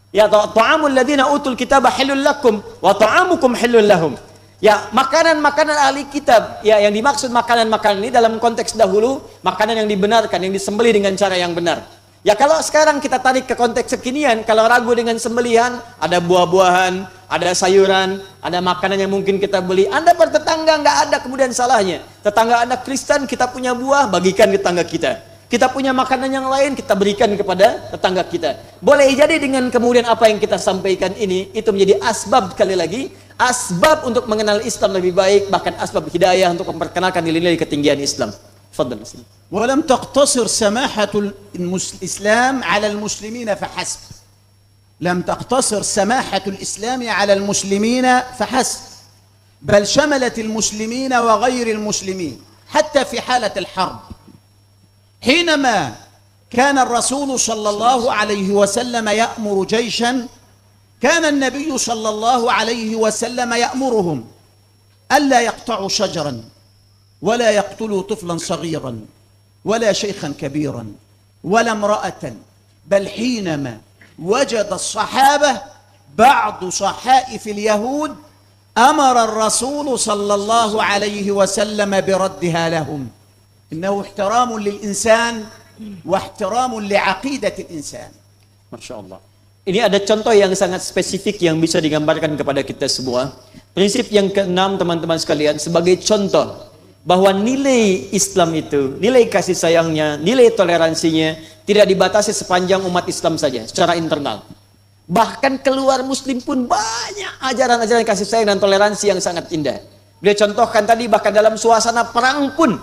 Ya, ta'amul ladzina utul kitaba halul lakum wa ta'amukum halul lahum. Ya, makanan-makanan ahli kitab. Ya, yang dimaksud makanan-makanan ini dalam konteks dahulu, makanan yang dibenarkan, yang disembelih dengan cara yang benar. Ya, kalau sekarang kita tarik ke konteks kekinian, kalau ragu dengan sembelihan, ada buah-buahan, ada sayuran, ada makanan yang mungkin kita beli. Anda bertetangga, nggak ada kemudian salahnya. Tetangga Anda Kristen, kita punya buah, bagikan ke tetangga kita. Kita punya makanan yang lain, kita berikan kepada tetangga kita. Boleh jadi dengan kemudian apa yang kita sampaikan ini, itu menjadi asbab, sekali lagi, asbab untuk mengenal Islam lebih baik, bahkan asbab hidayah untuk memperkenalkan nilai-nilai ketinggian Islam. Fadhal. ولم تقتصر سماحة الإسلام على المسلمين فحسب. لم تقتصر سماحة الإسلام على المسلمين فحسب، بل شملت المسلمين وغير المسلمين حتى في حالة الحرب. حينما كان الرسول صلى الله عليه وسلم يأمر جيشا، كان النبي صلى الله عليه وسلم يأمرهم ألا يقطعوا شجرا ولا يقتلوا طفلا صغيرا ولا شيخا كبيرا ولا امرأة، بل حينما وجد الصحابة بعض صحائف اليهود أمر الرسول صلى الله عليه وسلم بردها لهم. إنه احترام للإنسان واحترام لعقيدة الإنسان. Masya Allah. Ini ada contoh yang sangat spesifik yang bisa digambarkan kepada kita semua. Prinsip yang keenam, teman-teman sekalian, sebagai contoh bahwa nilai Islam itu, nilai kasih sayangnya, nilai toleransinya tidak dibatasi sepanjang umat Islam saja secara internal. Bahkan keluar muslim pun banyak ajaran-ajaran kasih sayang dan toleransi yang sangat indah. Beliau contohkan tadi, bahkan dalam suasana perang pun,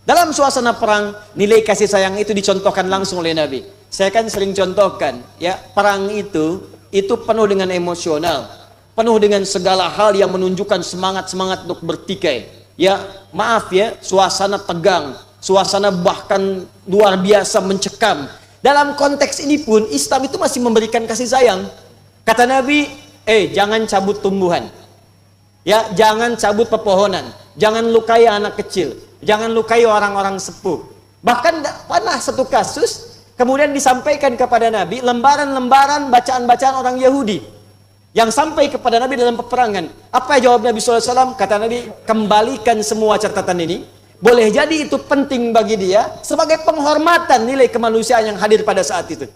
dalam suasana perang nilai kasih sayang itu dicontohkan langsung oleh Nabi. Saya kan sering contohkan, ya, perang itu penuh dengan emosional, penuh dengan segala hal yang menunjukkan semangat-semangat untuk bertikai. Ya, maaf ya, suasana tegang, suasana bahkan luar biasa mencekam. Dalam konteks ini pun Islam itu masih memberikan kasih sayang. Kata Nabi, jangan cabut tumbuhan. Ya, jangan cabut pepohonan, jangan lukai anak kecil, jangan lukai orang-orang sepuh. Bahkan pernah satu kasus kemudian disampaikan kepada Nabi lembaran-lembaran bacaan-bacaan orang Yahudi yang sampai kepada Nabi dalam peperangan. Apa jawab Nabi SAW? Kata Nabi, kembalikan semua catatan ini. Boleh jadi itu penting bagi dia sebagai penghormatan nilai kemanusiaan yang hadir pada saat itu.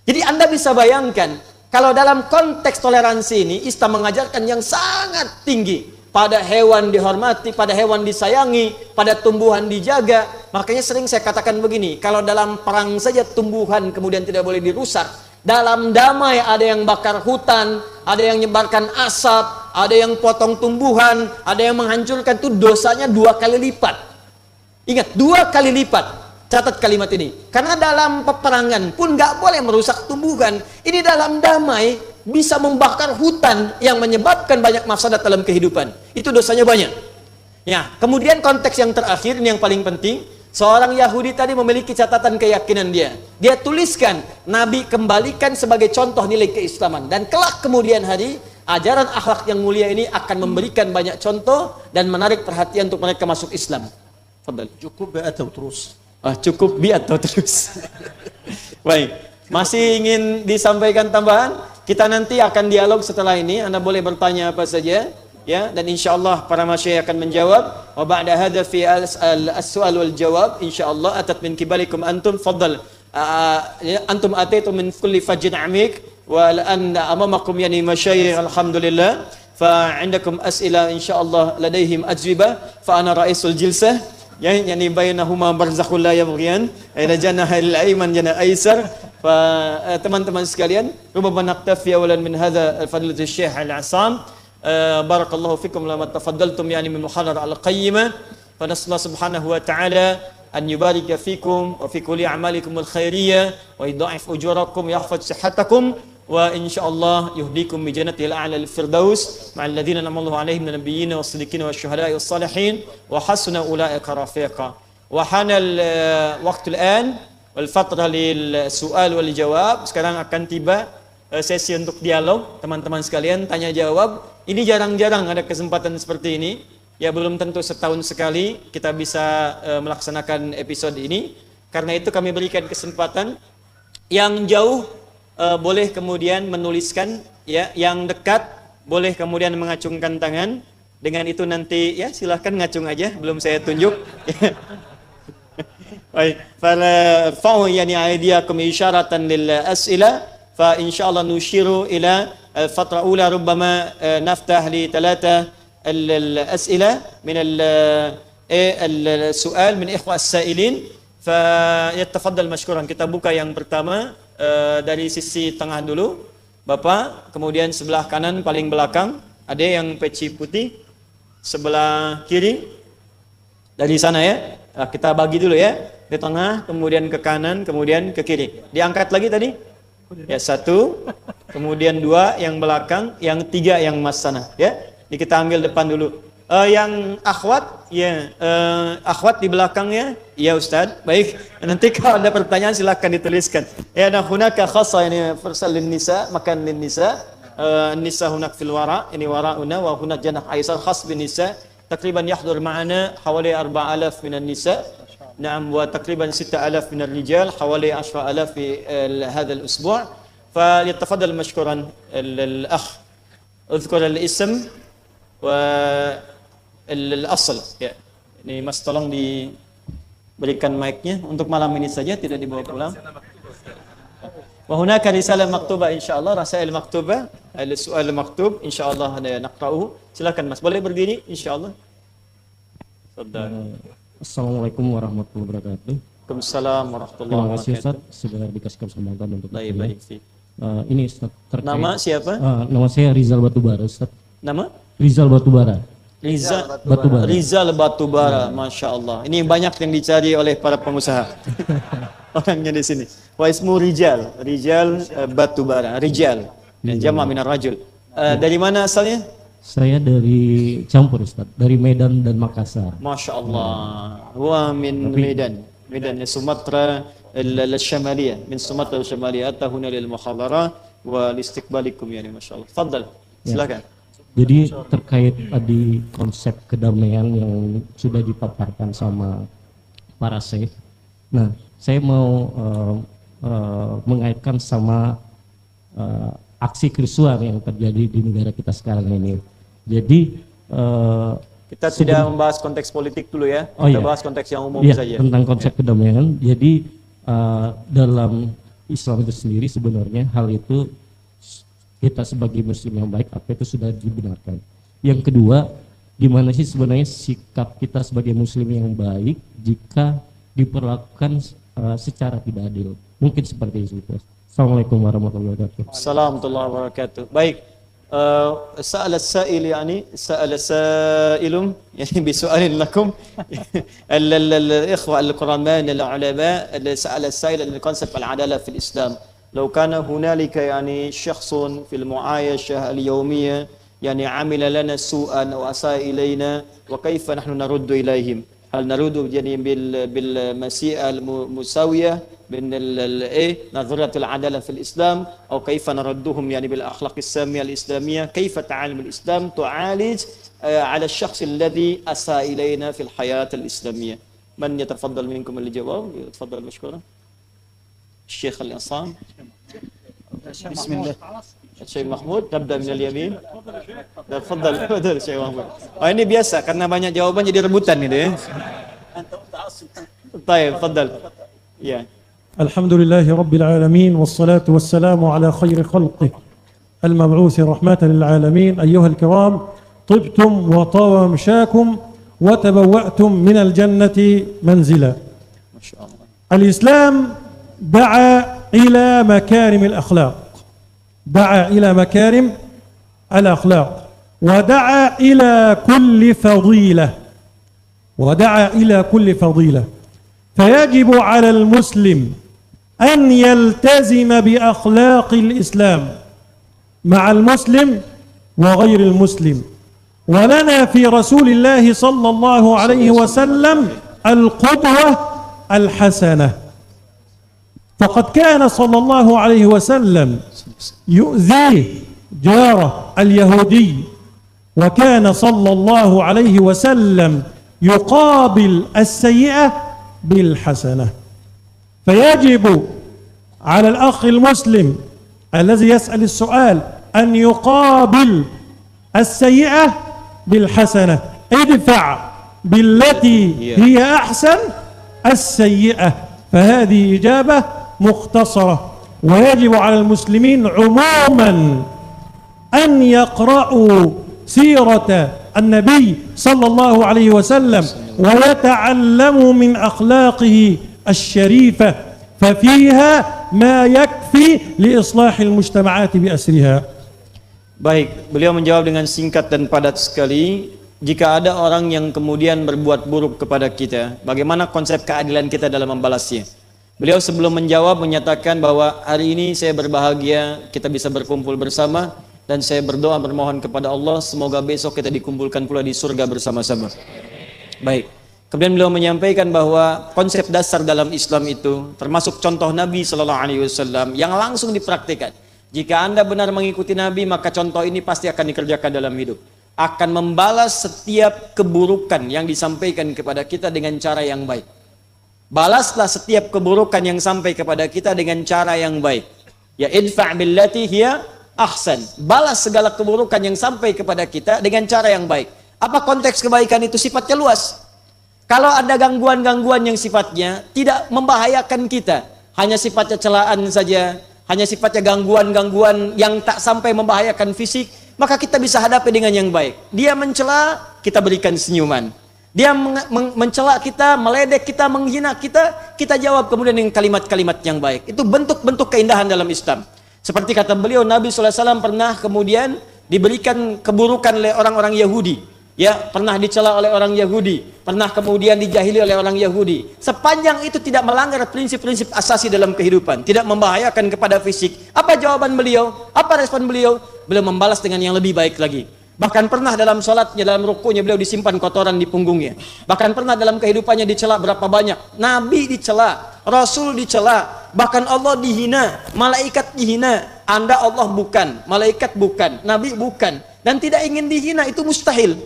Jadi Anda bisa bayangkan, kalau dalam konteks toleransi ini, Islam mengajarkan yang sangat tinggi. Pada hewan dihormati, pada hewan disayangi, pada tumbuhan dijaga. Makanya sering saya katakan begini, kalau dalam perang saja tumbuhan kemudian tidak boleh dirusak. Dalam damai ada yang bakar hutan, ada yang nyebarkan asap, ada yang potong tumbuhan, ada yang menghancurkan, itu dosanya 2 kali lipat. Ingat, 2 kali lipat. Catat kalimat ini. Karena dalam peperangan pun nggak boleh merusak tumbuhan. Ini dalam damai bisa membakar hutan yang menyebabkan banyak mafsadat dalam kehidupan. Itu dosanya banyak. Ya, kemudian konteks yang terakhir ini yang paling penting. Seorang Yahudi tadi memiliki catatan keyakinan dia. Dia tuliskan, Nabi kembalikan sebagai contoh nilai keislaman. Dan kelak kemudian hari, ajaran akhlak yang mulia ini akan memberikan banyak contoh dan menarik perhatian untuk mereka masuk Islam. Fadal. Cukup bi atau terus? Cukup bi atau terus? Baik, masih ingin disampaikan tambahan? Kita nanti akan dialog setelah ini. Anda boleh bertanya apa saja. Ya, dan insyaallah para masyayikh akan menjawab. Wa ba'da hadza fi as-su'al wal jawab insyaallah atat min kibalikum antum faddal. Antum ataitu min kulli fajjin amik wa an amamakum yani masyayikh alhamdulillah fa 'indakum as'ila insyaallah ladaihim ajwibah fa ana ra'isul jilsah ya yani bainahuma barzakhul la yabghiyan ila jannahil ayman jannah aisar. Fa teman-teman sekalian, rubama naktafi awalan min hadza fadilatul syekh al-Asam. بارك الله فيكم لما تفضلتم يعني من محاضرة القيمة فنسأل الله سبحانه وتعالى أن يبارك فيكم وفي كل أعمالكم الخيرية ويضاعف أجوركم ويحفظ صحتكم وإن شاء الله يهديكم بجنته الأعلى الفردوس مع الذين أنعم الله عليهم من النبيين والصديقين والشهداء والصالحين وحسن أولئك رفيقا. وحان الوقت الآن والفترة للسؤال والجواب. Sekarang akan tiba sesi untuk dialog, teman-teman sekalian, tanya jawab. Ini jarang-jarang ada kesempatan seperti ini. Ya, belum tentu setahun sekali kita bisa melaksanakan episode ini. Karena itu kami berikan kesempatan yang jauh boleh kemudian menuliskan, ya, yang dekat boleh kemudian mengacungkan tangan. Dengan itu nanti ya silahkan ngacung aja, belum saya tunjuk. Baik, fa'u yani aidiakum isyaratan lil as'ila. فإن شاء الله نشير إلى الفترة الأولى ربما نفتح ل3 الأسئلة من السؤال من إخوة السائلين فيتفضل مشكورا. Kita buka yang pertama dari sisi tengah dulu, Bapak, kemudian sebelah kanan paling belakang, Ada yang peci putih sebelah kiri dari sana ya. Kita bagi dulu ya. Di tengah, kemudian ke kanan, kemudian ke kiri. Diangkat lagi tadi. Ya, 1, kemudian 2 yang belakang, yang 3 yang mas sana ya. Jadi kita ambil depan dulu. Yang akhwat ya, akhwat di belakangnya ya Ustaz. Baik, nanti kalau ada pertanyaan silakan dituliskan ya. Nah, hunaka khassa ini farsal lin nisa, makan lin nisa, nisa hunak fil wara, ini warauna wa hunak janah aisar khas bin nisa, takriban yahdur ma'ana hawali 4000 minan nisa, na'am, wa takriban 6000 minar rijal, hawali 10000 fi hadha al-usbu'. فليتفضل مشكورا الأخ اذكر الاسم والأصل ya. Ini Mas tolong diberikan mic-nya untuk malam ini saja, tidak dibawa pulang. Wa hunaka risalah maktubah insyaallah, rasail maktubah, al-su'al maktub insyaallah naqra'uhu. Silakan Mas, boleh berdiri insyaallah. Assalamualaikum warahmatullahi wabarakatuh. Waalaikumsalam warahmatullahi Terima kasih wabarakatuh. Ustaz sudah dikasih kesempatan untuk Baik. ini Ustaz terkait Nama siapa? nama saya Rizal Batubara Ustaz. Nama? Rizal Batubara. Batubara. Rizal Batubara, masya Allah. Ini banyak yang dicari oleh para pengusaha. Orangnya di sini. Wa ismu Rijal, Batubara, Rijal. Dan jama' minar rajul. Dari mana asalnya? Saya dari campur Ustaz, dari Medan dan Makassar. Masya Allah. Wa min Medan. Medan Sumatera al-Shamaliyah. Min Sumatera al-Shamaliyah. Atahuna lil mukhadara wa listiqbalikum yani masya Allah. Fadal. Silakan. Jadi terkait tadi konsep kedamaian yang sudah dipaparkan sama para syekh. Nah, saya mau mengaitkan sama aksi kerusuhan yang terjadi di negara kita sekarang ini. Jadi kita tidak membahas konteks politik dulu ya. Kita bahas konteks yang umum saja. Tentang konsep kedamaian. Jadi dalam Islam itu sendiri sebenarnya hal itu kita sebagai muslim yang baik apa itu sudah dibenarkan. Yang kedua, gimana sih sebenarnya sikap kita sebagai muslim yang baik jika diperlakukan secara tidak adil? Mungkin seperti itu. Assalamualaikum warahmatullahi wabarakatuh. Assalamualaikum warahmatullahi wabarakatuh. Baik. سأل السائل سأل سائل بسؤال لكم الإخوة الكرماء العلماء سأل السائل عن كونسبت العدالة في الإسلام. لو كان هنالك شخص في المعايشة اليومية عمل لنا سوءا أو أساء إلينا وكيف نحن نرد إليهم؟ هل نرد بالمسيئة المساوية من نظرة العدالة في الإسلام أو كيف نردهم بالأخلاق السامية الإسلامية؟ كيف تعالم الإسلام تعالج على الشخص الذي أساء إلينا في الحياة الإسلامية؟ من يتفضل منكم الجواب؟ يتفضل مشكورا. الشيخ الإنصام. بسم الله. Syekh Mahmud, nabda min al-yamin. Tafadhal Syekh Mahmud. Ini biasa karena banyak jawaban jadi rebutan gitu ya. Baik, tafadhal. Ya. Alhamdulillahi rabbil alamin wassalatu wassalamu ala khairi khalqih المبعوث رحمة للعالمين. أيها الكرام، طبتم وطاب ممشاكم وتبوأتم من الجنة منزلا. ما شاء الله. الإسلام دعا إلى مكارم الأخلاق، دعا إلى مكارم الأخلاق، ودعا إلى كل فضيلة، ودعا إلى كل فضيلة. فيجب على المسلم أن يلتزم بأخلاق الإسلام مع المسلم وغير المسلم. ولنا في رسول الله صلى الله عليه وسلم القدوة الحسنة، فقد كان صلى الله عليه وسلم يؤذيه جاره اليهودي، وكان صلى الله عليه وسلم يقابل السيئة بالحسنة. فيجب على الأخ المسلم الذي يسأل السؤال أن يقابل السيئة بالحسنة. ادفع بالتي هي أحسن السيئة. فهذه إجابة مختصرة. ويجب على المسلمين عموما أن يقرأوا سيرة النبي صلى الله عليه وسلم ويتعلموا من أخلاقه الشريفة، ففيها ما يكفي لإصلاح المجتمعات بأسرها. Baik, beliau menjawab dengan singkat dan padat sekali. Jika ada orang yang kemudian berbuat buruk kepada kita, bagaimana konsep keadilan kita dalam membalasnya? Beliau sebelum menjawab menyatakan bahwa hari ini saya berbahagia kita bisa berkumpul bersama, dan saya berdoa bermohon kepada Allah semoga besok kita dikumpulkan pula di surga bersama-sama. Baik. Kemudian beliau menyampaikan bahwa konsep dasar dalam Islam itu termasuk contoh Nabi Sallallahu Alaihi Wasallam yang langsung dipraktikkan. Jika Anda benar mengikuti Nabi, maka contoh ini pasti akan dikerjakan dalam hidup. Akan membalas setiap keburukan yang disampaikan kepada kita dengan cara yang baik. Balaslah setiap keburukan yang sampai kepada kita dengan cara yang baik. Ya idfa' billati hiya ahsan. Balas segala keburukan yang sampai kepada kita dengan cara yang baik. Apa konteks kebaikan itu? Sifatnya luas. Kalau ada gangguan-gangguan yang sifatnya tidak membahayakan kita, hanya sifatnya celaan saja, hanya sifatnya gangguan-gangguan yang tak sampai membahayakan fisik, maka kita bisa hadapi dengan yang baik. Dia mencela, kita berikan senyuman. Dia mencela kita, meledek kita, menghina kita, kita jawab kemudian dengan kalimat-kalimat yang baik. Itu bentuk-bentuk keindahan dalam Islam. Seperti kata beliau, Nabi SAW pernah kemudian diberikan keburukan oleh orang-orang Yahudi. Ya, pernah dicela oleh orang Yahudi, pernah kemudian dijahili oleh orang Yahudi. Sepanjang itu tidak melanggar prinsip-prinsip asasi dalam kehidupan, tidak membahayakan kepada fisik. Apa jawaban beliau? Apa respon beliau? Beliau membalas dengan yang lebih baik lagi. Bahkan pernah dalam sholatnya, dalam rukunya beliau disimpan kotoran di punggungnya. Bahkan pernah dalam kehidupannya dicela berapa banyak. Nabi dicela, Rasul dicela, bahkan Allah dihina, malaikat dihina. Anda Allah bukan, malaikat bukan, Nabi bukan, dan tidak ingin dihina, itu mustahil.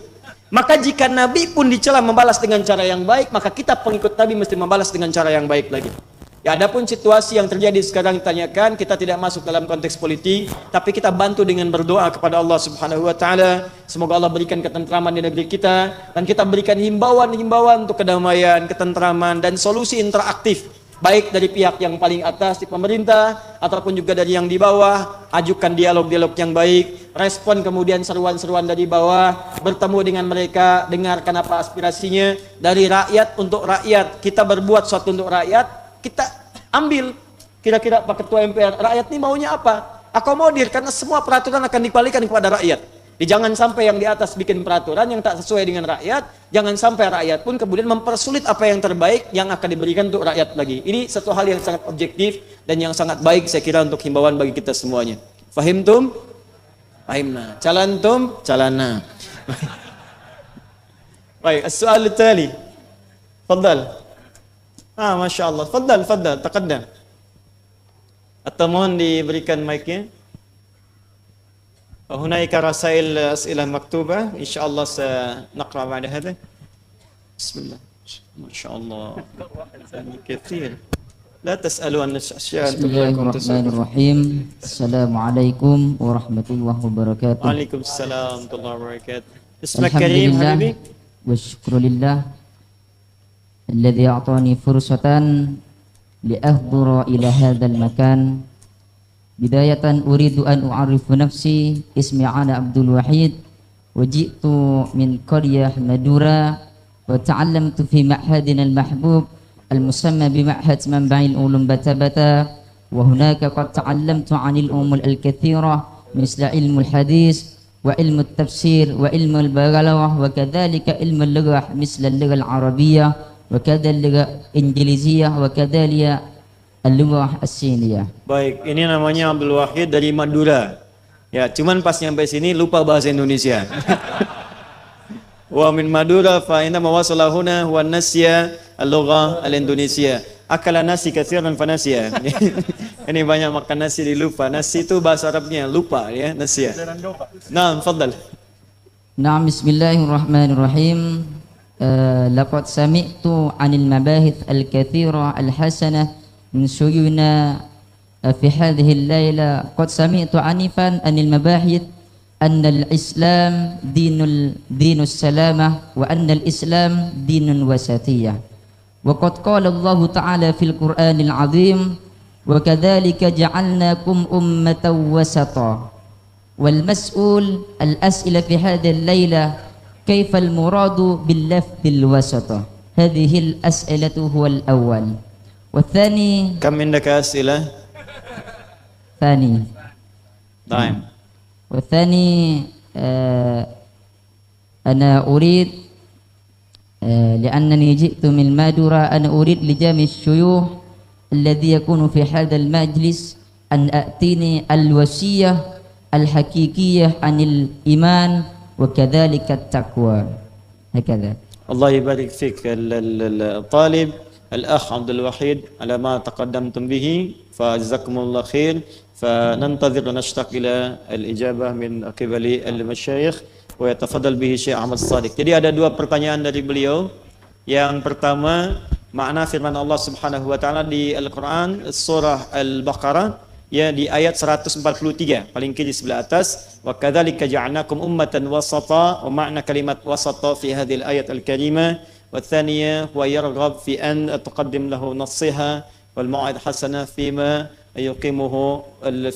Maka jika Nabi pun dicela membalas dengan cara yang baik, maka kita pengikut Nabi mesti membalas dengan cara yang baik lagi. Ya, adapun situasi yang terjadi sekarang ditanyakan, kita tidak masuk dalam konteks politik, tapi kita bantu dengan berdoa kepada Allah Subhanahu wa taala. Semoga Allah berikan ketentraman di negeri kita, dan kita berikan himbauan-himbauan untuk kedamaian, ketentraman, dan solusi interaktif, baik dari pihak yang paling atas di pemerintah ataupun juga dari yang di bawah. Ajukan dialog-dialog yang baik, respon kemudian seruan-seruan dari bawah, bertemu dengan mereka, dengarkan apa aspirasinya, dari rakyat untuk rakyat. Kita berbuat sesuatu untuk rakyat, kita ambil kira-kira Pak Ketua MPR, rakyat ini maunya apa? Akomodir, karena semua peraturan akan dikembalikan kepada rakyat. Jangan sampai yang di atas bikin peraturan yang tak sesuai dengan rakyat, jangan sampai rakyat pun kemudian mempersulit apa yang terbaik yang akan diberikan untuk rakyat lagi. Ini satu hal yang sangat objektif dan yang sangat baik saya kira untuk himbauan bagi kita semuanya. Fahimtum? Fahimna. Calantum? Calana. Baik, as-soal tali. Fadal. Masya Allah. Fadal, taqaddam. Atau mohon diberikan mic-nya. هناك رسائل أسئلة مكتوبة إن شاء الله سنقرأ بعد هذا. بسم الله ما شاء الله كثير لا تسألوا عن أشياء. بسم الله الرحمن الرحيم. السلام عليكم ورحمة الله وبركاته. وعليكم السلام ورحمة الله وبركاته. اسمك كريم حبيبي. والشكر لله الذي أعطاني فرصة لأحضر إلى هذا المكان. بداية أريد أن أعرف نفسي. اسمي أنا عبد الوحيد، وجئت من قرية مدورة، وتعلمت في معهدنا المحبوب المسمى بمعهد منبع العلوم بتبتا، وهناك قد تعلمت عن الأمور الكثيرة مثل علم الحديث وعلم التفسير وعلم البلاغة، وكذلك علم اللغة مثل اللغة العربية وكذا اللغة الإنجليزية وكذلك Al-Lughah As-Siniyah. Baik, ini namanya Abdul Wahid dari Madura. Ya, cuman pas nyampe sini lupa bahasa Indonesia. Wa min Madura fa inna mawasalahuna wa nasya al-lughah al-Indonesia. Akala nasi katsiran fa nasiya. Ini banyak makan nasi di lupa. Nasi itu bahasa Arabnya lupa ya, nasiya. Naam, fadal. Naam, bismillahirrahmanirrahim. Laqad sami'tu 'anil mabahith al-katsira al-hasanah من شيوخنا في هذه الليلة. قد سمعت عنفا عن المباحث أن الإسلام دين السلامة وأن الإسلام دين وسطية، وقد قال الله تعالى في القرآن العظيم وكذلك جعلناكم أمة وسطا. والمسؤول الأسئلة في هذه الليلة كيف المراد باللفظ الوسط؟ هذه الأسئلة هو الأول. والثاني كم عندك أسئلة؟ ثاني. طيب. والثاني أنا أريد لأنني جئت من المادرة أنا أريد لجامع الشيوخ الذي يكون في هذا المجلس أن أأتيني الوصية الحقيقية عن الإيمان وكذلك التقوى هكذا. الله يبارك فيك الطالب الأخ عبد الوحيد على ما تقدمتم به فجزاكم الله خير فننتظر ونشتاق إلى الإجابة من قبل المشايخ ويتفضل به Syekh Ahmad Shadiq. Jadi ada dua pertanyaan dari beliau. Yang pertama, makna firman Allah Subhanahu wa taala di Al-Qur'an surah Al-Baqarah ya di ayat 143 paling kiri sebelah atas, wa kadzalika ja'alnakum ummatan wasata, wa makna kalimat wasata fi hadhihi al-ayat al-karimah, wa tsaniyah wa yarghab fi an tuqaddim lahu nasiha wal mau'id hasanah fima yuqimuhu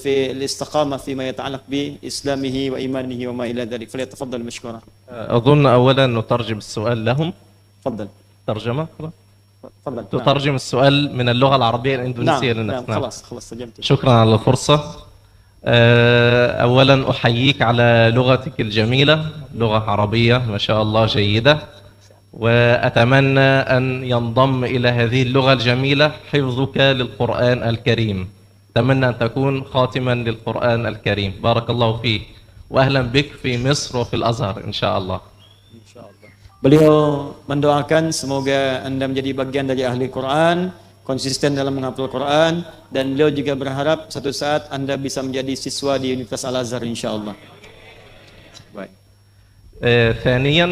fi al-istiqamah fima yata'allaq bi islamihi wa imanihi wa ma ila dhalik. Falyatafaddal mashkura. أظن أولا نترجم السؤال لهم. تفضل. ترجمة؟ تفضل. تترجم السؤال من اللغة العربية الإندونيسية نعم. للناس. خلاص ترجمت. شكرا على الفرصة. أولا أحييك على لغتك الجميلة، لغة عربية ما شاء الله جيدة، وأتمنى أن ينضم إلى هذه اللغة الجميلة حفظك للقرآن الكريم. أتمنى أن تكون خاتما للقرآن الكريم. بارك الله فيك وأهلا بك في مصر وفي الأزهر إن شاء الله. Beliau mendoakan semoga Anda menjadi bagian dari ahli Quran, konsisten dalam menghafal Quran, dan beliau juga berharap suatu saat Anda bisa menjadi siswa di Universitas Al-Azhar insyaallah. Baik. ثانيا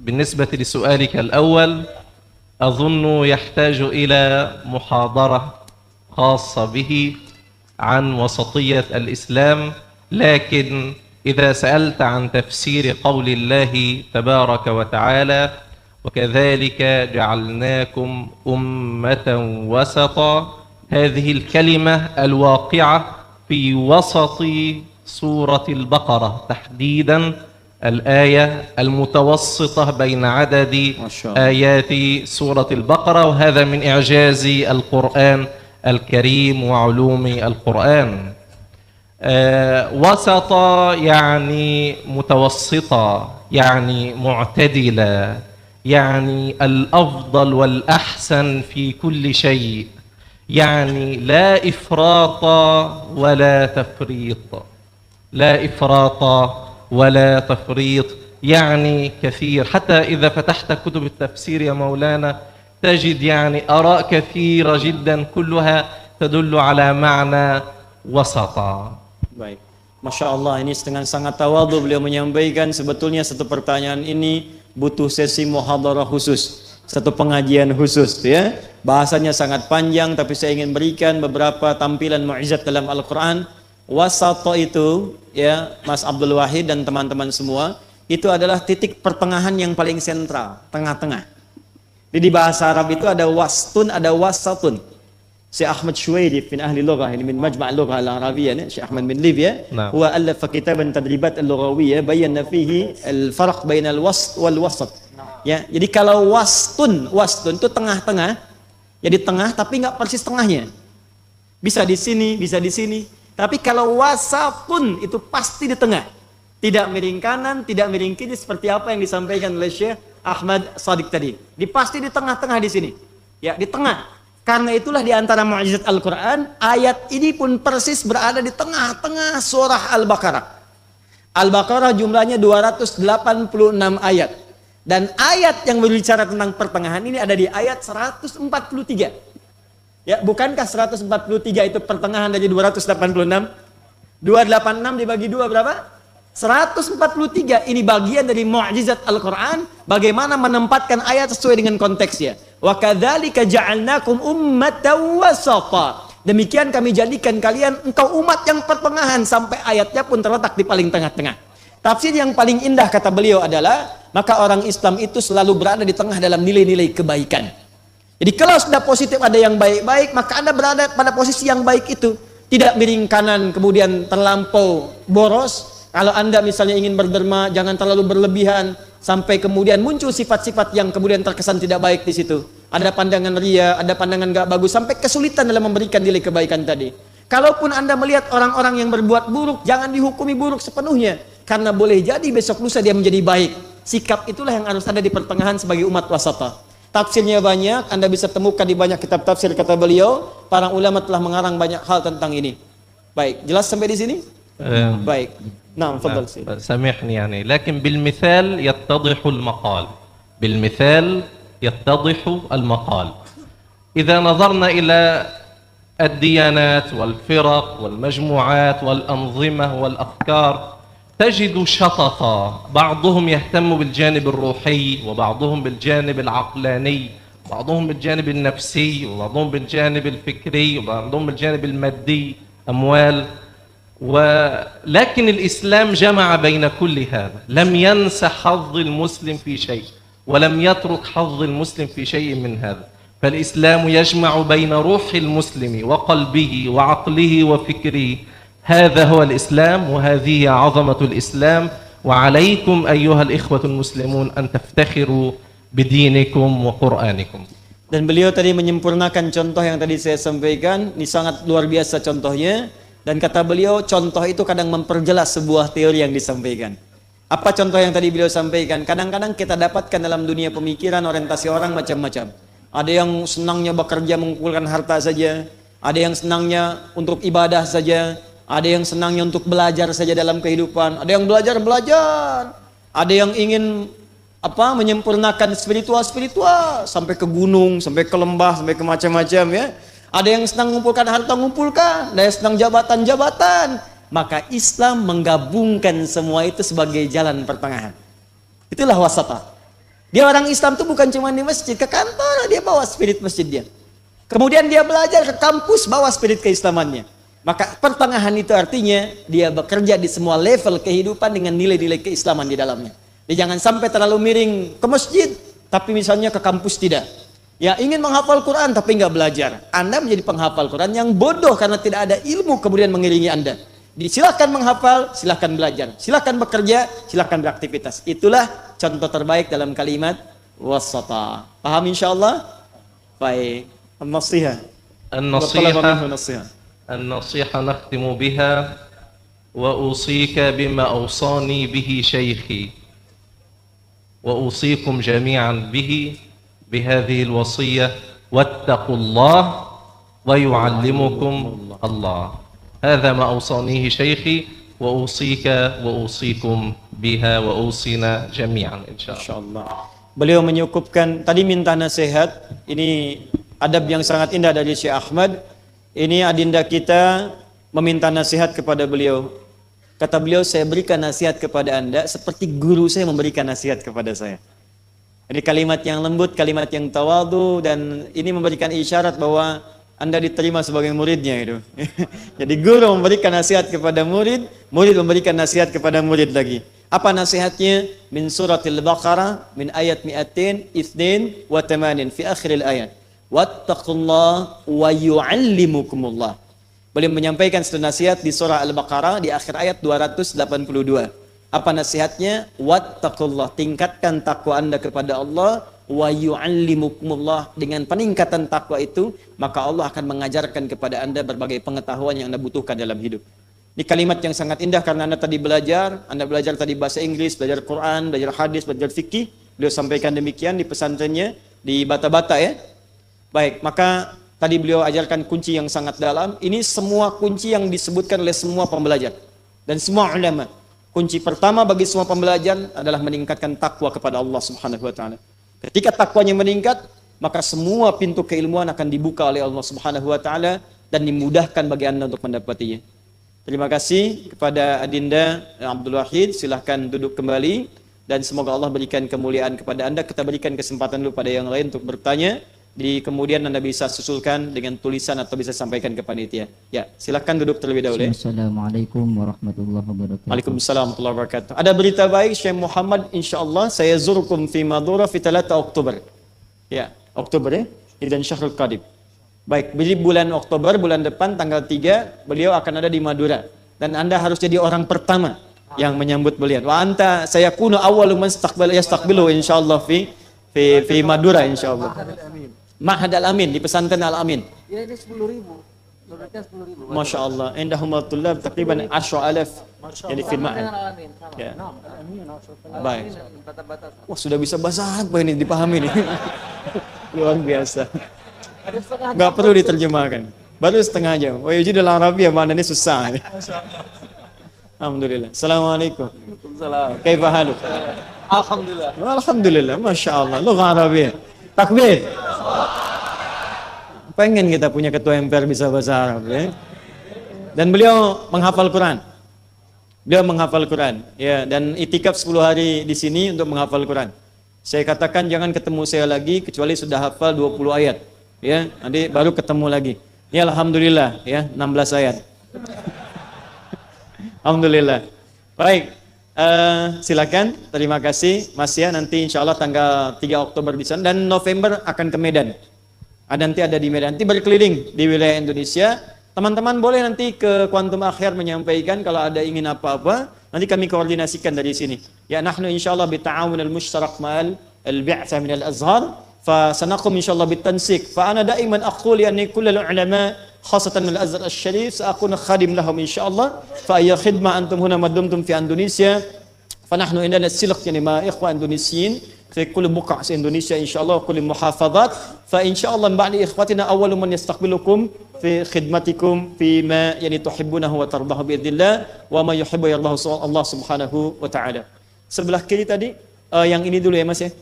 بالنسبة لسؤالك الأول أظن يحتاج إلى محاضرة خاصة به عن وسطية الإسلام، لكن إذا سألت عن تفسير قول الله تبارك وتعالى وكذلك جعلناكم أمة وسطا، هذه الكلمة الواقعة في وسط سورة البقرة تحديدا الآية المتوسطة بين عدد آيات سورة البقرة، وهذا من إعجاز القرآن الكريم وعلوم القرآن. وسطة يعني متوسطة، يعني معتدلة، يعني الأفضل والأحسن في كل شيء، يعني لا إفراط ولا تفريط، لا إفراط ولا تفريط، يعني كثير. حتى إذا فتحت كتب التفسير يا مولانا تجد يعني آراء كثيرة جدا كلها تدل على معنى وسطا. Baik. Masya Allah, ini dengan sangat tawadhu beliau menyampaikan sebetulnya satu pertanyaan ini butuh sesi muhadarah khusus, satu pengajian khusus ya. Bahasanya sangat panjang tapi saya ingin berikan beberapa tampilan mukjizat dalam Al-Qur'an. Wasata itu ya Mas Abdul Wahid dan teman-teman semua, itu adalah titik pertengahan yang paling sentral, tengah-tengah. Jadi di bahasa Arab itu ada wastun, ada wasatun. Syekh Ahmad Shuwairi min ahli lughah, ini min majma' lughah al-arabiyyah, Syekh Ahmad bin Libya, huwa allafa kitaban tadribat al-lughawiyyah bayyana fihi al-farq bain al-wast wal wasat. Ya, jadi kalau wastun itu tengah-tengah, jadi tengah tapi enggak persis tengahnya. Bisa di sini, bisa di sini. Tapi kalau wasatun itu pasti di tengah. Tidak miring kanan, tidak miring kiri seperti apa yang disampaikan oleh Syekh Ahmad Shadiq tadi. Pasti di tengah-tengah di sini. Ya, di tengah. Karena itulah di antara mukjizat Al-Quran, ayat ini pun persis berada di tengah-tengah surah Al-Baqarah. Al-Baqarah jumlahnya 286 ayat. Dan ayat yang berbicara tentang pertengahan ini ada di ayat 143. Ya, bukankah 143 itu pertengahan dari 286? 286 dibagi 2 berapa? 143. Ini bagian dari mukjizat Al-Quran, bagaimana menempatkan ayat sesuai dengan konteksnya. Wa kadzalika ja'alnakum ummatan wasata. Demikian kami jadikan kalian engkau umat yang pertengahan, sampai ayatnya pun terletak di paling tengah-tengah. Tafsir yang paling indah kata beliau adalah, maka orang Islam itu selalu berada di tengah dalam nilai-nilai kebaikan. Jadi kalau sudah positif ada yang baik-baik, maka Anda berada pada posisi yang baik itu. Tidak miring kanan kemudian terlampau boros. Kalau Anda misalnya ingin berderma, jangan terlalu berlebihan sampai kemudian muncul sifat-sifat yang kemudian terkesan tidak baik di situ. Ada pandangan ria, ada pandangan gak bagus, sampai kesulitan dalam memberikan nilai kebaikan tadi. Kalaupun Anda melihat orang-orang yang berbuat buruk, jangan dihukumi buruk sepenuhnya. Karena boleh jadi besok lusa dia menjadi baik. Sikap itulah yang harus ada di pertengahan sebagai umat wasata. Tafsirnya banyak, Anda bisa temukan di banyak kitab tafsir kata beliau. Para ulama telah mengarang banyak hal tentang ini. Baik, jelas sampai di sini? Baik. Nah, tafadhal. سامحني يعني لكن بالمثال يتضح المقال بالمثال يتضح المقال إذا نظرنا إلى الديانات والفرق والمجموعات والأنظمة والأفكار تجد شططا بعضهم يهتم بالجانب الروحي وبعضهم بالجانب العقلاني بعضهم بالجانب النفسي وبعضهم بالجانب الفكري وبعضهم بالجانب المادي أموال ولكن الإسلام جمع بين كل هذا لم ينس حظ المسلم في شيء ولم يترك حظ المسلم في شيء من هذا فالإسلام يجمع بين روح المسلم وقلبه وعقله وفكره هذا هو الإسلام وهذه عظمة الإسلام وعليكم أيها الإخوة المسلمون أن تفتخروا بدينكم وقرآنكم. Dan beliau tadi menyempurnakan contoh yang tadi saya sampaikan. Ini sangat luar biasa contohnya. Dan kata beliau, contoh itu kadang memperjelas sebuah teori yang disampaikan. Apa contoh yang tadi beliau sampaikan? Kadang-kadang kita dapatkan dalam dunia pemikiran, orientasi orang macam-macam. Ada yang senangnya bekerja mengumpulkan harta saja. Ada yang senangnya untuk ibadah saja. Ada yang senangnya untuk belajar saja dalam kehidupan. Ada yang belajar. Ada yang ingin menyempurnakan spiritual sampai ke gunung, sampai ke lembah, sampai ke macam-macam ya. Ada yang senang mengumpulkan harta, ada yang senang jabatan. Maka Islam menggabungkan semua itu sebagai jalan pertengahan. Itulah wasata. Dia orang Islam itu bukan cuma di masjid, ke kantor dia bawa spirit masjid dia. Kemudian dia belajar ke kampus, bawa spirit keislamannya. Maka pertengahan itu artinya dia bekerja di semua level kehidupan dengan nilai-nilai keislaman di dalamnya. Dia jangan sampai terlalu miring ke masjid, tapi misalnya ke kampus tidak. Ya ingin menghafal Quran tapi nggak belajar. Anda menjadi penghafal Quran yang bodoh karena tidak ada ilmu kemudian mengiringi Anda. Silakan menghafal, silakan belajar, silakan bekerja, silakan beraktivitas. Itulah contoh terbaik dalam kalimat wasata. Paham insyaallah? Baik. An-nasihah. النصيحة نختم بها وأوصيك بما أوصاني به شيخي وأوصيكم جميعا بهذه الوصية واتقوا الله ويعلمكم الله هذا ما أوصانيه شيخي وأوصيك وأوصيكم بها وأوصينا جميعا إن شاء الله. Beliau menyukupkan tadi minta nasihat. Ini adab yang sangat indah dari Syekh Ahmad. Ini adinda kita meminta nasihat kepada beliau. Kata beliau, saya berikan nasihat kepada Anda seperti guru saya memberikan nasihat kepada saya. Ini kalimat yang lembut, kalimat yang tawadu, dan ini memberikan isyarat bahwa Anda diterima sebagai muridnya itu. Jadi guru memberikan nasihat kepada murid, murid memberikan nasihat kepada murid lagi. Apa nasihatnya? Min suratil Baqarah min ayat 282 fi akhiril ayat. Wattaqullah wa yu'allimukumullah. Beliau menyampaikan satu nasihat di surah Al-Baqarah di akhir ayat 282. Apa nasihatnya? Wattaqullah, tingkatkan takwa Anda kepada Allah, wa yu'allimukumullah. Dengan peningkatan takwa itu, maka Allah akan mengajarkan kepada Anda berbagai pengetahuan yang Anda butuhkan dalam hidup. Ini kalimat yang sangat indah karena Anda belajar tadi bahasa Inggris, belajar Quran, belajar hadis, belajar fikih. Beliau sampaikan demikian di pesantrennya di Bata-Bata ya. Baik, maka tadi beliau ajarkan kunci yang sangat dalam. Ini semua kunci yang disebutkan oleh semua pembelajar dan semua ulama. Kunci pertama bagi semua pembelajar adalah meningkatkan takwa kepada Allah Subhanahu wa taala. Ketika takwanya meningkat, maka semua pintu keilmuan akan dibuka oleh Allah Subhanahu wa taala dan dimudahkan bagi Anda untuk mendapatinya. Terima kasih kepada Adinda Abdul Wahid, silahkan duduk kembali dan semoga Allah berikan kemuliaan kepada Anda. Kita berikan kesempatan dulu pada yang lain untuk bertanya. Di kemudian Anda bisa susulkan dengan tulisan atau bisa sampaikan ke panitia. Ya, silakan duduk terlebih dahulu. Assalamualaikum warahmatullahi wabarakatuh. Waalaikumsalam warahmatullahi wabarakatuh. Ada berita baik Syekh Muhammad, insyaallah saya zurukum fi Madura fi 3 Oktober. Ya, Oktober ya. Dan Syahrul Qadim. Baik, di bulan Oktober, bulan depan tanggal 3 beliau akan ada di Madura dan Anda harus jadi orang pertama yang menyambut beliau. Wa anta sayakunu awwalu man yastaqbilu insyaallah fi Madura insyaallah. Ma'had Al-Amin, di pesantren Al-Amin. Ya ini 10.000. Masya Allah. Indahum tulab takriban 10,000 jadi fil ma'an. Ya. Baik. Wah, sudah bisa bahasa apa ini dipahami nih. Luar biasa. Enggak perlu diterjemahkan. Baru setengah jam. Wa yujidul Arabiyya maknanya susah. Alhamdulillah. Assalamualaikum. Waalaikumsalam. Kaifa haluk? Alhamdulillah. Alhamdulillah. Masya Allah. Lugha Arabiyyah. Takbir. Pengen kita punya ketua MPR bisa bahasa Arab ya. Dan beliau menghafal Quran. Beliau menghafal Quran ya, dan itikaf 10 hari di sini untuk menghafal Quran. Saya katakan jangan ketemu saya lagi kecuali sudah hafal 20 ayat ya. Nanti baru ketemu lagi. Ya alhamdulillah ya 16 ayat. Alhamdulillah. Baik. Silakan. Terima kasih Mas ya, nanti insyaallah tanggal 3 Oktober di sana dan November akan ke Medan. Nanti ada di Medan, nanti berkeliling di wilayah Indonesia. Teman-teman boleh nanti ke Quantum Akhir menyampaikan kalau ada ingin apa-apa, nanti kami koordinasikan dari sini. Ya nahnu insyaallah bita'awun al-mushtarak ma'al al-bi'tsah min al-Azhar, fa sanaqum insyaallah bitansik. Fa ana daiman aqul yani kull al-ulama khasatan min al-Azhar al-Sharif sa'akun khadim lahum insyaallah. Fa ayya khidmah antum huna madumtum fi Indonesia. Fa nahnu indana silq yani ma ikhwa Indonesiyin في كل بقعة في إندونيسيا إن شاء الله وكل المحافظات فإن شاء الله من بعد إخواتنا أول من يستقبلكم في خدمتكم فيما يعني تحبونه وترضاه بإذن الله وما يحب يرضاه الله سبحانه وتعالى. Sebelah kiri tadi yang ini dulu ya Mas ya.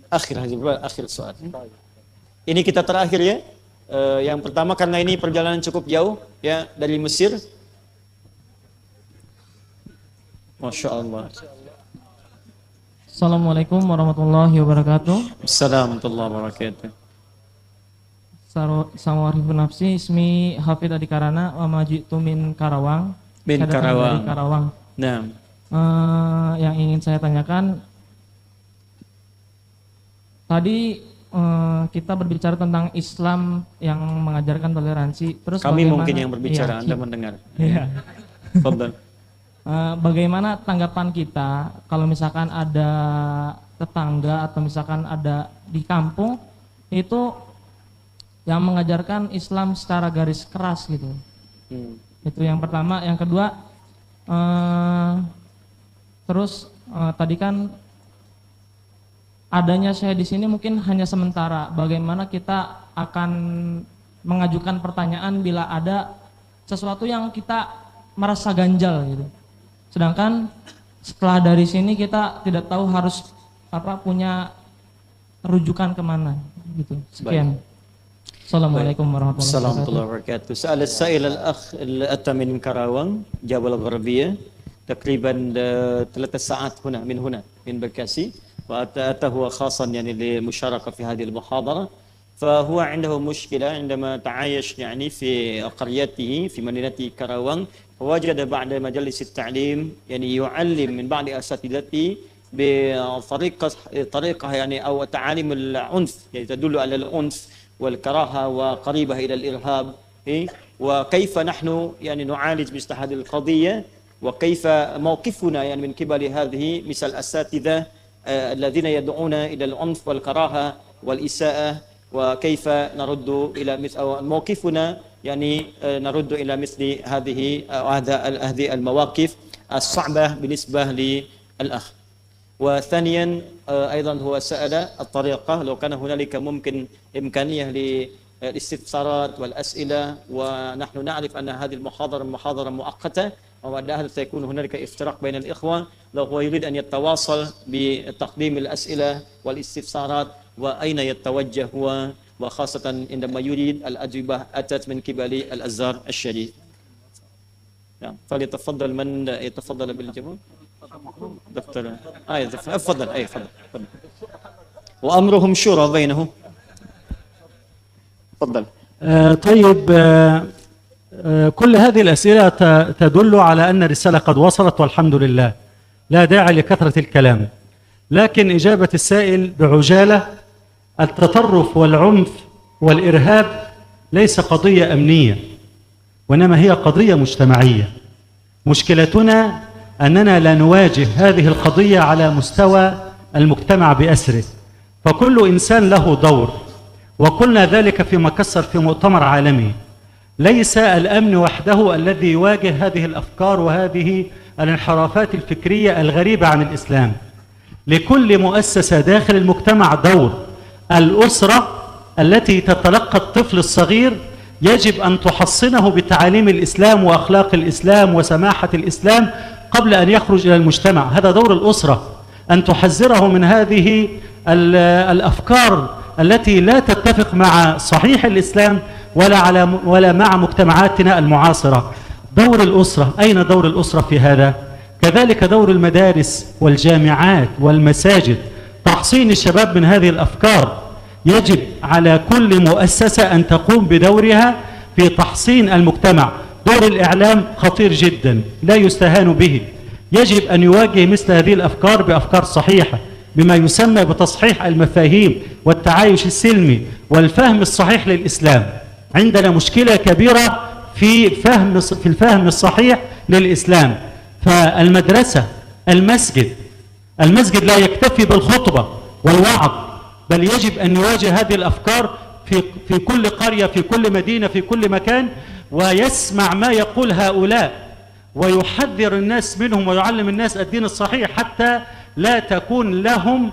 Akhir soal. Ini kita terakhir ya. Yang pertama karena ini perjalanan cukup jauh ya dari Mesir. Masya Allah. Assalamualaikum warahmatullahi wabarakatuh. Assalamualaikum warahmatullahi wabarakatuh. Assalamualaikum nafsi, ismi Hafid Adikarana, wa majitu min Karawang. Min Karawang. Dari Karawang. Nah. Yang ingin saya tanyakan, tadi kita berbicara tentang Islam yang mengajarkan toleransi. Terus kami mungkin yang berbicara, Anda mendengar. Iya. Fadhal. Bagaimana tanggapan kita kalau misalkan ada tetangga atau misalkan ada di kampung itu yang mengajarkan Islam secara garis keras gitu. Itu yang pertama. Yang kedua, tadi kan adanya saya di sini mungkin hanya sementara. Bagaimana kita akan mengajukan pertanyaan bila ada sesuatu yang kita merasa ganjal gitu. Sedangkan setelah dari sini kita tidak tahu harus punya rujukan kemana gitu. Sekian. Assalamualaikum warahmatullahi wabarakatuh. Soal السائل الأخ اللي أتى من كراوان جبل الغربية تقريبا 3 ساعات هنا من بكاسي وأتى هو خاصا يعني للمشاركة في هذه المحاضرة. فهو عنده مشكلة عندما تعايش يعني في قريته في مدينة كراوان وجد بعد مجلس التعليم يعني يعلم من بعض أساتذته بطريقة يعني أو تعاليم العنف يعني تدل على العنف والكراهة وقريبة إلى الإرهاب وكيف نحن يعني نعالج مثل هذه القضية وكيف موقفنا يعني من قبل هذه مثل الأساتذة الذين يدعون إلى العنف والكراهة والإساءة وكيف نرد إلى مثل موقفنا يعني نرد إلى مثل هذه المواقف الصعبة بالنسبة للأخ. وثانيا أيضا هو سأل الطريقة لو كان هنالك ممكن إمكانية للاستفسارات والأسئلة ونحن نعرف أن هذه المحاضرة محاضرة مؤقتة وبعدها سيكون هنالك افتراق بين الإخوة لو هو يريد أن يتواصل بتقديم الأسئلة والاستفسارات وأين يتوجه هو وخاصة عندما يريد الأجوبة أتت من قبل الأزهر الشريف. فليتفضل من يتفضل بالجواب. دكتور تفضل تفضل. وأمرهم شورى بينهم. تفضل. طيب كل هذه الأسئلة تدل على أن الرسالة قد وصلت والحمد لله، لا داعي لكثرة الكلام. لكن إجابة السائل بعجالة، التطرف والعنف والإرهاب ليس قضية أمنية وإنما هي قضية مجتمعية. مشكلتنا أننا لا نواجه هذه القضية على مستوى المجتمع بأسره، فكل إنسان له دور، وقلنا ذلك فيما كسر في مؤتمر عالمي. ليس الأمن وحده الذي يواجه هذه الأفكار وهذه الانحرافات الفكرية الغريبة عن الإسلام. لكل مؤسسة داخل المجتمع دور. الأسرة التي تتلقى الطفل الصغير يجب أن تحصنه بتعاليم الإسلام وأخلاق الإسلام وسماحة الإسلام قبل أن يخرج إلى المجتمع. هذا دور الأسرة، أن تحذره من هذه الأفكار التي لا تتفق مع صحيح الإسلام ولا مع مجتمعاتنا المعاصرة. دور الأسرة، أين دور الأسرة في هذا؟ كذلك دور المدارس والجامعات والمساجد، تحصين الشباب من هذه الأفكار. يجب على كل مؤسسة أن تقوم بدورها في تحصين المجتمع. دور الإعلام خطير جدا لا يستهان به. يجب أن يواجه مثل هذه الأفكار بأفكار صحيحة، بما يسمى بتصحيح المفاهيم والتعايش السلمي والفهم الصحيح للإسلام. عندنا مشكلة كبيرة في الفهم الصحيح للإسلام. فالمدرسة، المسجد لا يكتفي بالخطبة والوعظ، بل يجب أن يواجه هذه الأفكار في كل قرية، في كل مدينة، في كل مكان، ويسمع ما يقول هؤلاء ويحذر الناس منهم ويعلم الناس الدين الصحيح حتى لا تكون لهم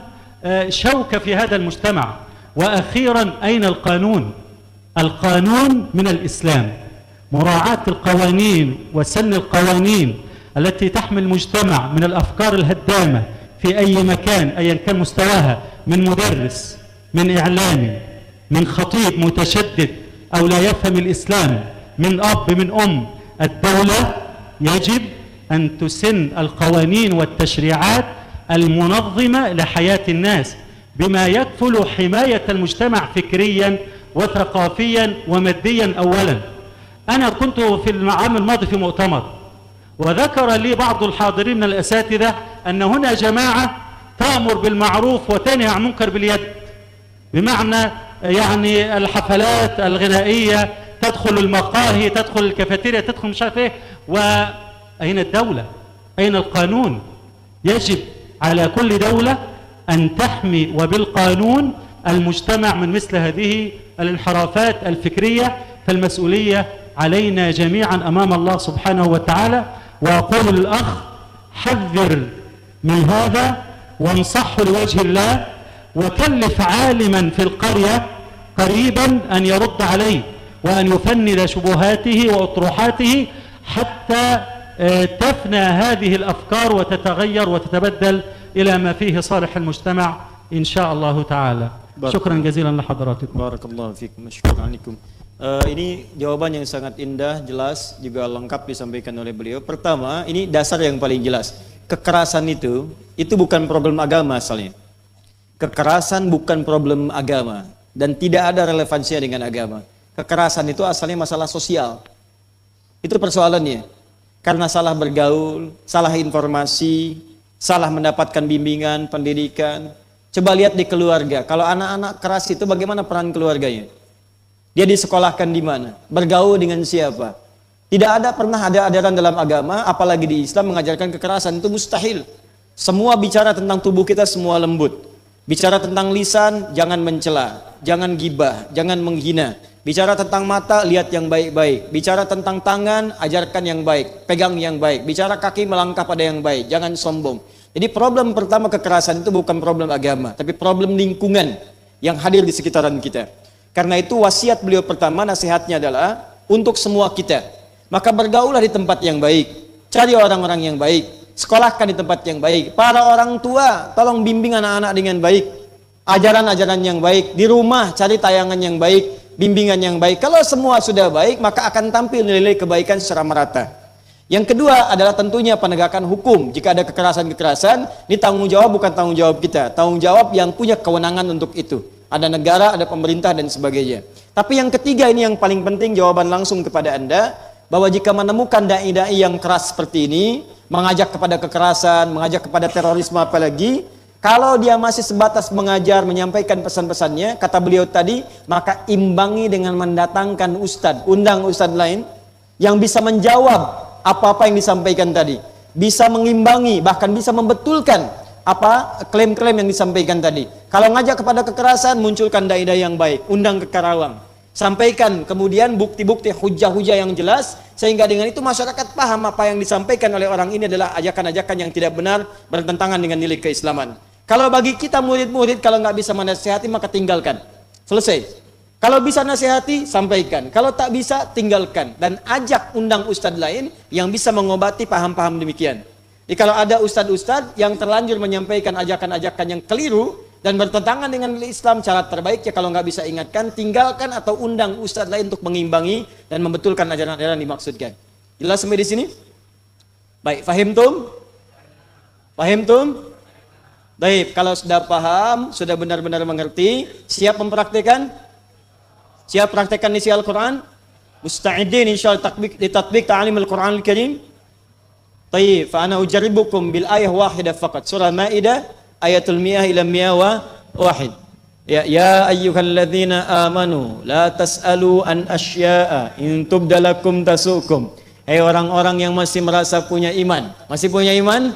شوكة في هذا المجتمع. وأخيرا، أين القانون؟ القانون من الإسلام. مراعاة القوانين وسن القوانين التي تحمي المجتمع من الأفكار الهدامة في أي مكان أيا كان مستواها، من مدرس، من إعلامي، من خطيب متشدد أو لا يفهم الإسلام، من أب، من أم. الدولة يجب أن تسن القوانين والتشريعات المنظمة لحياة الناس بما يكفل حماية المجتمع فكريا وثقافيا وماديا. أولا، أنا كنت في العام الماضي في مؤتمر، وذكر لي بعض الحاضرين من الأساتذة أن هنا جماعة تأمر بالمعروف وتنهى عن المنكر باليد، بمعنى يعني الحفلات الغنائية، تدخل المقاهي، تدخل الكافيتيريا، تدخل مش عارف ايه. وأين الدولة؟ أين القانون؟ يجب على كل دولة أن تحمي وبالقانون المجتمع من مثل هذه الانحرافات الفكرية. فالمسؤولية علينا جميعا أمام الله سبحانه وتعالى. وأقول للأخ: حذر من هذا وانصحه لوجه الله، وكلف عالما في القرية قريبا أن يرد عليه وأن يفند شبهاته وأطروحاته حتى تفنى هذه الأفكار وتتغير وتتبدل إلى ما فيه صالح المجتمع إن شاء الله تعالى. شكرا جزيلا لحضراتكم. Barakallahu fikum. Syukran. Ini jawaban yang sangat indah, jelas, juga lengkap disampaikan oleh beliau. Pertama, ini dasar yang paling jelas. Kekerasan itu bukan problem agama asalnya. Kekerasan bukan problem agama dan tidak ada relevansinya dengan agama. Kekerasan itu asalnya masalah sosial. Itu persoalannya. Karena salah bergaul, salah informasi, salah mendapatkan bimbingan, pendidikan. Coba lihat di keluarga. Kalau anak-anak keras itu bagaimana peran keluarganya? Dia disekolahkan di mana? Bergaul dengan siapa? Tidak pernah ada ajaran dalam agama, apalagi di Islam, mengajarkan kekerasan. Itu mustahil. Semua bicara tentang tubuh kita semua lembut. Bicara tentang lisan, jangan mencela, jangan gibah, jangan menghina. Bicara tentang mata, lihat yang baik-baik. Bicara tentang tangan, ajarkan yang baik, pegang yang baik. Bicara kaki, melangkah pada yang baik, jangan sombong. Jadi problem pertama kekerasan itu bukan problem agama, tapi problem lingkungan yang hadir di sekitaran kita. Karena itu wasiat beliau pertama, nasihatnya adalah untuk semua kita. Maka bergaulah di tempat yang baik, cari orang-orang yang baik, sekolahkan di tempat yang baik. Para orang tua, tolong bimbing anak-anak dengan baik, ajaran-ajaran yang baik. Di rumah cari tayangan yang baik, bimbingan yang baik. Kalau semua sudah baik, maka akan tampil nilai kebaikan secara merata. Yang kedua adalah tentunya penegakan hukum. Jika ada kekerasan-kekerasan, ini tanggung jawab bukan tanggung jawab kita, tanggung jawab yang punya kewenangan untuk itu. Ada negara, ada pemerintah dan sebagainya. Tapi yang ketiga, ini yang paling penting, jawaban langsung kepada Anda, bahwa jika menemukan dai-dai yang keras seperti ini, mengajak kepada kekerasan, mengajak kepada terorisme apalagi, kalau dia masih sebatas mengajar, menyampaikan pesan-pesannya, kata beliau tadi, maka imbangi dengan mendatangkan ustadz, undang ustadz lain yang bisa menjawab apa-apa yang disampaikan tadi, bisa mengimbangi, bahkan bisa membetulkan apa klaim-klaim yang disampaikan tadi. Kalau ngajak kepada kekerasan, munculkan dai-dai yang baik, undang ke Karawang. Sampaikan kemudian bukti-bukti hujah-hujah yang jelas, sehingga dengan itu masyarakat paham apa yang disampaikan oleh orang ini adalah ajakan-ajakan yang tidak benar, bertentangan dengan nilai keislaman. Kalau bagi kita murid-murid, kalau nggak bisa menasihati maka tinggalkan. Selesai. Kalau bisa nasihati, sampaikan. Kalau tak bisa, tinggalkan. Dan ajak undang ustadz lain yang bisa mengobati paham-paham demikian. Jadi kalau ada ustadz-ustadz yang terlanjur menyampaikan ajakan-ajakan yang keliru dan bertentangan dengan Islam, cara terbaiknya kalau nggak bisa ingatkan, tinggalkan atau undang ustadz lain untuk mengimbangi dan membetulkan ajaran-ajaran yang dimaksudkan. Jelas sampai di sini? Baik, fahim tum? Fahim tum? Baik, kalau sudah paham, sudah benar-benar mengerti, siap mempraktikkan? Siap praktekkan isi Al-Quran? Musta'idin insyaallah tatbik ta'alim Al-Quran Al-Karim? Tayyib, fa ana ujarribukum bil ayah wahidah faqat. Surah Maidah ayatul 100 ila 101. Ya ayyuhalladzina amanu la tas'alu an asya'a in tubdalakum tasukum. Hai orang-orang yang masih merasa punya iman. Masih punya iman?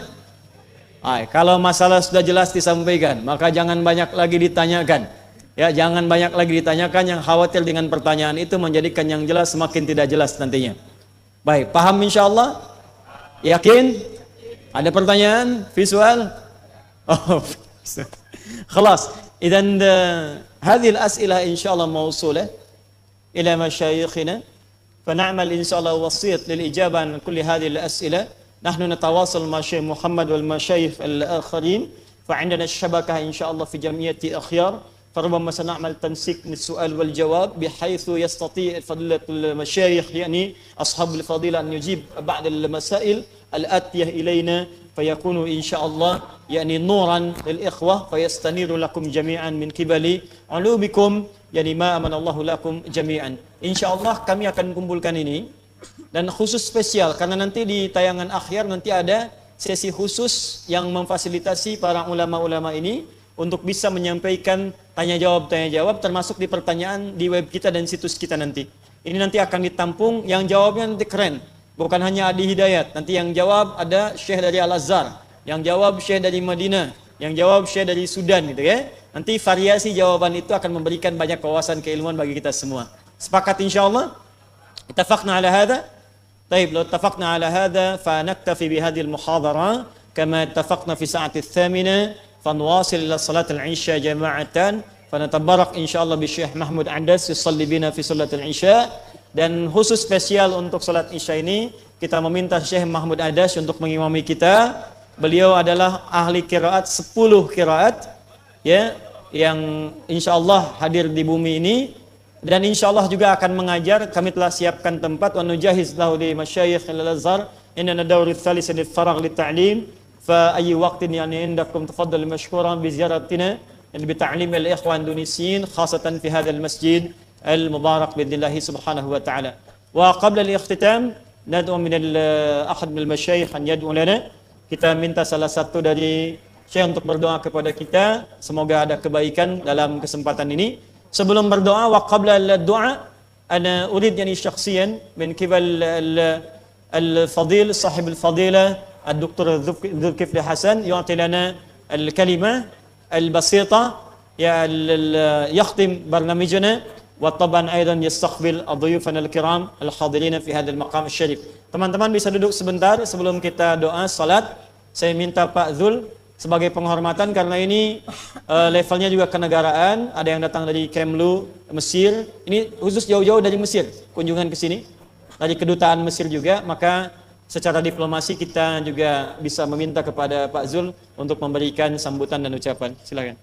Kalau masalah sudah jelas disampaikan, maka jangan banyak lagi ditanyakan. Ya, jangan banyak lagi ditanyakan, yang khawatir dengan pertanyaan itu menjadikan yang jelas semakin tidak jelas nantinya. Baik, paham insyaallah? Yakin? Ada pertanyaan? Visual? Oh, خلاص. إذن هذه الأسئلة إن شاء الله موصولة إلى مشايخنا، فنعمل إن شاء الله وسيط للإجابة عن كل هذه الأسئلة. نحن نتواصل مع الشيخ محمد والمشايخ الآخرين، فعندنا الشبكة إن شاء الله في جمعية أخيار، فربما سنعمل تنسيق للسؤال والجواب بحيث يستطيع فضيلة المشايخ يعني أصحاب الفضيلة أن يجيب بعض المسائل الآتية إلينا، فيكون إن شاء الله يعني نورا للإخوة، فيستنير لكم جميعا من قبل علومكم يعني ما أمن الله لكم جميعا. إن شاء الله kami akan kumpulkan ini, dan khusus spesial karena nanti di tayangan akhir nanti ada sesi khusus yang memfasilitasi para ulama-ulama ini untuk bisa menyampaikan tanya jawab termasuk di pertanyaan di web kita dan situs kita nanti. Ini nanti akan ditampung, yang jawabnya nanti keren. Bukan hanya Adi Hidayat, nanti yang jawab ada Syekh dari Al-Azhar, yang jawab Syekh dari Madinah, yang jawab Syekh dari Sudan gitu ya. Nanti variasi jawaban itu akan memberikan banyak wawasan keilmuan bagi kita semua. Sepakat insyaallah? Ittafaqna ala hadha? طيب لو اتفقنا على هذا فنكتفي بهذه المحاضرة كما اتفقنا في ساعة 8 فنواصل إلى صلاة العشاء جماعة فنتبرك إن شاء الله بالشيخ محمود عدس يصلي بنا في صلاة العشاء. Dan khusus spesial untuk salat Isya ini kita meminta Syekh Mahmud Adas untuk mengimami kita. Beliau adalah ahli qiraat 10 qiraat ya, yang insyaallah hadir di bumi ini, dan insyaallah juga akan mengajar. Kami telah siapkan tempat wa nujahiz lahu li masyayikh al-Azhar inna dawr ats-tsalits lil-faragh lit-ta'lim fa ayyi waqtin yani indakum tafaddal mashkuran bi ziyaratina bi ta'lim al-ikhwan Indonesiyin khasatan fi hadzal masjid المبارك بإذن الله سبحانه وتعالى. وقبل الاختتام ندعو من أحد من المشايخ أن يدعو لنا. Kita minta salah satu dari Syekh untuk berdoa kepada kita, semoga ada kebaikan dalam kesempatan ini. Sebelum berdoa, wa qabla al-du'a ana urid yani syakhsiyan min qibal al-fadil sahib al-fadila الدكتور ذوالكفل حسن يعطي لنا الكلمة البسيطة يختم برنامجنا. وطبعا أيضا يستقبل ضيوفنا الكرام الحاضرين في هذا المقام الشريف. Teman-teman bisa duduk sebentar sebelum kita doa salat. Saya minta Pak Zul sebagai penghormatan karena ini levelnya juga kenegaraan. Ada yang datang dari Kemlu Mesir. Ini khusus jauh-jauh dari Mesir kunjungan ke sini. Dari kedutaan Mesir juga, maka secara diplomasi kita juga bisa meminta kepada Pak Zul untuk memberikan sambutan dan ucapan. Silakan.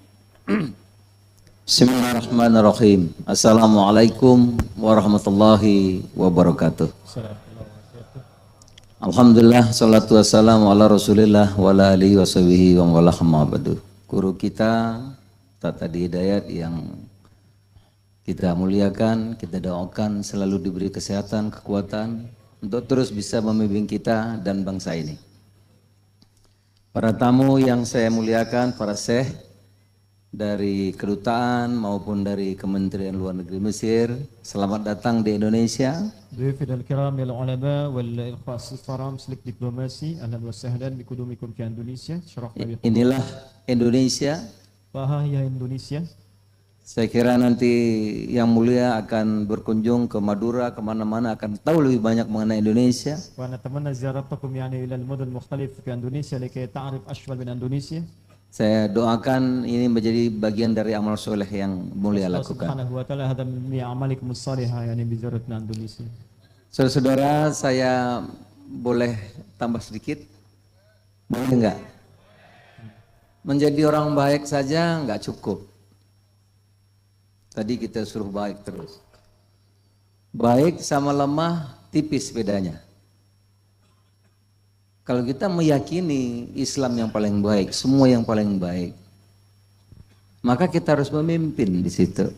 Bismillahirrahmanirrahim. Assalamualaikum warahmatullahi wabarakatuh. Alhamdulillah, salatu wassalamu ala rasulillah wa ala alihi wa sahbihi wa wala hamma ba'du. Guru kita Tata Hidayat yang kita muliakan, kita doakan selalu diberi kesehatan, kekuatan untuk terus bisa membimbing kita dan bangsa ini. Para tamu yang saya muliakan, para syekh, dari kedutaan maupun dari Kementerian Luar Negeri Mesir. Selamat datang di Indonesia. ضيوفنا الكرام العلماء والإخوة الصرام سلك دبلوماسي أهلا وسهلا بقدومكم في إندونيسيا شرفنا بكم. Inilah Indonesia. فها هي إندونيسيا. Saya kira nanti yang mulia akan berkunjung ke Madura, kemana-mana akan tahu lebih banyak mengenai Indonesia. ونتمنى زيارتكم يعني إلى المدن المختلفة في إندونيسيا لكي تعرف أشمل من إندونيسيا. Saya doakan ini menjadi bagian dari amal soleh yang mulia الله lakukan. سبحانه وتعالى هذا من أعمالكم الصالحة يعني بزيارتنا إندونيسيا. Saudara-saudara, saya boleh tambah sedikit? Boleh enggak? Menjadi orang baik saja enggak cukup. Tadi kita suruh baik terus. Baik sama lemah tipis bedanya. Kalau kita meyakini Islam yang paling baik, semua yang paling baik, maka kita harus memimpin di situ.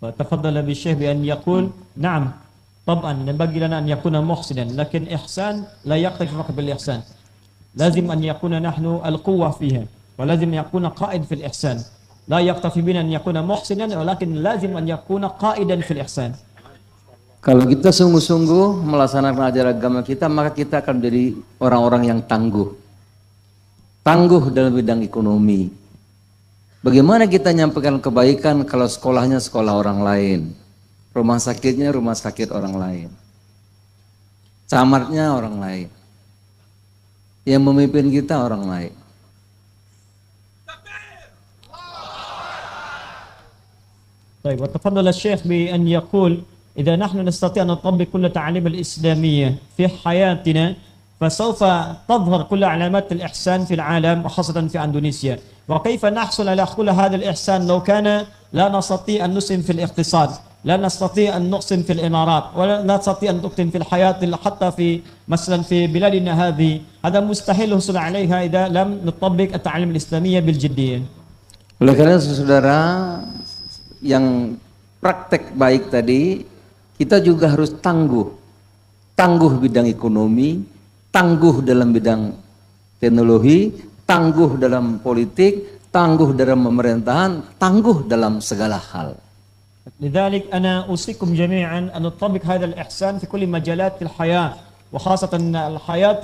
وتفضل بالشيخ بأن يقول نعم طبعا ينبغي لنا أن يكون محسنا لكن إحسان لا يقتضي فقط بالإحسان لازم أن يكون نحن القوة فيها ولازم يكون قائد في الإحسان لا يكتفي بنا أن يكون محسنا ولكن لازم أن يكون قائدا في الإحسان. Kalau kita sungguh-sungguh melaksanakan ajaran agama kita, maka kita akan menjadi orang-orang yang tangguh. Tangguh dalam bidang ekonomi. Bagaimana kita nyampaikan kebaikan kalau sekolahnya sekolah orang lain, rumah sakitnya rumah sakit orang lain, camatnya orang lain, yang memimpin kita orang lain. طيب وتفضل الشيخ بأن يقول إذا نحن نستطيع أن نطبق كل التعاليم الإسلامية في حياتنا فسوف تظهر كل علامات الإحسان في العالم وخاصة في إندونيسيا. وكيف نحصل على كل هذا الإحسان لو كان لا نستطيع أن نسهم في الاقتصاد، لا نستطيع أن نقسم في الإمارات، ولا نستطيع أن نقسم في الحياة حتى في مثلا في بلادنا هذه، هذا مستحيل الحصول عليها إذا لم نطبق التعاليم الإسلامية بالجدية. Oleh karena saudara yang praktek baik tadi, kita juga harus tangguh. Tangguh bidang ekonomi, tangguh dalam bidang teknologi, tangguh dalam politik, tangguh dalam pemerintahan, tangguh dalam segala hal. لذلك أنا أوصيكم جميعا أن نطبق هذا الإحسان في كل مجالات الحياة وخاصة الحياة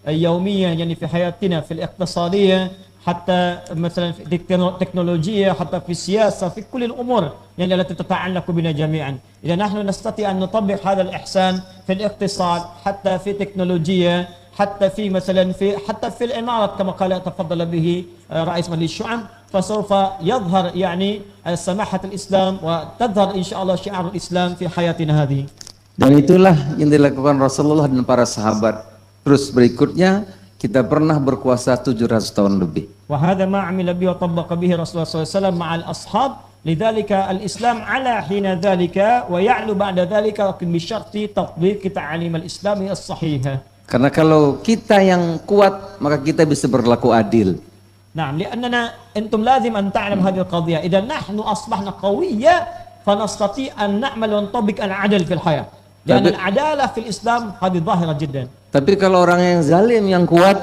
اليومية يعني في حياتنا في الاقتصادية حتى مثلا في التكنولوجيا حتى في السياسة في كل الأمور يعني التي تتعلق بنا جميعا. إذا نحن نستطيع أن نطبق هذا الإحسان في الاقتصاد حتى في التكنولوجيا حتى في مثلا حتى في الإمارات كما قال تفضل به رئيس مجلس الشعب فسوف يظهر يعني سماحة الإسلام وتظهر إن شاء الله شعار الإسلام في حياتنا هذه. Dan itulah yang dilakukan Rasulullah dan para sahabat. Terus berikutnya kita pernah berkuasa 700 tahun lebih. وهذا ما عمل به وطبق به رسول الله صلى الله عليه وسلم مع الأصحاب. لذلك الإسلام على حين ذلك ويعلو بعد ذلك لكن بشرط تطبيق تعاليم الإسلام الصحيحة. Karena kalau kita yang kuat, maka kita bisa berlaku adil. نعم لأننا أنتم لازم أن تعلم هذه القضية إذا نحن أصبحنا قوية فنستطيع أن نعمل ونطبق العدل في الحياة لأن العدالة في الإسلام هذه ظاهرة جدا. Tapi kalau orang yang zalim yang kuat,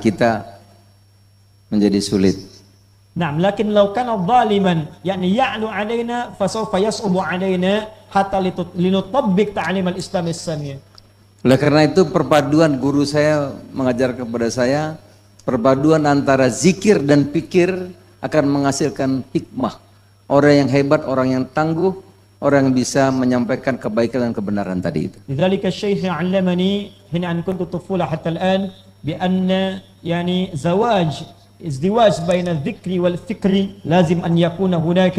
kita menjadi sulit. نعم لكن لو كان ظالما يعني يعلو علينا فسوف يصعب علينا حتى لنطبق تعليم الإسلام السامية. Oleh karena itu perpaduan guru saya mengajar kepada saya, perpaduan antara zikir dan pikir akan menghasilkan hikmah. Orang yang hebat, orang yang tangguh, orang yang bisa menyampaikan kebaikan dan kebenaran tadi itu. لذلك الشيخ علمني حين أن كنت طفولة حتى الآن بأن يعني ازدواج بين الذكر والفكر لازم أن يكون هناك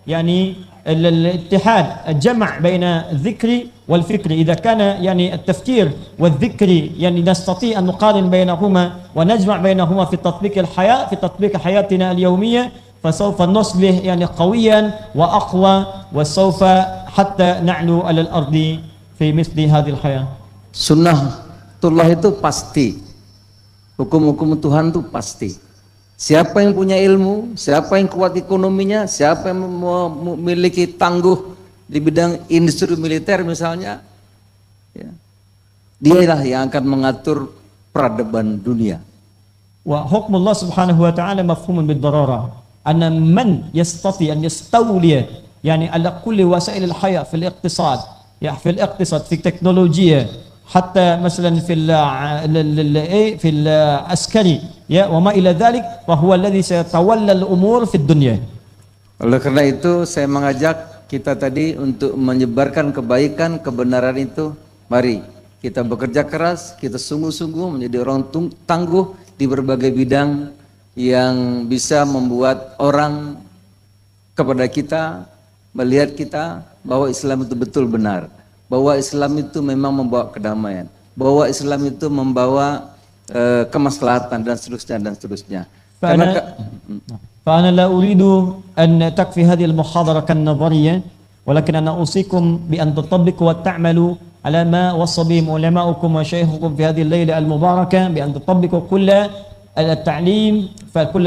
يعني الاتحاد الجمع بين الذكر والفكر. إذا كان يعني التفكير والذكر يعني نستطيع أن نقارن بينهما ونجمع بينهما في تطبيق الحياة في تطبيق حياتنا اليومية فسوف نصبح يعني قويا وأقوى وسوف حتى نعلو على الأرض في مثل هذه الحياة. Sunnatullah itu pasti, hukum-hukum Tuhan itu pasti. Siapa yang punya ilmu, siapa yang kuat ekonominya, siapa yang memiliki tangguh di bidang industri militer misalnya, ya, dialah yang akan mengatur peradaban dunia. وحكم الله سبحانه وتعالى مفهوم بالضرورة أن من يستطيع أن يستولي يعني على كل وسائل الحياة في الاقتصاد يعني في الاقتصاد في التكنولوجيا حتى مثلا في العسكري وما إلى ذلك فهو الذي سيتولى الأمور في الدنيا. Oleh karena itu saya mengajak kita tadi untuk menyebarkan kebaikan, kebenaran itu. Mari kita bekerja keras, kita sungguh-sungguh menjadi orang tangguh di berbagai bidang yang bisa membuat orang kepada kita melihat kita bahwa Islam itu betul benar, bahwa Islam itu memang membawa kedamaian, bahwa Islam itu membawa kemaslahatan dan seterusnya. فأنا لا أريد أن تكفي هذه المحاضرة كالنظرية ولكن أنا أوصيكم بأن تطبقوا وتعملوا على ما وصى به علماؤكم وشيخكم في هذه الليلة المباركة بأن تطبقوا كل التعليم فكل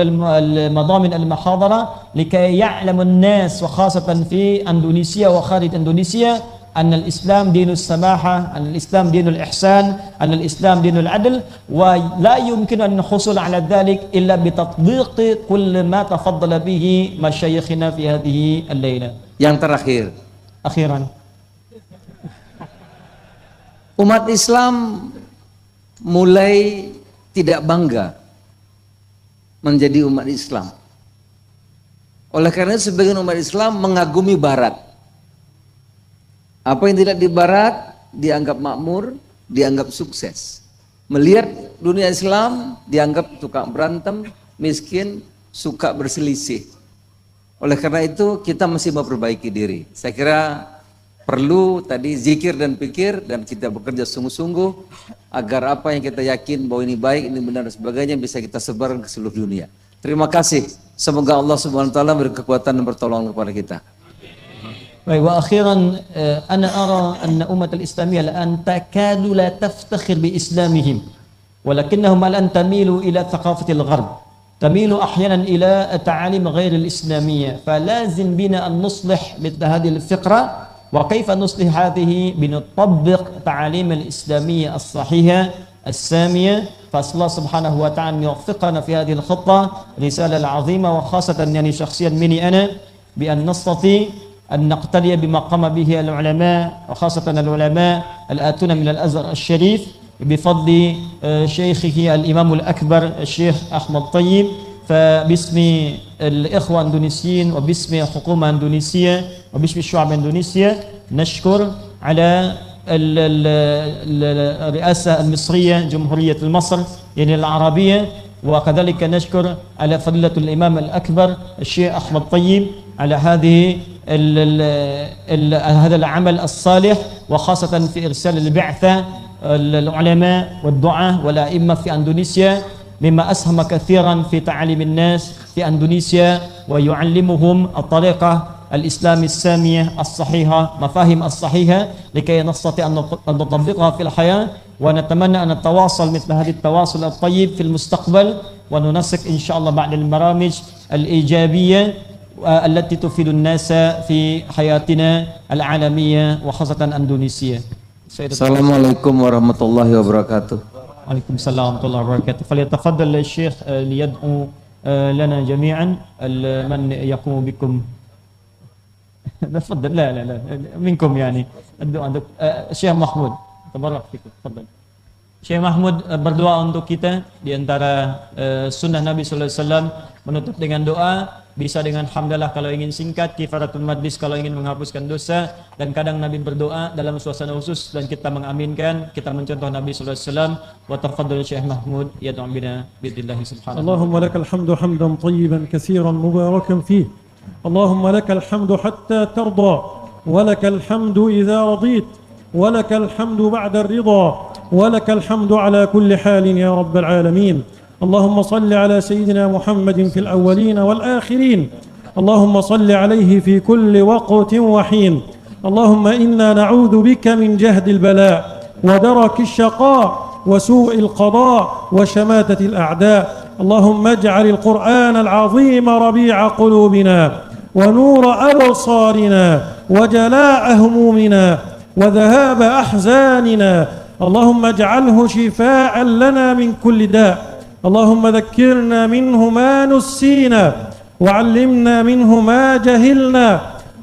المضامن المحاضرة لكي يعلم الناس وخاصة في أندونيسيا وخارج أندونيسيا أن الإسلام دين السماحة، أن الإسلام دين الإحسان، أن الإسلام دين العدل، ولا يمكن أن نحصل على ذلك إلا بتطبيق كل ما تفضل به مشايخنا في هذه الليلة. Yang terakhir, أخيرا umat Islam mulai tidak bangga menjadi umat Islam. Oleh karena sebagian umat Islam mengagumi Barat. Apa yang tidak di Barat dianggap makmur, dianggap sukses. Melihat dunia Islam dianggap suka berantem, miskin, suka berselisih. Oleh karena itu kita masih memperbaiki diri. Saya kira perlu tadi zikir dan pikir dan kita bekerja sungguh-sungguh agar apa yang kita yakin bahwa ini baik, ini benar dan sebagainya bisa kita sebarkan ke seluruh dunia. Terima kasih. Semoga Allah Subhanahu wa taala beri kekuatan dan pertolongan kepada kita. وأخيرا أنا أرى أن أمة الإسلامية الآن تكاد لا تفتخر بإسلامهم ولكنهم الآن تميل إلى ثقافة الغرب تميل أحيانا إلى التعاليم غير الإسلامية فلازم بنا أن نصلح مثل هذه الفقرة وكيف نصلح هذه بنطبق تعاليم الإسلامية الصحيحة السامية فأسأل الله سبحانه وتعالى أن يوفقنا في هذه الخطة رسالة العظيمة وخاصة يعني شخصيا مني أنا بأن نستطيع أن نقتدي بما قام به العلماء وخاصة العلماء الآتون من الأزهر الشريف بفضل شيخه الإمام الأكبر الشيخ أحمد طيب فباسم الإخوة الإندونيسيين وباسم الحكومة الإندونيسية وباسم الشعب الإندونيسية نشكر على الرئاسة المصرية جمهورية مصر يعني العربية وكذلك نشكر على فضيلة الإمام الأكبر الشيخ أحمد طيب على هذا العمل الصالح وخاصة في إرسال البعثة العلماء والدعاة والأئمة في أندونيسيا مما أسهم كثيرا في تعليم الناس في أندونيسيا ويعلمهم الطريقة الإسلام السامية الصحيحة مفاهيم الصحيحة لكي نستطيع أن نطبقها في الحياة ونتمنى أن نتواصل مثل هذا التواصل الطيب في المستقبل وننسق إن شاء الله بعد البرامج الإيجابية التي تفيد الناس في حياتنا العالمية وخاصة أندونيسيا. Assalamualaikum warahmatullahi wabarakatuh. وعليكم السلام ورحمة الله وبركاته. فليتفضل الشيخ ليدعو لنا جميعا من يقوم بكم. تفضل لا منكم يعني الدعاء الشيخ محمود تبارك فيكم تفضل. Syekh Mahmud berdoa untuk kita di antara sunnah Nabi sallallahu alaihi wasallam menutup dengan doa, bisa dengan hamdalah kalau ingin singkat, kifaratul majlis kalau ingin menghapuskan dosa, dan kadang Nabi berdoa dalam suasana khusus dan kita mengaminkan, kita mencontoh Nabi sallallahu alaihi wasallam. Wa tafadhal Syekh Mahmud yad'u bina bi'idznillah subhanahu. Allahumma lakal hamdu hamdan tayyiban katsiran mubarakan fihi. Allahumma lakal hamdu hatta tarda wa lakal hamdu idza radit wa lakal hamdu ba'da ar-ridha ولك الحمد على كل حال يا رب العالمين. اللهم صل على سيدنا محمد في الأولين والآخرين. اللهم صل عليه في كل وقت وحين. اللهم إنا نعوذ بك من جهد البلاء ودرك الشقاء وسوء القضاء وشماتة الأعداء. اللهم اجعل القرآن العظيم ربيع قلوبنا ونور أبصارنا وجلاء همومنا وذهاب أحزاننا. اللهم اجعله شفاء لنا من كل داء. اللهم ذكرنا منه ما نسينا وعلمنا منه ما جهلنا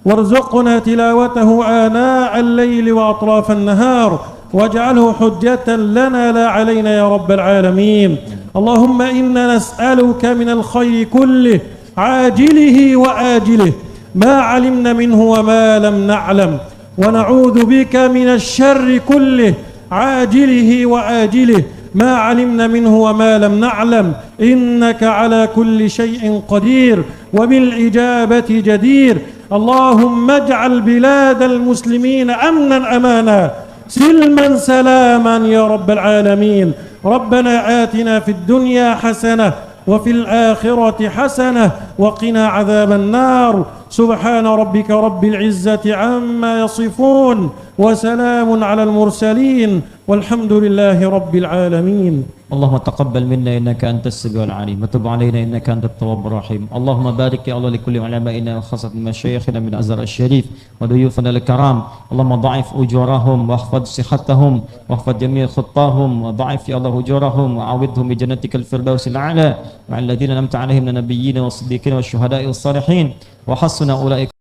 وارزقنا تلاوته آناء الليل وأطراف النهار واجعله حجة لنا لا علينا يا رب العالمين. اللهم إنا نسألك من الخير كله عاجله وآجله ما علمنا منه وما لم نعلم، ونعوذ بك من الشر كله عاجله وآجله ما علمنا منه وما لم نعلم، إنك على كل شيء قدير وبالإجابة جدير. اللهم اجعل بلاد المسلمين أمنا أمانا سلما سلاما يا رب العالمين. ربنا آتنا في الدنيا حسنة وفي الآخرة حسنة وقنا عذاب النار. سبحان ربك رب العزة عما يصفون وسلام على المرسلين والحمد لله رب العالمين. اللهم تقبل منا إنك أنت السميع العليم وتب علينا إنك أنت التواب الرحيم. اللهم بارك يا الله لكل علمائنا وخاصة مشايخنا من أزهر الشريف وضيوفنا الكرام. اللهم ضعف أجورهم واحفظ صحتهم واحفظ جميع خطاهم وضعف يا الله أجورهم وعوضهم بجنتك الفردوس الأعلى مع الذين أنعمت عليهم من النبيين والصديقين والشهداء والصالحين وحسن أولئك